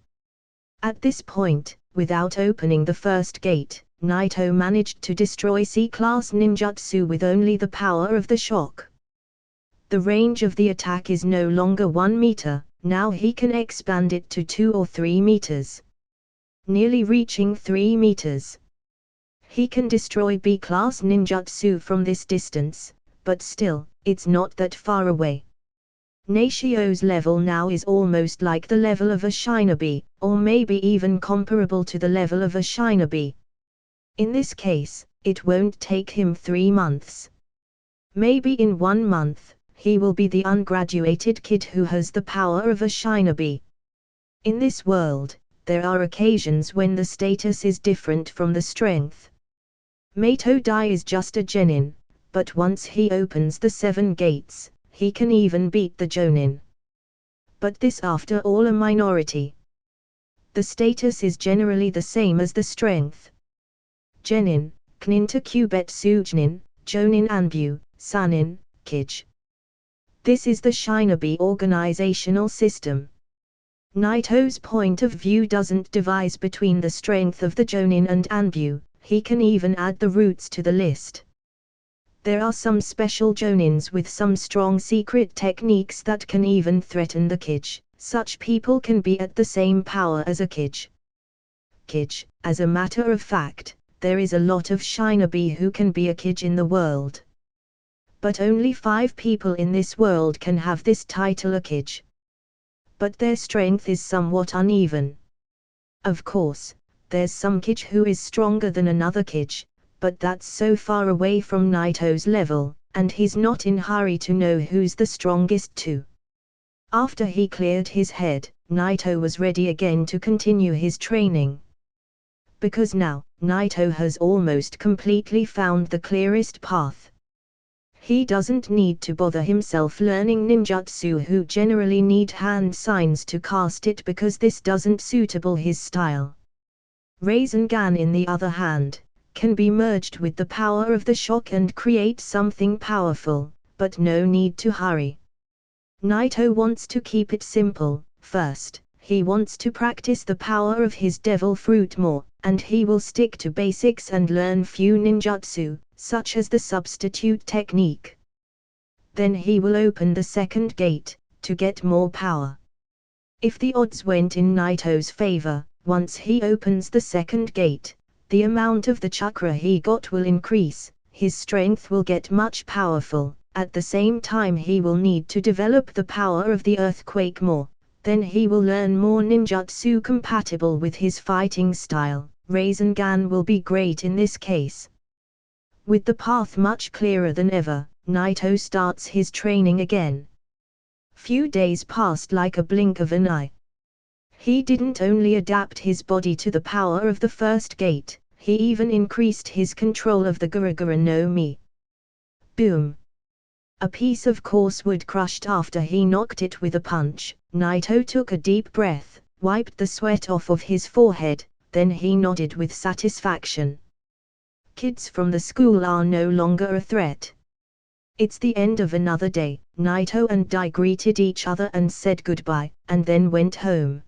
At this point, without opening the first gate, Naito managed to destroy C-class ninjutsu with only the power of the shock. The range of the attack is no longer 1 meter, now he can expand it to 2 or 3 meters. Nearly reaching 3 meters. He can destroy B-class ninjutsu from this distance, but still, it's not that far away. Naito's level now is almost like the level of a shinobi, or maybe even comparable to the level of a shinobi. In this case, it won't take him 3 months. Maybe in 1 month, he will be the ungraduated kid who has the power of a shinobi. In this world, there are occasions when the status is different from the strength. Naito Dai is just a genin, but once he opens the 7 gates, he can even beat the jonin. But this after all a minority. The status is generally the same as the strength. Genin, Kninta Kubetsu Jnin, Jonin Anbu, Sanin, Kij. This is the shinobi organizational system. Naito's point of view doesn't divide between the strength of the jonin and Anbu, he can even add the roots to the list. There are some special jonins with some strong secret techniques that can even threaten the Kij. Such people can be at the same power as a Kij. Kij, as a matter of fact, there is a lot of shinobi who can be a Kij in the world. But only 5 people in this world can have this title a Kij. But their strength is somewhat uneven. Of course, there's some Kij who is stronger than another Kij, but that's so far away from Naito's level, and he's not in hurry to know who's the strongest too. After he cleared his head, Naito was ready again to continue his training. Because now, Naito has almost completely found the clearest path. He doesn't need to bother himself learning ninjutsu who generally need hand signs to cast it because this doesn't suitable his style. Rasengan in the other hand, can be merged with the power of the shock and create something powerful, but no need to hurry. Naito wants to keep it simple. First, he wants to practice the power of his devil fruit more, and he will stick to basics and learn few ninjutsu, such as the substitute technique. Then he will open the second gate, to get more power. If the odds went in Naito's favor, once he opens the second gate, the amount of the chakra he got will increase, his strength will get much powerful, at the same time he will need to develop the power of the earthquake more, then he will learn more ninjutsu compatible with his fighting style. Rasengan will be great in this case. With the path much clearer than ever, Naito starts his training again. Few days passed like a blink of an eye. He didn't only adapt his body to the power of the first gate, he even increased his control of the Gura Gura no Mi. Boom! A piece of coarse wood crushed after he knocked it with a punch. Naito took a deep breath, wiped the sweat off of his forehead, then he nodded with satisfaction. Kids from the school are no longer a threat. It's the end of another day. Naito and Dai greeted each other and said goodbye, and then went home.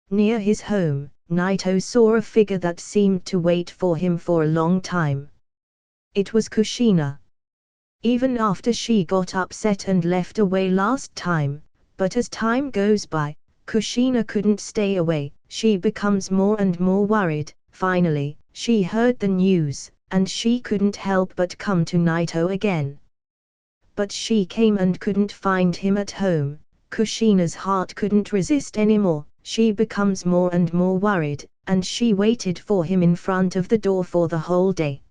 Near his home, Naito saw a figure that seemed to wait for him for a long time. It was Kushina. Even after she got upset and left away last time, but as time goes by, Kushina couldn't stay away, she becomes more and more worried. Finally, she heard the news, and she couldn't help but come to Naito again. But she came and couldn't find him at home. Kushina's heart couldn't resist anymore, she becomes more and more worried, and she waited for him in front of the door for the whole day.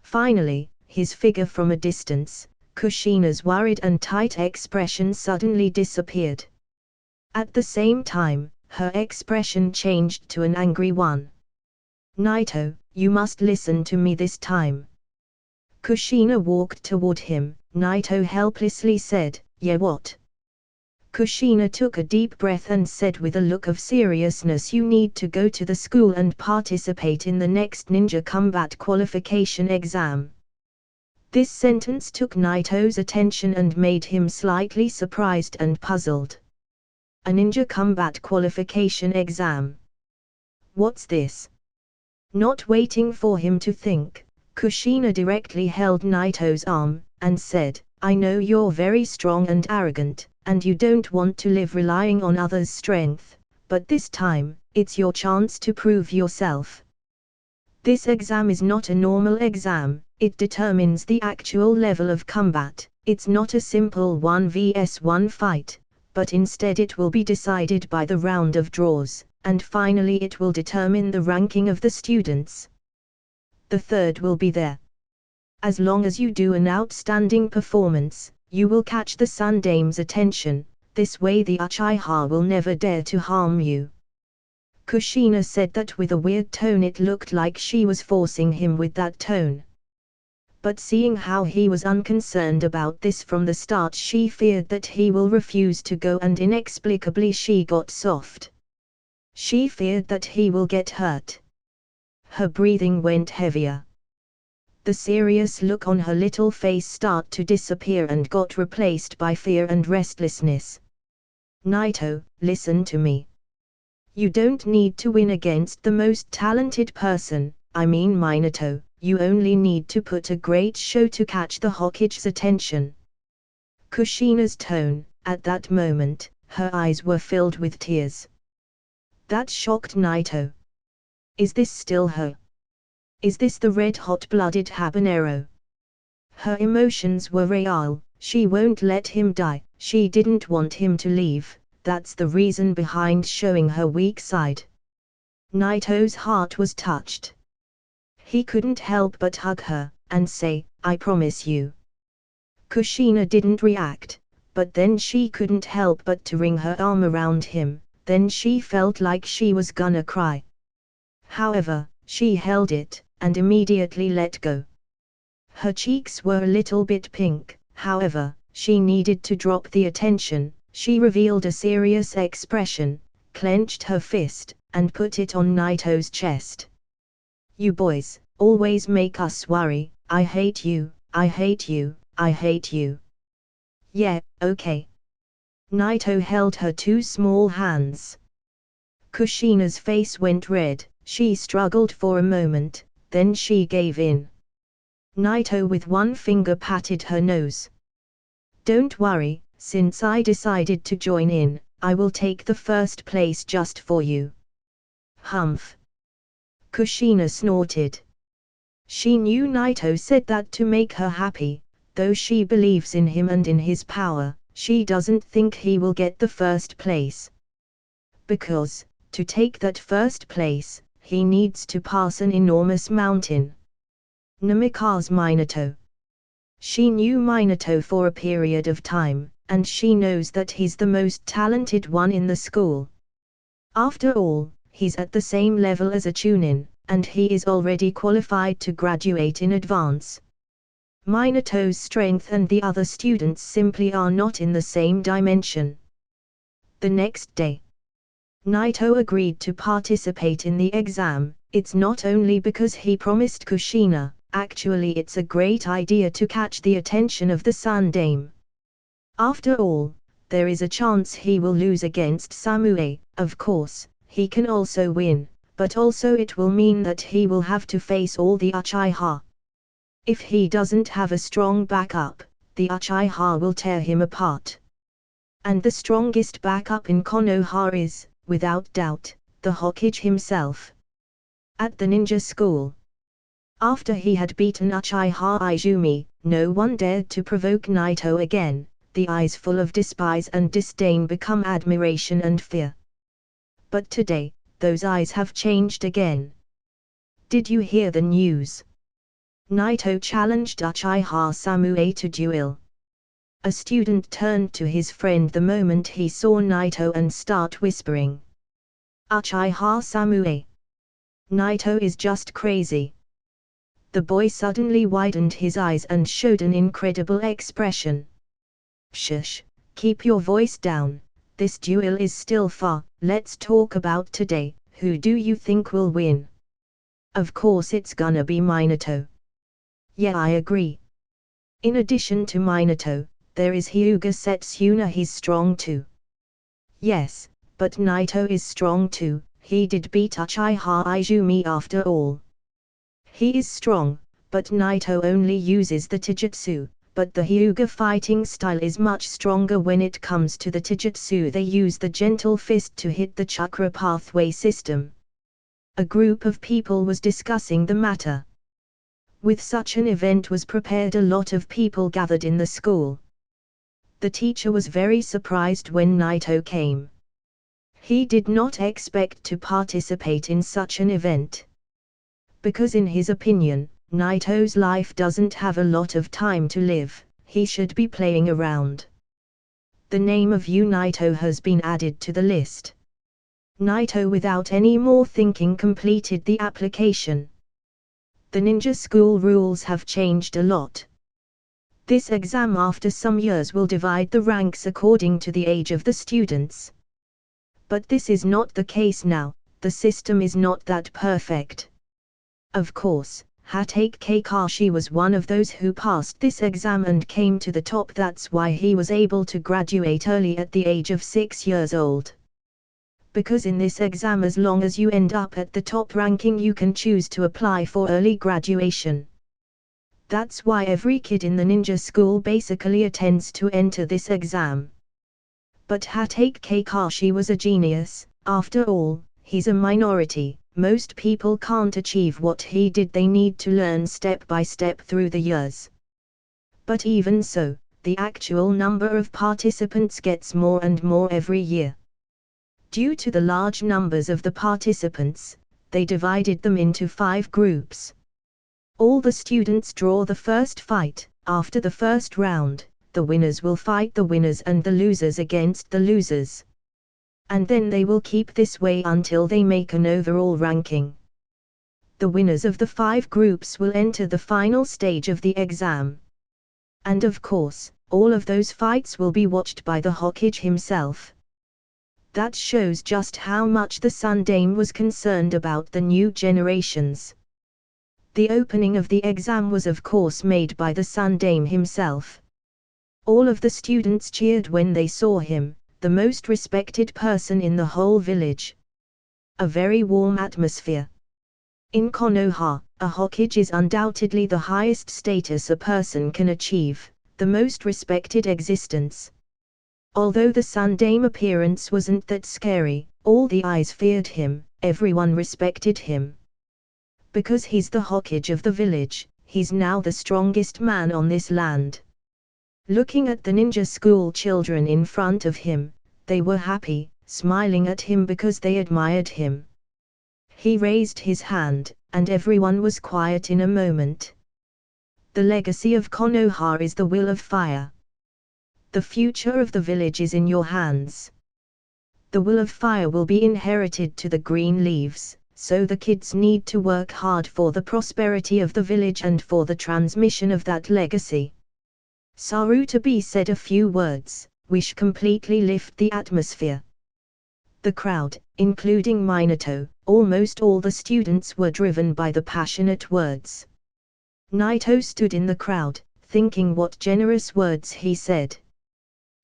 Finally, his figure from a distance, Kushina's worried and tight expression suddenly disappeared. At the same time, her expression changed to an angry one. Naito, you must listen to me this time. Kushina walked toward him. Naito helplessly said, yeah, what? Kushina took a deep breath and said with a look of seriousness, you need to go to the school and participate in the next ninja combat qualification exam. This sentence took Naito's attention and made him slightly surprised and puzzled. A ninja combat qualification exam. What's this? Not waiting for him to think, Kushina directly held Naito's arm, and said, I know you're very strong and arrogant, and you don't want to live relying on others' strength, but this time, it's your chance to prove yourself. This exam is not a normal exam, it determines the actual level of combat. It's not a simple 1vs1 fight, but instead it will be decided by the round of draws, and finally it will determine the ranking of the students. The third will be there. As long as you do an outstanding performance, you will catch the Sundame's attention, this way the Uchiha will never dare to harm you. Kushina said that with a weird tone. It looked like she was forcing him with that tone. But seeing how he was unconcerned about this from the start, she feared that he will refuse to go, and inexplicably she got soft. She feared that he will get hurt. Her breathing went heavier. The serious look on her little face started to disappear and got replaced by fear and restlessness. Naito, listen to me. You don't need to win against the most talented person, I mean Minato. You only need to put a great show to catch the Hokage's attention. Kushina's tone, at that moment, her eyes were filled with tears. That shocked Naito. Is this still her? Is this the red-hot-blooded habanero? Her emotions were real. She won't let him die, she didn't want him to leave, that's the reason behind showing her weak side. Naito's heart was touched. He couldn't help but hug her, and say, I promise you. Kushina didn't react, but then she couldn't help but to wring her arm around him, then she felt like she was gonna cry. However, she held it, and immediately let go. Her cheeks were a little bit pink, however, she needed to drop the attention. She revealed a serious expression, clenched her fist, and put it on Naito's chest. You boys, always make us worry, I hate you, I hate you, I hate you. Yeah, okay. Naito held her two small hands. Kushina's face went red, she struggled for a moment, then she gave in. Naito with one finger patted her nose. Don't worry, since I decided to join in, I will take the first place just for you. Humph. Kushina snorted. She knew Naito said that to make her happy, though she believes in him and in his power, she doesn't think he will get the first place. Because, to take that first place, he needs to pass an enormous mountain. Namikaze Minato. She knew Minato for a period of time, and she knows that he's the most talented one in the school. After all, he's at the same level as a Chunin, and he is already qualified to graduate in advance. Minato's strength and the other students simply are not in the same dimension. The next day, Naito agreed to participate in the exam. It's not only because he promised Kushina, actually it's a great idea to catch the attention of the Sundame. After all, there is a chance he will lose against Samue. Of course, he can also win, but also it will mean that he will have to face all the Uchiha. If he doesn't have a strong backup, the Uchiha will tear him apart. And the strongest backup in Konoha is, without doubt, the Hokage himself. At the ninja school, after he had beaten Uchiha Izumi, no one dared to provoke Naito again. The eyes full of despise and disdain become admiration and fear. But today, those eyes have changed again. Did you hear the news? Naito challenged Uchiha Samue to duel. A student turned to his friend the moment he saw Naito and started whispering. Uchiha Samue. Naito is just crazy. The boy suddenly widened his eyes and showed an incredible expression. Shush, keep your voice down, this duel is still far, let's talk about today, who do you think will win? Of course it's gonna be Minato. Yeah, I agree. In addition to Minato, there is Hyuga Setsuna, he's strong too. Yes, but Naito is strong too, he did beat Uchiha Izumi after all. He is strong, but Naito only uses the Taijutsu, but the Hyuga fighting style is much stronger when it comes to the Taijutsu. They use the gentle fist to hit the chakra pathway system. A group of people was discussing the matter. With such an event was prepared, a lot of people gathered in the school. The teacher was very surprised when Naito came. He did not expect to participate in such an event. Because in his opinion, Naito's life doesn't have a lot of time to live, he should be playing around. The name of Naito has been added to the list. Naito without any more thinking completed the application. The ninja school rules have changed a lot. This exam after some years will divide the ranks according to the age of the students. But this is not the case now, the system is not that perfect. Of course, Hatake Kakashi was one of those who passed this exam and came to the top. That's why he was able to graduate early at the age of 6 years old. Because in this exam, as long as you end up at the top ranking, you can choose to apply for early graduation. That's why every kid in the ninja school basically attends to enter this exam. But Hatake Kakashi was a genius. After all, he's a minority. Most people can't achieve what he did. They need to learn step by step through the years. But even so, the actual number of participants gets more and more every year. Due to the large numbers of the participants, they divided them into 5 groups. All the students draw the first fight. After the first round, the winners will fight the winners and the losers against the losers. And then they will keep this way until they make an overall ranking. The winners of the 5 groups will enter the final stage of the exam. And of course, all of those fights will be watched by the Hokage himself. That shows just how much the Sun Dame was concerned about the new generations. The opening of the exam was of course made by the Sun Dame himself. All of the students cheered when they saw him, the most respected person in the whole village. A very warm atmosphere. In Konoha, a Hokage is undoubtedly the highest status a person can achieve, the most respected existence. Although the Sun Dame appearance wasn't that scary, all the eyes feared him, everyone respected him. Because he's the Hokage of the village, he's now the strongest man on this land. Looking at the ninja school children in front of him, they were happy, smiling at him because they admired him. He raised his hand, and everyone was quiet in a moment. The legacy of Konoha is the will of fire. The future of the village is in your hands. The will of fire will be inherited to the green leaves, so the kids need to work hard for the prosperity of the village and for the transmission of that legacy. Sarutobi said a few words, which completely lift the atmosphere. The crowd, including Minato, almost all the students were driven by the passionate words. Naito stood in the crowd, thinking what generous words he said.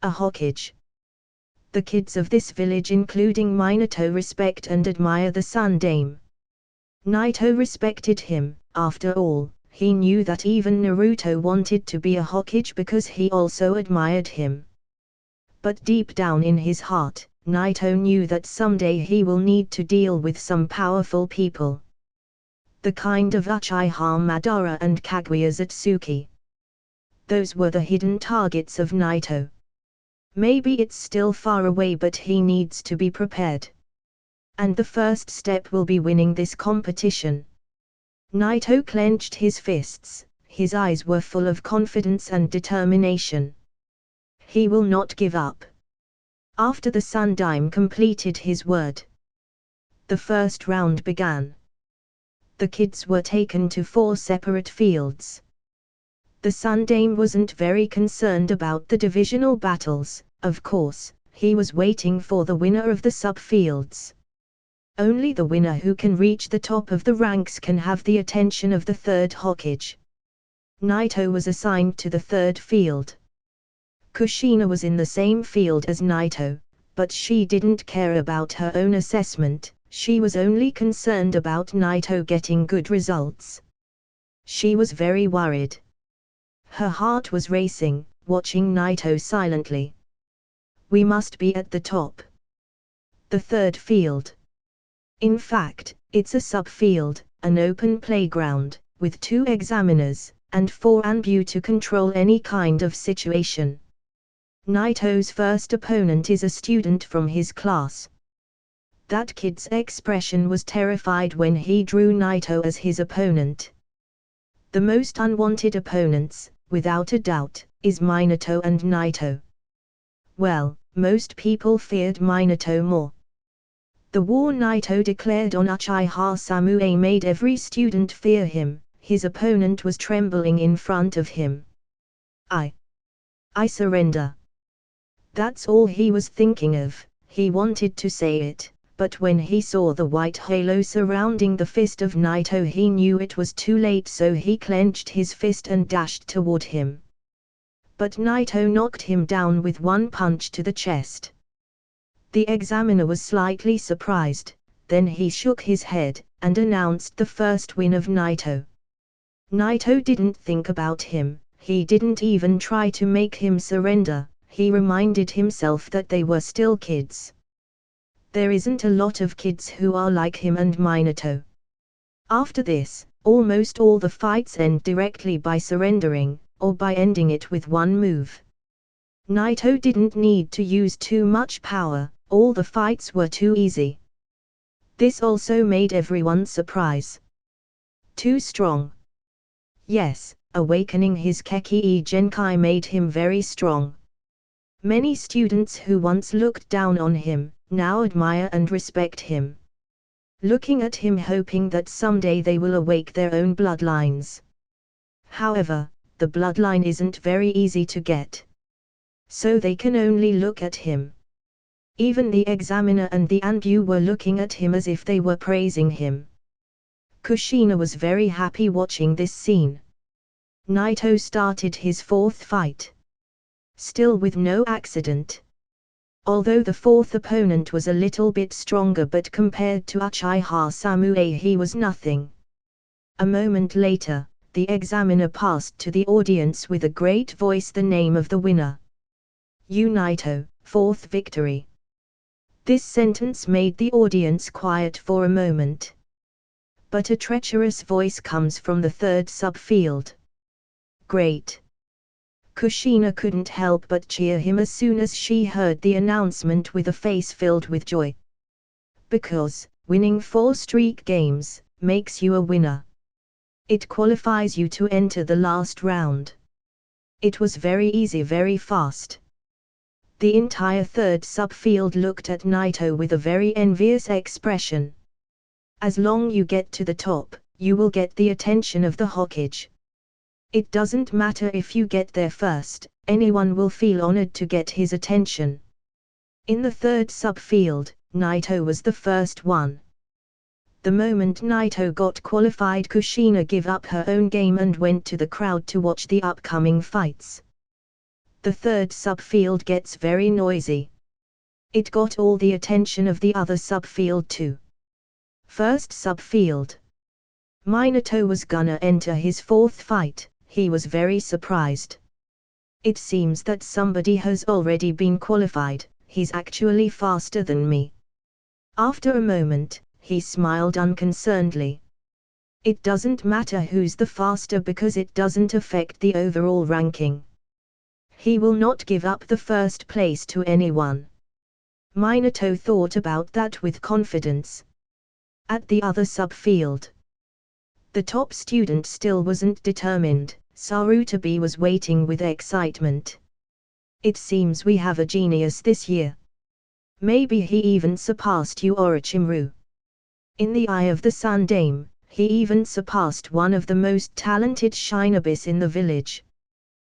A Hokage. The kids of this village including Minato respect and admire the Sun Dame. Naito respected him. After all, he knew that even Naruto wanted to be a Hokage because he also admired him. But deep down in his heart, Naito knew that someday he will need to deal with some powerful people. The kind of Uchiha Madara and Kaguya Zatsuki. Those were the hidden targets of Naito. Maybe it's still far away, but he needs to be prepared. And the first step will be winning this competition. Naito clenched his fists, his eyes were full of confidence and determination. He will not give up. After the Sun Dame completed his word, the first round began. The kids were taken to 4 separate fields. The Sun Dame wasn't very concerned about the divisional battles, of course, he was waiting for the winner of the subfields. Only the winner who can reach the top of the ranks can have the attention of the 3rd Hokage. Naito was assigned to the 3rd field. Kushina was in the same field as Naito, but she didn't care about her own assessment, she was only concerned about Naito getting good results. She was very worried. Her heart was racing, watching Naito silently. We must be at the top. The third field. In fact, it's a subfield, an open playground, with 2 examiners, and 4 Anbu to control any kind of situation. Naito's first opponent is a student from his class. That kid's expression was terrified when he drew Naito as his opponent. The most unwanted opponents, without a doubt, is Minato and Naito. Well, most people feared Minato more. The war Naito declared on Uchiha Samui made every student fear him. His opponent was trembling in front of him. I surrender. That's all he was thinking of. He wanted to say it, but when he saw the white halo surrounding the fist of Naito he knew it was too late, so he clenched his fist and dashed toward him. But Naito knocked him down with 1 punch to the chest. The examiner was slightly surprised, then he shook his head, and announced the first win of Naito. Naito didn't think about him, he didn't even try to make him surrender, he reminded himself that they were still kids. There isn't a lot of kids who are like him and Minato. After this, almost all the fights end directly by surrendering, or by ending it with 1 move. Naito didn't need to use too much power, all the fights were too easy. This also made everyone surprise. Too strong. Yes, awakening his Keki Genkai made him very strong. Many students who once looked down on him, now admire and respect him. Looking at him hoping that someday they will awake their own bloodlines. However, the bloodline isn't very easy to get. So they can only look at him. Even the examiner and the Anbu were looking at him as if they were praising him. Kushina was very happy watching this scene. Naito started his 4th fight. Still with no accident. Although the 4th opponent was a little bit stronger, but compared to Uchiha Samui he was nothing. A moment later, the examiner passed to the audience with a great voice the name of the winner. Naito, 4th victory. This sentence made the audience quiet for a moment. But a treacherous voice comes from the 3rd subfield. Great. Kushina couldn't help but cheer him as soon as she heard the announcement with a face filled with joy. Because, winning 4 streak games, makes you a winner. It qualifies you to enter the last round. It was very easy, very fast. The entire 3rd subfield looked at Naito with a very envious expression. As long you get to the top, you will get the attention of the Hokage. It doesn't matter if you get there first, anyone will feel honored to get his attention. In the 3rd subfield, Naito was the first one. The moment Naito got qualified, Kushina gave up her own game and went to the crowd to watch the upcoming fights. The 3rd subfield gets very noisy. It got all the attention of the other subfield too. 1st subfield. Minato was gonna enter his 4th fight, he was very surprised. It seems that somebody has already been qualified, he's actually faster than me. After a moment, he smiled unconcernedly. It doesn't matter who's the faster because it doesn't affect the overall ranking. He will not give up the 1st place to anyone. Minato thought about that with confidence. At the other subfield, the top student still wasn't determined, Sarutobi was waiting with excitement. It seems we have a genius this year. Maybe he even surpassed Orochimaru. In the eye of the Sun Dame, he even surpassed one of the most talented shinobis in the village.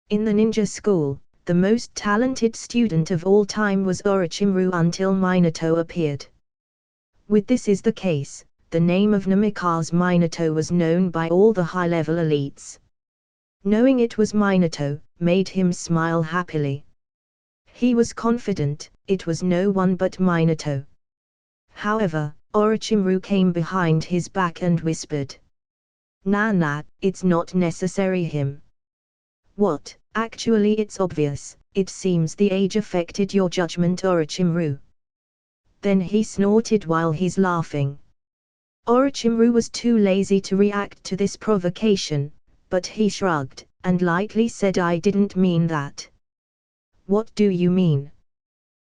In the ninja school, the most talented student of all time was Orochimaru until Minato appeared. With this is the case, the name of Namikaze Minato was known by all the high-level elites. Knowing it was Minato, made him smile happily. He was confident, it was no one but Minato. However, Orochimaru came behind his back and whispered. Nah, it's not necessary him. What, actually it's obvious, it seems the age affected your judgment, Orochimaru. Then he snorted while he's laughing. Orochimaru was too lazy to react to this provocation, but he shrugged, and lightly said, I didn't mean that. What do you mean?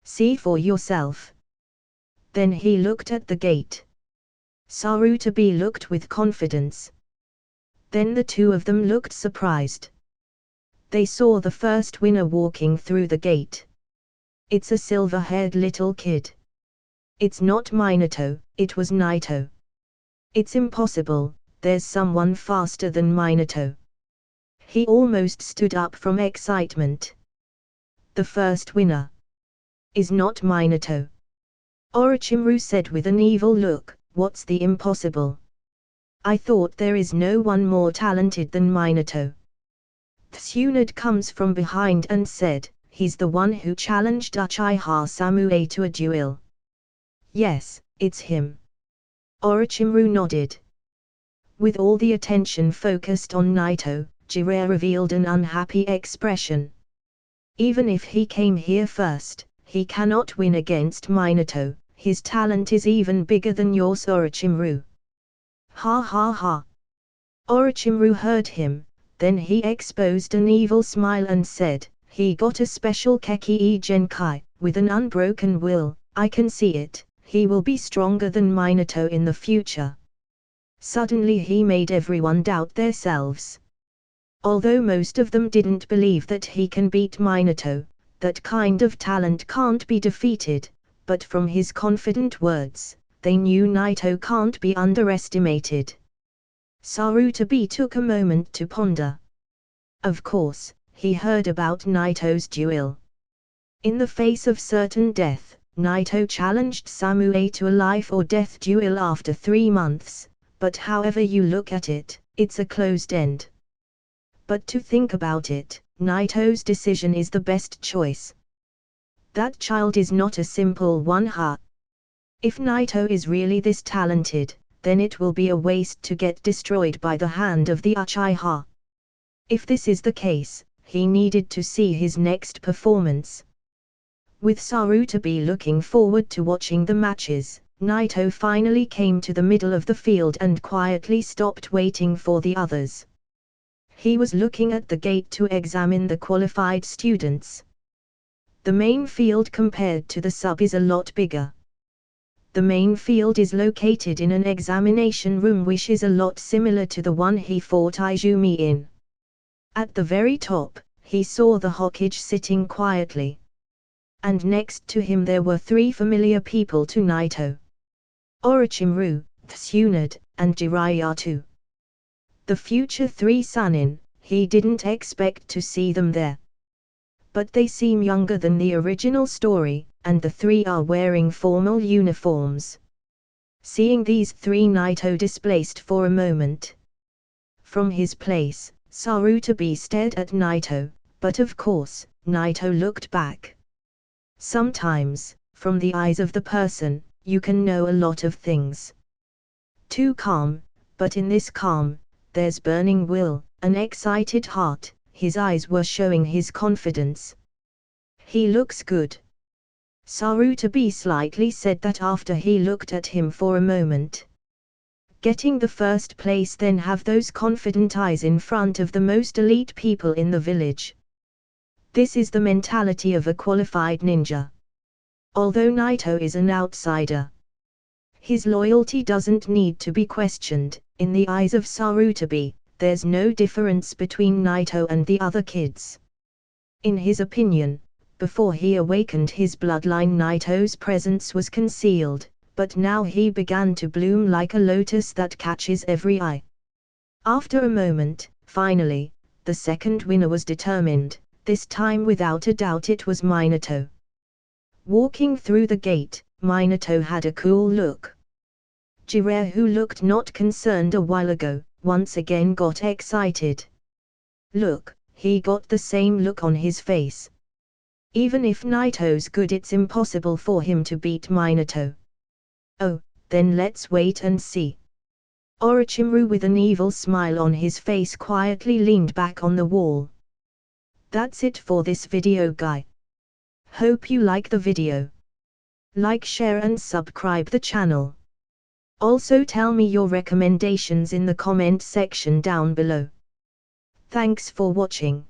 See for yourself. Then he looked at the gate. Sarutobi looked with confidence. Then the two of them looked surprised. They saw the first winner walking through the gate. It's a silver-haired little kid. It's not Minato, it was Naito. It's impossible, there's someone faster than Minato. He almost stood up from excitement. The first winner is not Minato. Orochimaru said with an evil look, what's the impossible? I thought there is no one more talented than Minato. Tsunade comes from behind and said, he's the one who challenged Uchiha Samue to a duel. Yes, it's him. Orochimaru nodded. With all the attention focused on Naito, Jiraiya revealed an unhappy expression. Even if he came here first, he cannot win against Minato, his talent is even bigger than yours, Orochimaru. Ha ha ha. Orochimaru heard him, then he exposed an evil smile and said, he got a special Keki Genkai, with an unbroken will, I can see it, he will be stronger than Minato in the future. Suddenly he made everyone doubt themselves. Although most of them didn't believe that he can beat Minato, that kind of talent can't be defeated, but from his confident words, they knew Naito can't be underestimated. Sarutobi took a moment to ponder. Of course, he heard about Naito's duel. In the face of certain death, Naito challenged Samue to a life-or-death duel after 3 months, but however you look at it, it's a closed end. But to think about it, Naito's decision is the best choice. That child is not a simple one. If Naito is really this talented, then it will be a waste to get destroyed by the hand of the Uchiha. If this is the case, he needed to see his next performance. With Sarutobi looking forward to watching the matches, Naito finally came to the middle of the field and quietly stopped waiting for the others. He was looking at the gate to examine the qualified students. The main field compared to the sub is a lot bigger. The main field is located in an examination room which is a lot similar to the one he fought Izumi in. At the very top, he saw the Hokage sitting quietly. And next to him there were 3 familiar people to Naito. Orochimaru, Tsunade, and Jiraiya too. The future 3 Sannin, he didn't expect to see them there. But they seem younger than the original story, and the 3 are wearing formal uniforms. Seeing these 3, Naito displaced for a moment. From his place, Sarutobi stared at Naito, but of course, Naito looked back. Sometimes, from the eyes of the person, you can know a lot of things. Too calm, but in this calm, there's burning will, an excited heart, his eyes were showing his confidence. He looks good. Sarutobi slightly said that after he looked at him for a moment. Getting the first place, then have those confident eyes in front of the most elite people in the village. This is the mentality of a qualified ninja. Although Naito is an outsider, his loyalty doesn't need to be questioned. In the eyes of Sarutobi, there's no difference between Naito and the other kids. In his opinion, before he awakened his bloodline, Naito's presence was concealed, but now he began to bloom like a lotus that catches every eye. After a moment, finally, the second winner was determined. This time without a doubt it was Minato. Walking through the gate, Minato had a cool look. Jiraiya, who looked not concerned a while ago, once again got excited. Look, he got the same look on his face. Even if Naito's good, it's impossible for him to beat Minato. Oh, then let's wait and see. Orochimaru with an evil smile on his face quietly leaned back on the wall. That's it for this video, guy. Hope you like the video. Like, share and subscribe the channel. Also tell me your recommendations in the comment section down below. Thanks for watching.